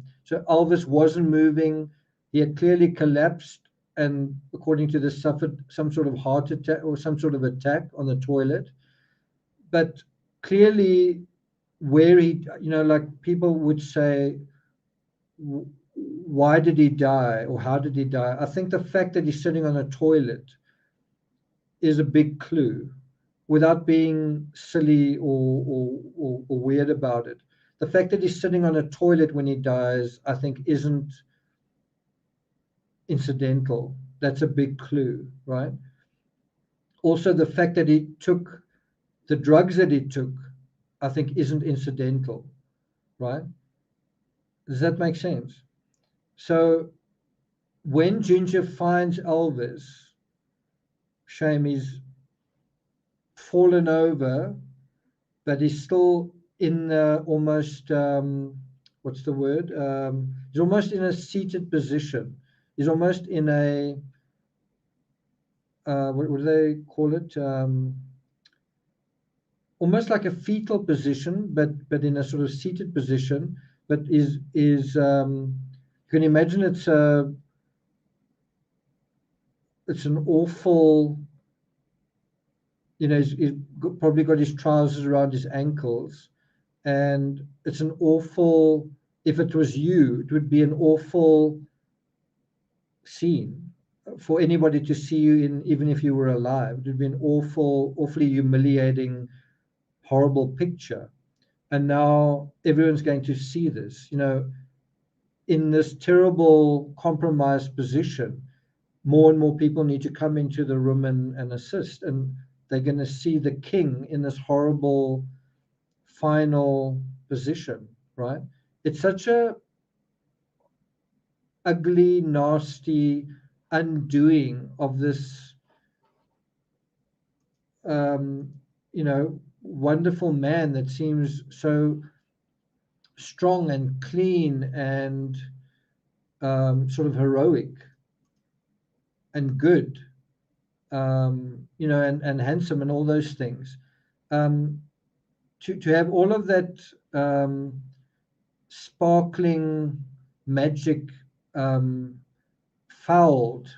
Elvis wasn't moving. He had clearly collapsed, and according to this, suffered some sort of heart attack or some sort of attack on the toilet. But clearly, where he, like people would say, why did he die or how did he die? I think the fact that he's sitting on a toilet is a big clue, without being silly or weird about it. The fact that he's sitting on a toilet when he dies, I think, isn't incidental. That's a big clue, right? Also, the fact that he took the drugs that he took, I think, isn't incidental, right? Does that make sense? So when Ginger finds Elvis, shame he's fallen over, but he's still in almost, what's the word? He's almost in a seated position. He's almost in a, what do they call it? Almost like a fetal position, but in a sort of seated position. But is you can imagine it's an awful, he's probably got his trousers around his ankles, and it's an awful, if it was you, it would be an awful scene for anybody to see you in, even if you were alive. It would be an awfully humiliating, horrible picture. And now everyone's going to see this, in this terrible compromised position. More and more people need to come into the room and assist, and they're going to see the king in this horrible final position, right? It's such a ugly, nasty undoing of this, wonderful man that seems so strong and clean and sort of heroic and good, and handsome and all those things. To have all of that sparkling magic fouled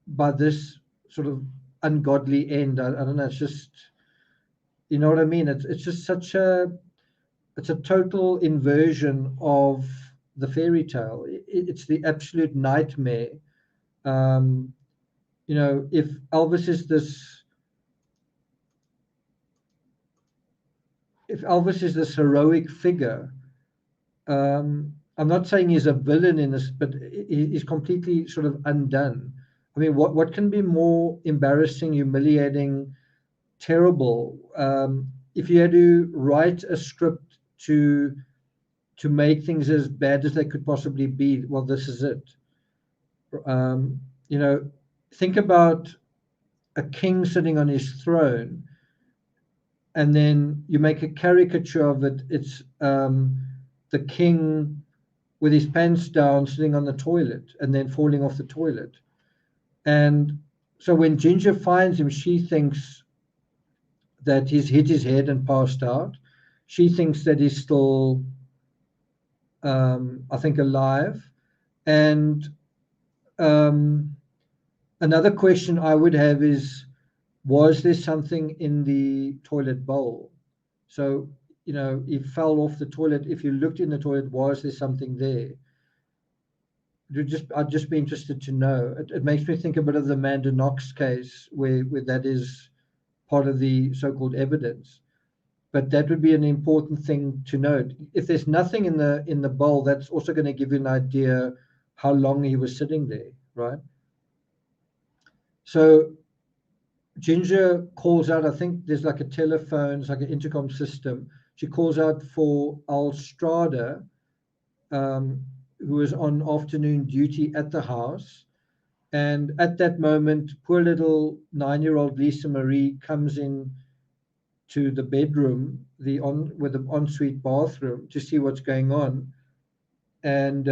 by this sort of ungodly end. I don't know. It's just, you know what I mean? It's just such it's a total inversion of the fairy tale. It's the absolute nightmare. If Elvis is this heroic figure, I'm not saying he's a villain in this, but he's completely sort of undone. I mean, what can be more embarrassing, humiliating, terrible? If you had to write a script to make things as bad as they could possibly be, well, this is it. Think about a king sitting on his throne, and then you make a caricature of it. It's the king with his pants down, sitting on the toilet, and then falling off the toilet. And so when Ginger finds him, she thinks that he's hit his head and passed out. She thinks that he's still, I think, alive. And another question I would have is, was there something in the toilet bowl? So he fell off the toilet. If you looked in the toilet, was there something there? I'd just be interested to know. It makes me think a bit of the Amanda Knox case, where that is part of the so-called evidence. But that would be an important thing to note. If there's nothing in the bowl, that's also going to give you an idea how long he was sitting there, right? So Ginger calls out. I think there's like a telephone, it's like an intercom system. She calls out for Alstrada, who was on afternoon duty at the house. And at that moment, poor little 9-year-old Lisa Marie comes in to the bedroom, with the ensuite bathroom, to see what's going on. And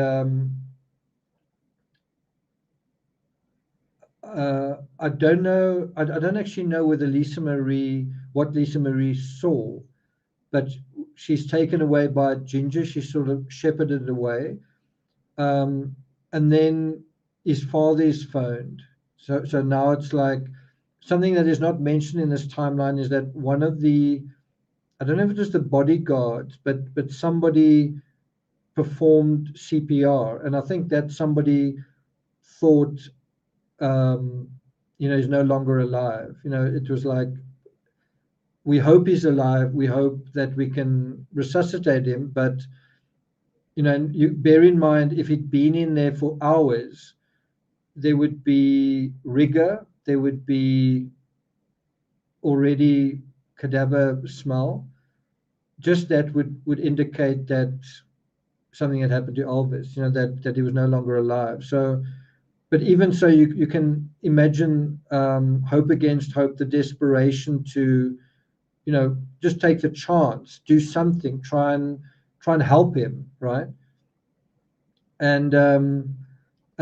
I don't know. I don't actually know what Lisa Marie saw, but she's taken away by Ginger. She's sort of shepherded away, and then his father is phoned. So now it's like something that is not mentioned in this timeline is that one of the, I don't know if it was the bodyguards, but somebody performed CPR, and I think that somebody thought, he's no longer alive. It was like, we hope he's alive. We hope that we can resuscitate him, but you bear in mind, if he'd been in there for hours, there would be rigor. There would be already cadaver smell. Just that would indicate that something had happened to Elvis, that he was no longer alive. So, but even so, you can imagine hope against hope, the desperation to, just take the chance, do something, try and help him, right? And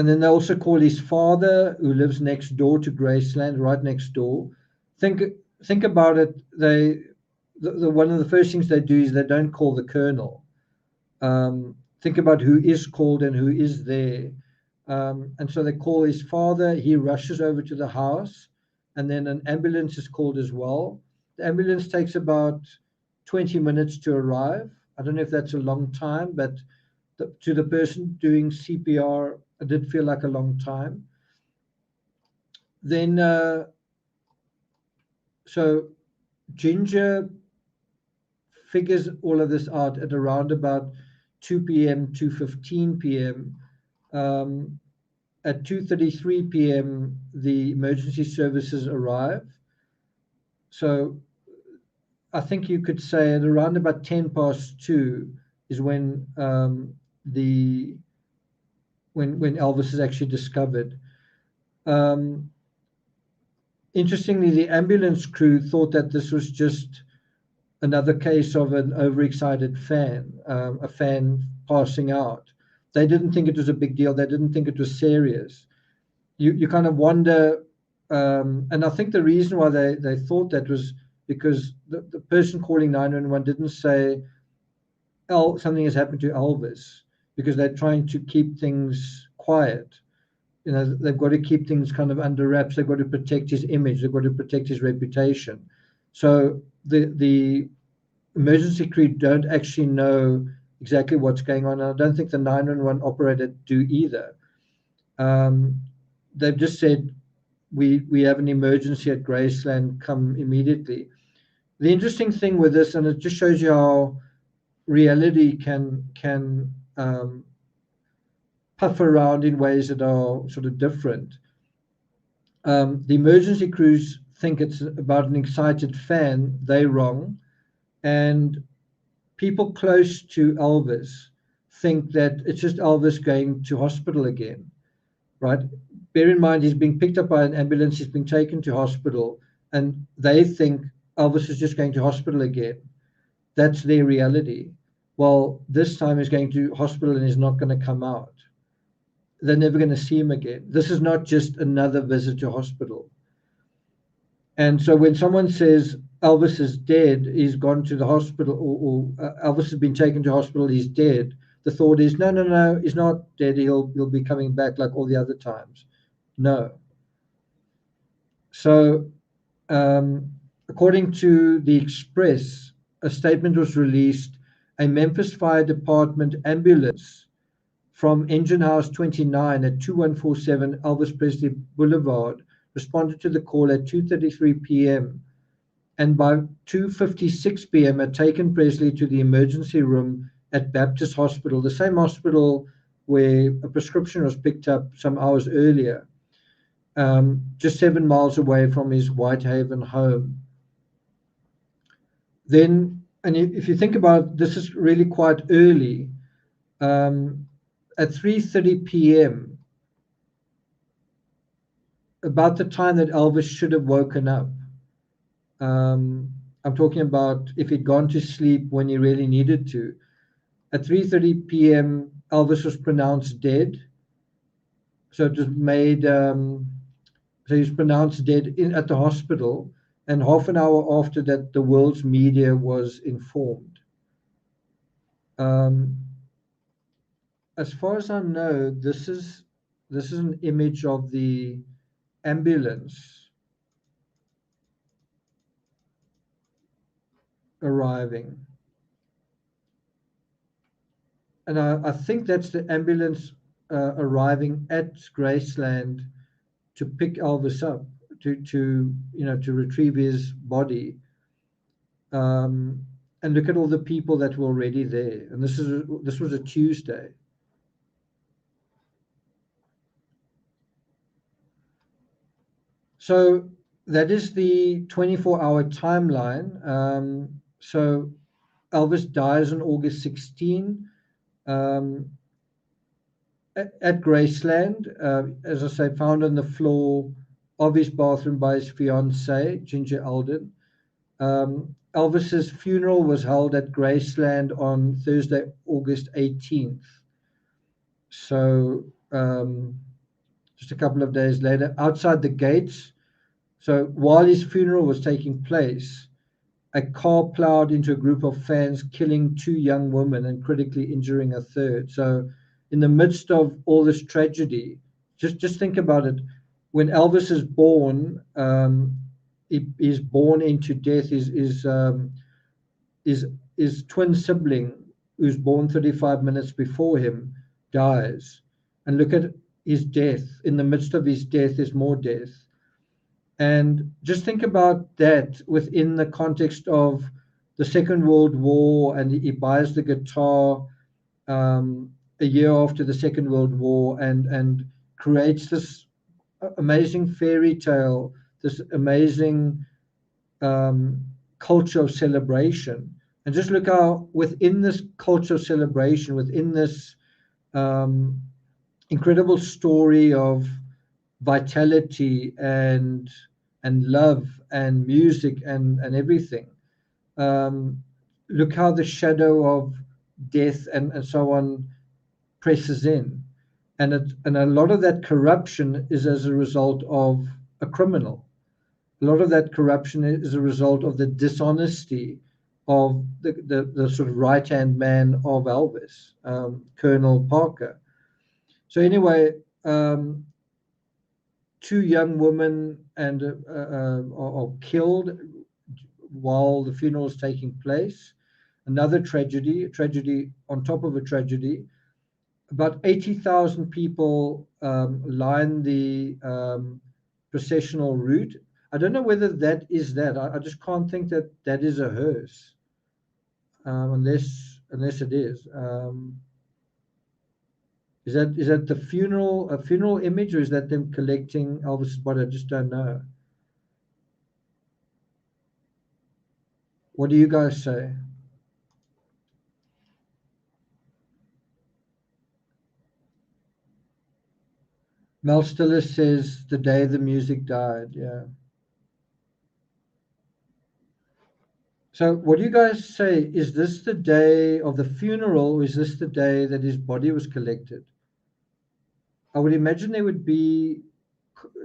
then they also call his father, who lives next door to Graceland, right next door. Think about it. One of the first things they do is they don't call the colonel. Think about who is called and who is there. And so they call his father. He rushes over to the house, and then an ambulance is called as well. The ambulance takes about 20 minutes to arrive. I don't know if that's a long time, but to the person doing CPR, it did feel like a long time. Then, so Ginger figures all of this out at around about 2 p.m., 2:15 p.m. At 2:33 p.m., the emergency services arrive. So I think you could say at around about 2:10 is when when Elvis is actually discovered. Interestingly, the ambulance crew thought that this was just another case of an overexcited fan, a fan passing out. They didn't think it was a big deal. They didn't think it was serious. You kind of wonder, and I think the reason why they thought that was because the person calling 911 didn't say, something has happened to Elvis, because they're trying to keep things quiet. They've got to keep things kind of under wraps. They've got to protect his image. They've got to protect his reputation. So the emergency crew don't actually know exactly what's going on. And I don't think the 911 operator do either. They've just said, we have an emergency at Graceland, come immediately. The interesting thing with this, and it just shows you how reality can puff around in ways that are sort of different. The emergency crews think it's about an excited fan. They're wrong. And people close to Elvis think that it's just Elvis going to hospital again, right? Bear in mind, he's being picked up by an ambulance. He's been taken to hospital, and they think Elvis is just going to hospital again. That's their reality. Well, this time he's going to hospital and he's not going to come out. They're never going to see him again. This is not just another visit to hospital. And so when someone says Elvis is dead, he's gone to the hospital, or Elvis has been taken to hospital, he's dead, the thought is, no, he's not dead. He'll be coming back like all the other times. No. So according to the Express, a statement was released. A Memphis Fire Department ambulance from Engine House 29 at 2147 Elvis Presley Boulevard responded to the call at 2:33 p.m. and by 2:56 p.m. had taken Presley to the emergency room at Baptist Hospital, the same hospital where a prescription was picked up some hours earlier, just 7 miles away from his Whitehaven home. Then, and if you think about it, this is really quite early. At 3:30 p.m., about the time that Elvis should have woken up. I'm talking about if he'd gone to sleep when he really needed to. At 3:30 p.m., Elvis was pronounced dead. So it was made, so he was pronounced dead at the hospital. And half an hour after that, the world's media was informed. As far as I know, this is an image of the ambulance arriving. And I think that's the ambulance arriving at Graceland to pick Elvis up, to retrieve his body. And look at all the people that were already there. And this was a Tuesday. So that is the 24-hour timeline. So Elvis dies on August 16 at Graceland, as I say, found on the floor of his bathroom by his fiancée, Ginger Alden. Elvis's funeral was held at Graceland on Thursday, August 18th. So just a couple of days later, outside the gates. So while his funeral was taking place, a car plowed into a group of fans, killing 2 young women and critically injuring a third. So in the midst of all this tragedy, just think about it. When Elvis is born, he's born into death. His twin sibling, who's born 35 minutes before him, dies. And look at his death. In the midst of his death, there's more death. And just think about that within the context of the Second World War, and he buys the guitar a year after the Second World War and creates this amazing fairy tale, this amazing culture of celebration. And just look how within this culture of celebration, within this incredible story of vitality and love and music and everything, look how the shadow of death and so on presses in, and a lot of that corruption is as a result of a criminal. A lot of that corruption is a result of the dishonesty of the sort of right-hand man of Elvis, Colonel Parker. So anyway, 2 young women are killed while the funeral is taking place. Another tragedy, a tragedy on top of a tragedy. About 80,000 people line the processional route. I don't know whether that is that. I just can't think that that is a hearse, unless it is. Is that a funeral image, or is that them collecting Elvis's body? I just don't know. What do you guys say? Mel Stiller says the day the music died. Yeah. So what do you guys say? Is this the day of the funeral, or is this the day that his body was collected? I would imagine there would be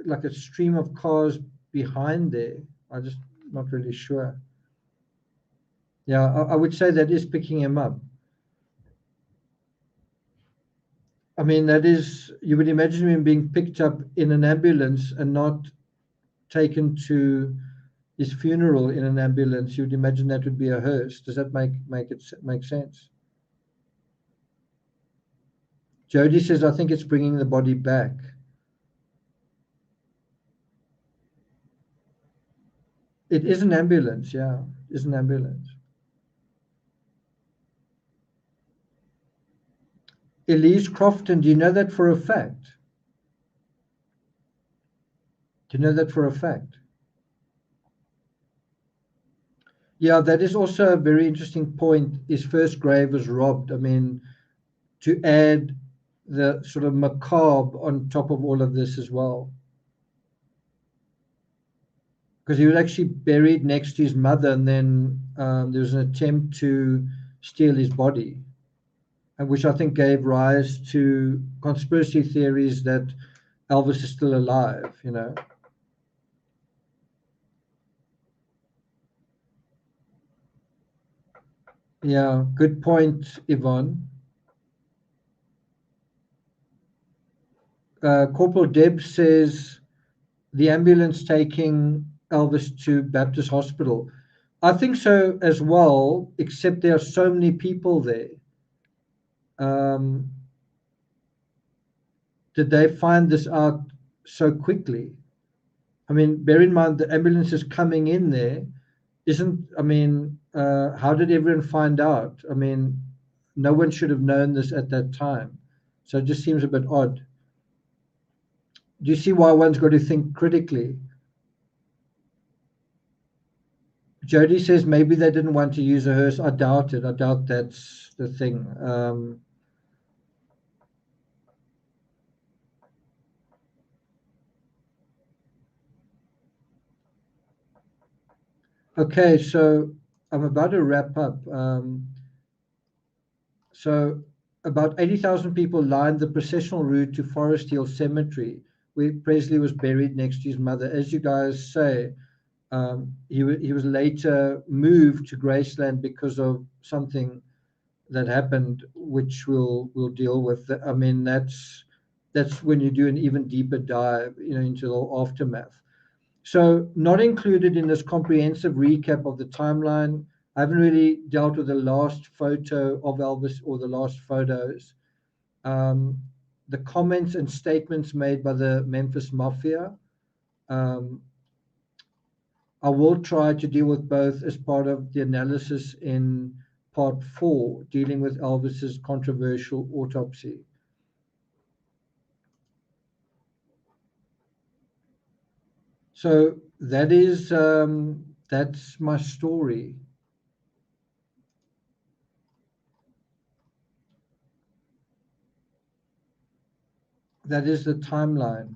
like a stream of cars behind there. I'm just not really sure. Yeah, I would say that is picking him up. I mean, that is, you would imagine him being picked up in an ambulance and not taken to his funeral in an ambulance, you'd imagine that would be a hearse. Does that make sense? Jody says, I think it's bringing the body back. It is an ambulance, yeah. It is an ambulance. Elise Crofton, do you know that for a fact? Do you know that for a fact? Yeah, that is also a very interesting point. His first grave was robbed. I mean, to add the sort of macabre on top of all of this as well. Because he was actually buried next to his mother, and then there was an attempt to steal his body, which I think gave rise to conspiracy theories that Elvis is still alive, you know. Yeah, good point, Yvonne. Corporal Deb says the ambulance taking Elvis to Baptist Hospital. I think so as well, except there are so many people there. Did they find this out so quickly? I mean, bear in mind the ambulance is coming in there. How did everyone find out? I mean, no one should have known this at that time. So it just seems a bit odd. Do you see why one's got to think critically? Jody says maybe they didn't want to use a hearse. I doubt it. I doubt that's the thing. Okay, so I'm about to wrap up. So about 80,000 people lined the processional route to Forest Hill Cemetery, where Presley was buried next to his mother. As you guys say, he was later moved to Graceland because of something that happened, which we'll deal with. I mean, that's when you do an even deeper dive, you know, into the aftermath. So not included in this comprehensive recap of the timeline, I haven't really dealt with the last photo of Elvis or the last photos. The comments and statements made by the Memphis Mafia. I will try to deal with both as part of the analysis in part 4, dealing with Elvis's controversial autopsy. So that is that's my story. That is the timeline.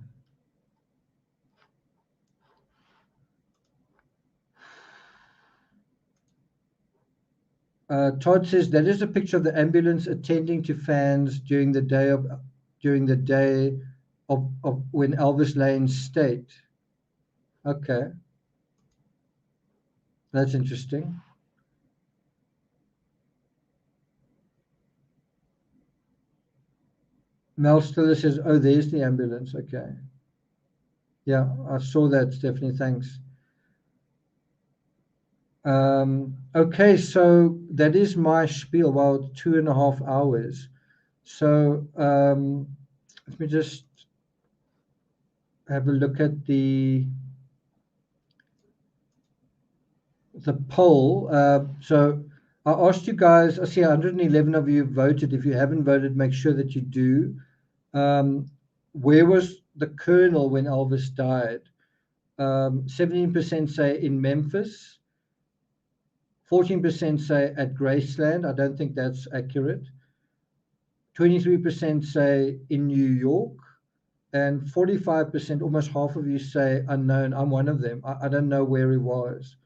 Todd says that is a picture of the ambulance attending to fans during the day of when Elvis lay in state. Okay, that's interesting. Mel Stiller says, "Oh, there's the ambulance." Okay, yeah, I saw that, Stephanie. Thanks. Okay, so that is my spiel. Well, 2.5 hours. So let me just have a look at the poll. So I asked you guys, I see 111 of you voted. If you haven't voted, make sure that you do. Where was the colonel when Elvis died? 17% say in Memphis. 14% say at Graceland. I don't think that's accurate. 23% say in New York. And 45%, almost half of you say unknown. I'm one of them. I don't know where he was.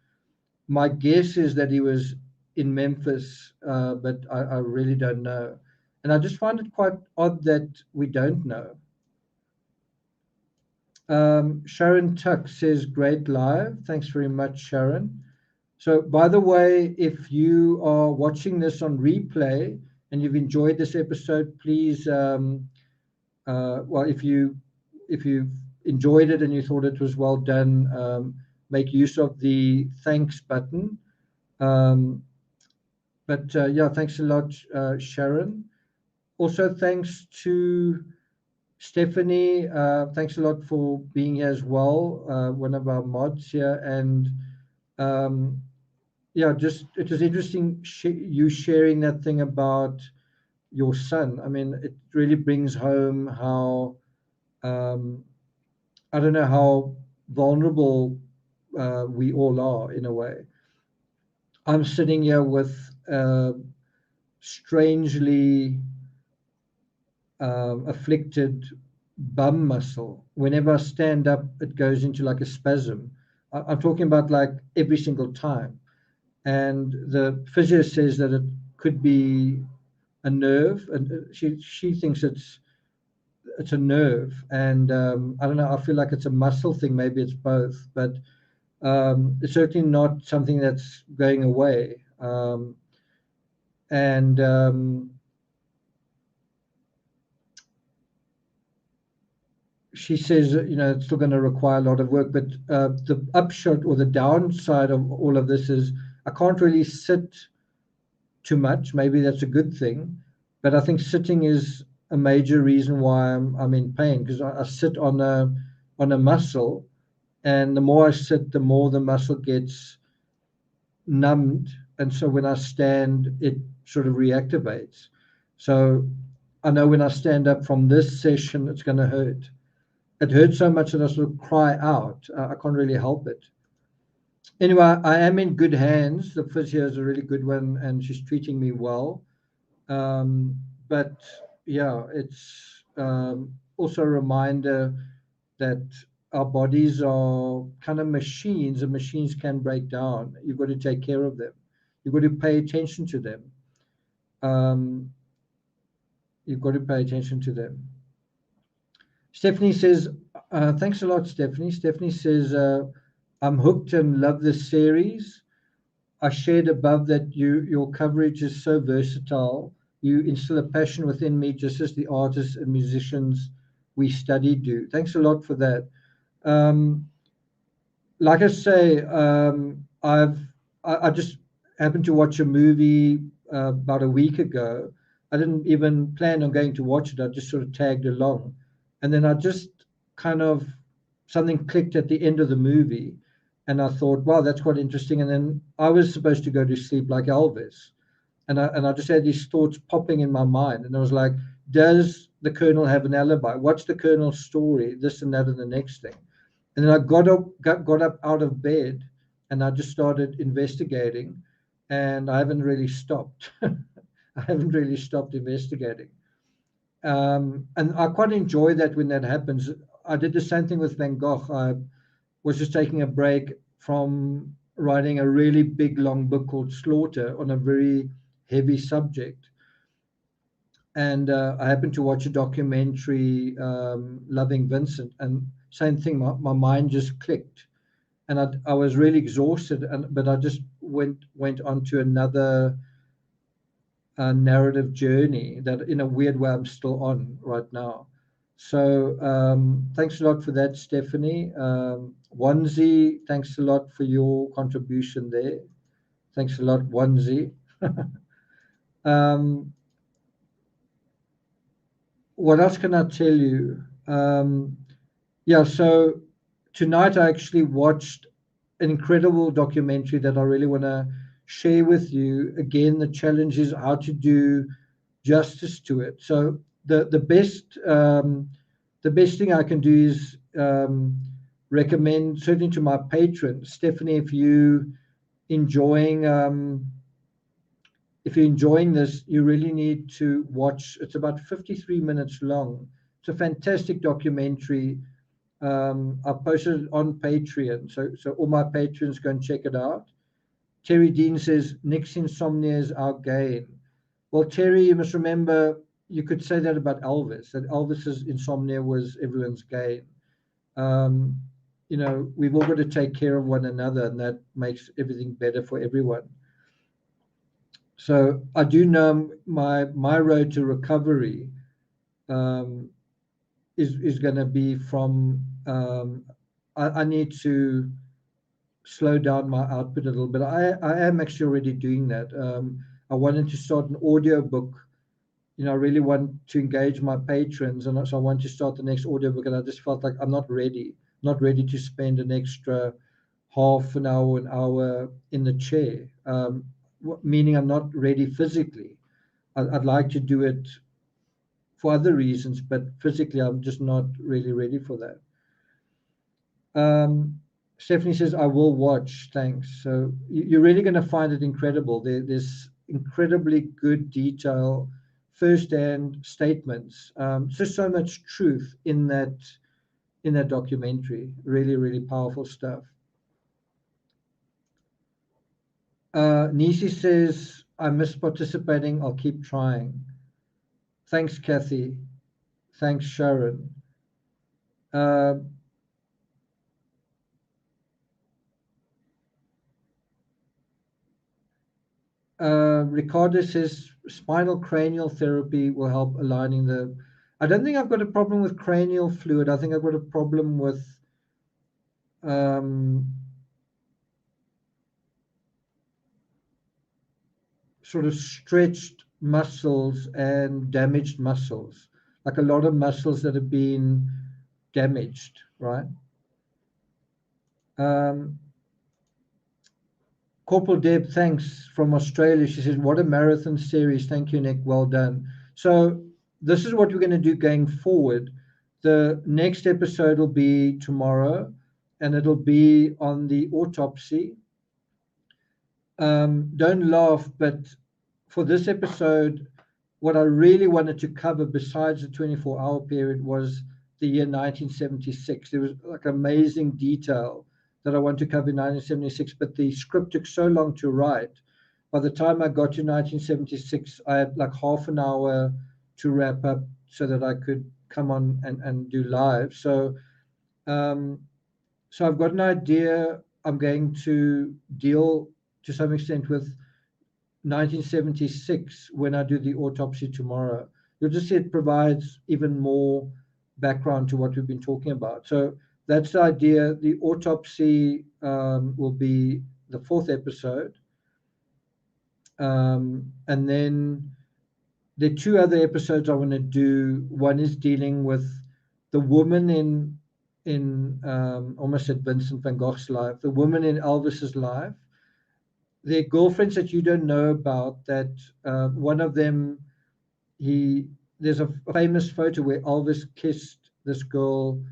My guess is that he was in Memphis, but I really don't know. And I just find it quite odd that we don't know. Sharon Tuck says, great live. Thanks very much, Sharon. So, by the way, if you are watching this on replay and you've enjoyed this episode, please, if you've enjoyed it and you thought it was well done, make use of the thanks button. Yeah, thanks a lot, Sharon. Also, thanks to Stephanie. Thanks a lot for being here as well, one of our mods here. And yeah, just it was interesting you sharing that thing about your son. I mean, it really brings home how I don't know how vulnerable we all are in a way. I'm sitting here with strangely afflicted bum muscle. Whenever I stand up, it goes into like a spasm. I'm talking about like every single time. And the physio says that it could be a nerve, and she thinks it's a nerve. And I don't know. I feel like it's a muscle thing. Maybe it's both, but it's certainly not something that's going away. And she says, you know, it's still going to require a lot of work, but the upshot or the downside of all of this is I can't really sit too much. Maybe that's a good thing, but I think sitting is a major reason why I'm in pain, because I sit on a muscle, and the more I sit, the more the muscle gets numbed, and so when I stand, it sort of reactivates. So I know when I stand up from this session, it's going to hurt. It hurts so much that I sort of cry out. I can't really help it. Anyway, I am in good hands. The physio is a really good one, and she's treating me well. But yeah, it's also a reminder that our bodies are kind of machines, and machines can break down. You've got to take care of them. You've got to pay attention to them. You've got to pay attention to them. Stephanie says, thanks a lot, Stephanie. Stephanie says, I'm hooked and love this series. I shared above that your coverage is so versatile. You instill a passion within me, just as the artists and musicians we study do. Thanks a lot for that. Like I say, I just happened to watch a movie about a week ago. I didn't even plan on going to watch it. I just sort of tagged along. And then I just kind of, something clicked at the end of the movie. And I thought, wow, that's quite interesting. And then I was supposed to go to sleep like Elvis. And I just had these thoughts popping in my mind. And I was like, does the Colonel have an alibi? What's the Colonel's story? This and that and the next thing. And then I got up out of bed, and I just started investigating, and I haven't really stopped. I haven't really stopped investigating. And I quite enjoy that when that happens. I did the same thing with Van Gogh. I was just taking a break from writing a really big, long book called Slaughter on a very heavy subject. And I happened to watch a documentary, Loving Vincent, and same thing, my mind just clicked. And I was really exhausted, but I just went on to another narrative journey that in a weird way I'm still on right now. So thanks a lot for that, Stephanie. Onesie, thanks a lot for your contribution there. Thanks a lot, Onesie. What else can I tell you? Yeah, so tonight I actually watched an incredible documentary that I really want to share with you. Again, the challenge is how to do justice to it. So the best thing I can do is recommend, certainly to my patrons, Stephanie, if you're enjoying this, you really need to watch. It's about 53 minutes long. It's a fantastic documentary. I've posted it on Patreon, so all my patrons go and check it out. Terry Dean says, Nick's insomnia is our gain. Well, Terry, you must remember, you could say that about Elvis, that Elvis's insomnia was everyone's gain. You know, we've all got to take care of one another, and that makes everything better for everyone. So I do know my road to recovery is going to be from I need to slow down my output a little bit. I am actually already doing that. I wanted to start an audio book. I really want to engage my patrons, and so I want to start the next audiobook, and I just felt like I'm not ready to spend an extra half an hour in the chair, meaning I'm not ready physically. I'd like to do it for other reasons, but physically I'm just not really ready for that. Stephanie says, I will watch, thanks. So you're really going to find it incredible. There's incredibly good detail, first-hand statements. So much truth in that documentary. Really, really powerful stuff. Nisi says, I miss participating. I'll keep trying. Thanks, Kathy. Thanks, Sharon. Ricardo says spinal cranial therapy will help aligning the. I don't think I've got a problem with cranial fluid. I think I've got a problem with sort of stretched muscles and damaged muscles, like a lot of muscles that have been damaged, right? Corporal Deb, thanks, from Australia. She says, what a marathon series. Thank you, Nick. Well done. So this is what we're going to do going forward. The next episode will be tomorrow, and it'll be on the autopsy. Don't laugh, but for this episode, what I really wanted to cover besides the 24-hour period was the year 1976. There was like amazing detail that I want to cover in 1976, but the script took so long to write. By the time I got to 1976, I had like half an hour to wrap up so that I could come on and do live. So I've got an idea. I'm going to deal to some extent with 1976 when I do the autopsy tomorrow. You'll just see it provides even more background to what we've been talking about. So that's the idea. The autopsy will be the 4th episode. And then there are 2 other episodes I want to do. One is dealing with the woman in almost at Vincent van Gogh's life, the woman in Elvis's life. They're girlfriends that you don't know about, that one of them, there's a famous photo where Elvis kissed this girl,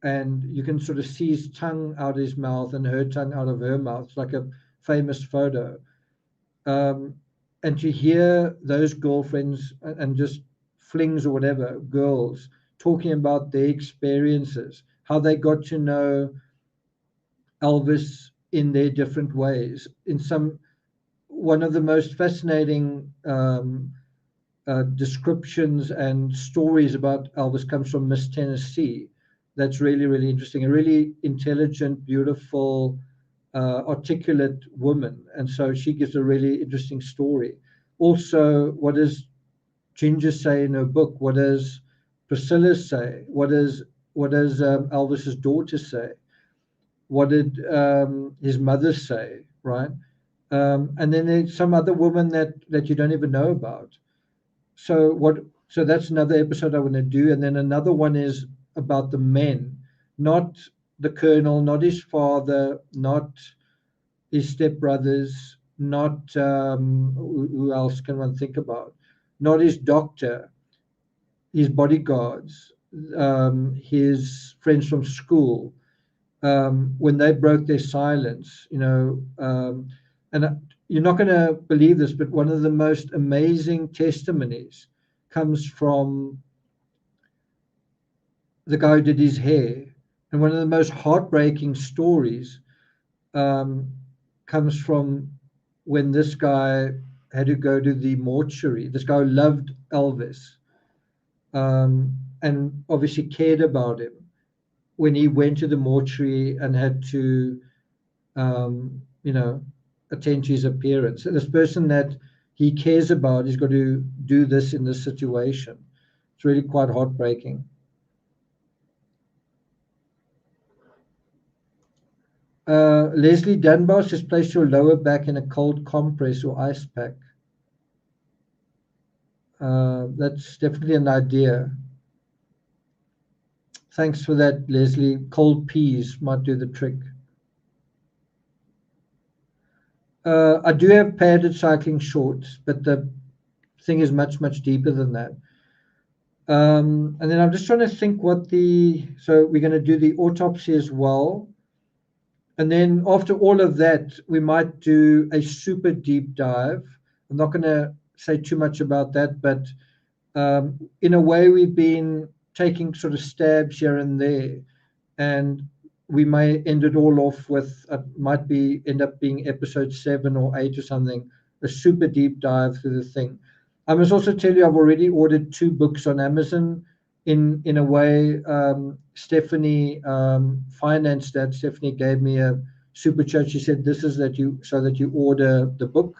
and you can sort of see his tongue out of his mouth and her tongue out of her mouth. It's like a famous photo. And to hear those girlfriends and just flings or whatever, girls, talking about their experiences, how they got to know Elvis in their different ways. One of the most fascinating descriptions and stories about Elvis comes from Miss Tennessee. That's really, really interesting. A really intelligent, beautiful, articulate woman. And so she gives a really interesting story. Also, what does Ginger say in her book? What does Priscilla say? What does Elvis's daughter say? What did his mother say, right? And then there's some other woman that you don't even know about. So that's another episode I want to do. And then another one is about the men, not the colonel, not his father, not his stepbrothers, not who else can one think about? Not his doctor, his bodyguards, his friends from school. When they broke their silence, and you're not going to believe this, but one of the most amazing testimonies comes from the guy who did his hair. And one of the most heartbreaking stories comes from when this guy had to go to the mortuary. This guy loved Elvis and obviously cared about him. When he went to the mortuary and had to, attend to his appearance. So this person that he cares about is going to do this in this situation. It's really quite heartbreaking. Leslie Dunbar says, place your lower back in a cold compress or ice pack. That's definitely an idea. Thanks for that, Leslie. Cold peas might do the trick. I do have padded cycling shorts, but the thing is much, much deeper than that. And then I'm just trying to think so we're going to do the autopsy as well. And then after all of that, we might do a super deep dive. I'm not going to say too much about that, but in a way, we've been taking sort of stabs here and there, and we may end it all off with end up being episode 7 or 8 or something, a super deep dive through the thing. I must also tell you, I've already ordered 2 books on Amazon. In a way, Stephanie financed that. Stephanie gave me a super chat. She said, "This is so that you order the book."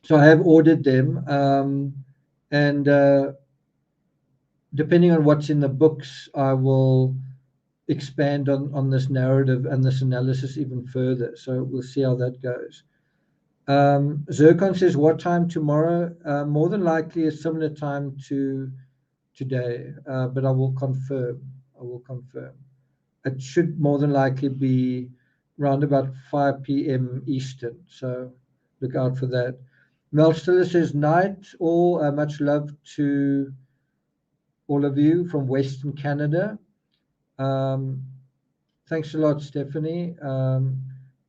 So I have ordered them, and depending on what's in the books, I will expand on this narrative and this analysis even further. So we'll see how that goes. Zircon says, what time tomorrow? More than likely a similar time to today, but I will confirm. It should more than likely be around about 5 p.m. Eastern, so look out for that. Mel Stiller says, night all, much love to all of you from Western Canada. Thanks a lot, Stephanie.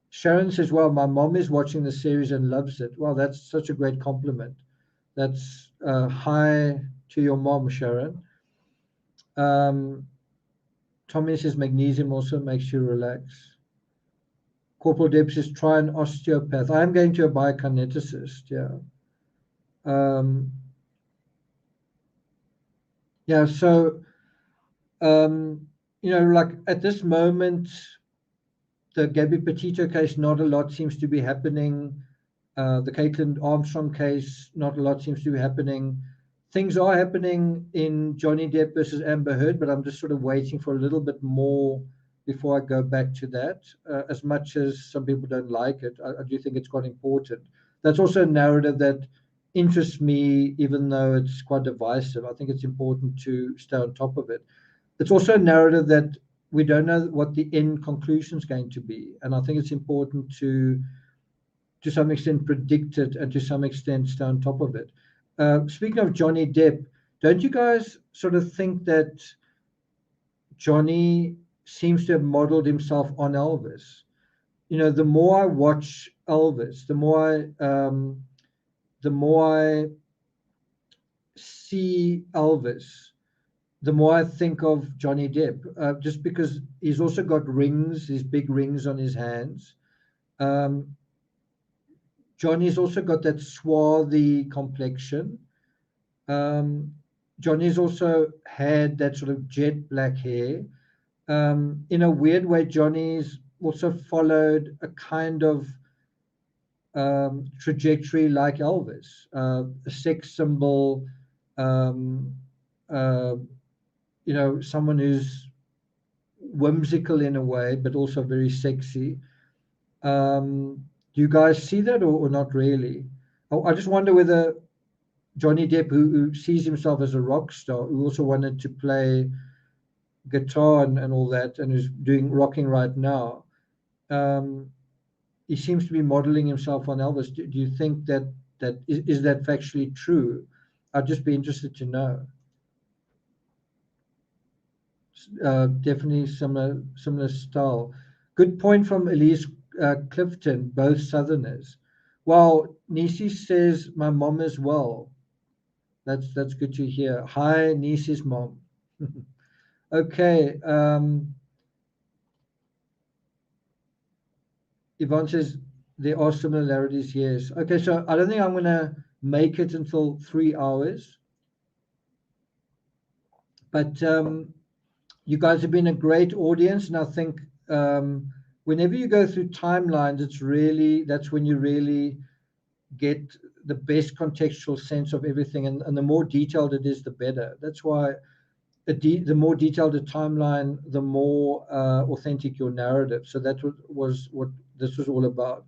Sharon says, well, my mom is watching the series and loves it. Well, that's such a great compliment. That's hi to your mom, Sharon. Tommy says magnesium also makes you relax. Corporal Deb says try an osteopath. I am going to a biokineticist, yeah. Yeah, so like at this moment, the Gabby Petito case, not a lot seems to be happening. The Caitlin Armstrong case, not a lot seems to be happening. Things are happening in Johnny Depp versus Amber Heard, but I'm just sort of waiting for a little bit more before I go back to that. As much as some people don't like it, I do think it's quite important. That's also a narrative that interests me, even though it's quite divisive. I think it's important to stay on top of it. It's also a narrative that we don't know what the end conclusion is going to be. And I think it's important to some extent predict it and to some extent stay on top of it. Speaking of Johnny Depp, don't you guys sort of think that Johnny seems to have modeled himself on Elvis? The more I watch Elvis, the more I see Elvis, the more I think of Johnny Depp, just because he's also got rings, these big rings on his hands. Johnny's also got that swarthy complexion. Johnny's also had that sort of jet black hair. In a weird way, Johnny's also followed a kind of trajectory like Elvis, a sex symbol, someone who's whimsical in a way, but also very sexy. Do you guys see that or not really? I just wonder whether Johnny Depp, who sees himself as a rock star, who also wanted to play guitar and all that, and is doing rocking right now, he seems to be modeling himself on Elvis. Do you think that is that factually true? I'd just be interested to know. Definitely similar style. Good point from Elise Clifton, both Southerners. Well, Nisi says my mom as well. That's good to hear. Hi, Nisi's mom. Okay. Yvonne says there are similarities. Yes. Okay. So I don't think I'm going to make it until 3 hours. But you guys have been a great audience, and I think whenever you go through timelines, that's when you really get the best contextual sense of everything, and the more detailed it is, the better. That's why the more detailed a timeline, the more authentic your narrative. So that was what this was all about.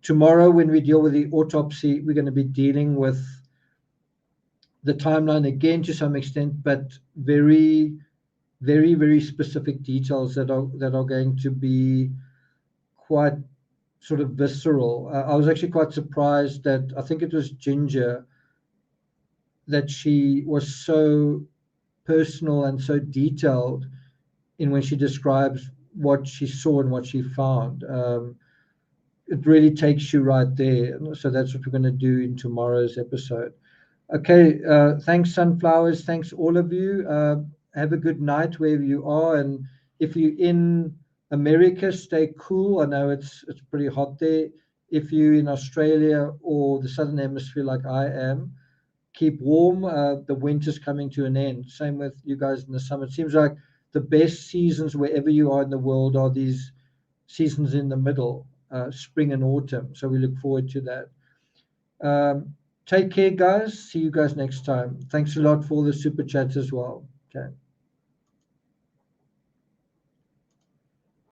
Tomorrow, when we deal with the autopsy, we're going to be dealing with the timeline again to some extent, but very, very, very specific details that are going to be quite sort of visceral. I was actually quite surprised that I think it was Ginger, that she was so personal and so detailed in when she describes what she saw and what she found. It really takes you right there. So that's what we're going to do in tomorrow's episode. Okay, thanks, Sunflowers. Thanks, all of you. Have a good night wherever you are. And if you're in America, stay cool. I know it's pretty hot there. If you're in Australia or the Southern Hemisphere like I am, keep warm. The winter's coming to an end. Same with you guys in the summer. It seems like the best seasons wherever you are in the world are these seasons in the middle, spring and autumn. So we look forward to that. Take care, guys. See you guys next time. Thanks a lot for all the super chats as well. Okay.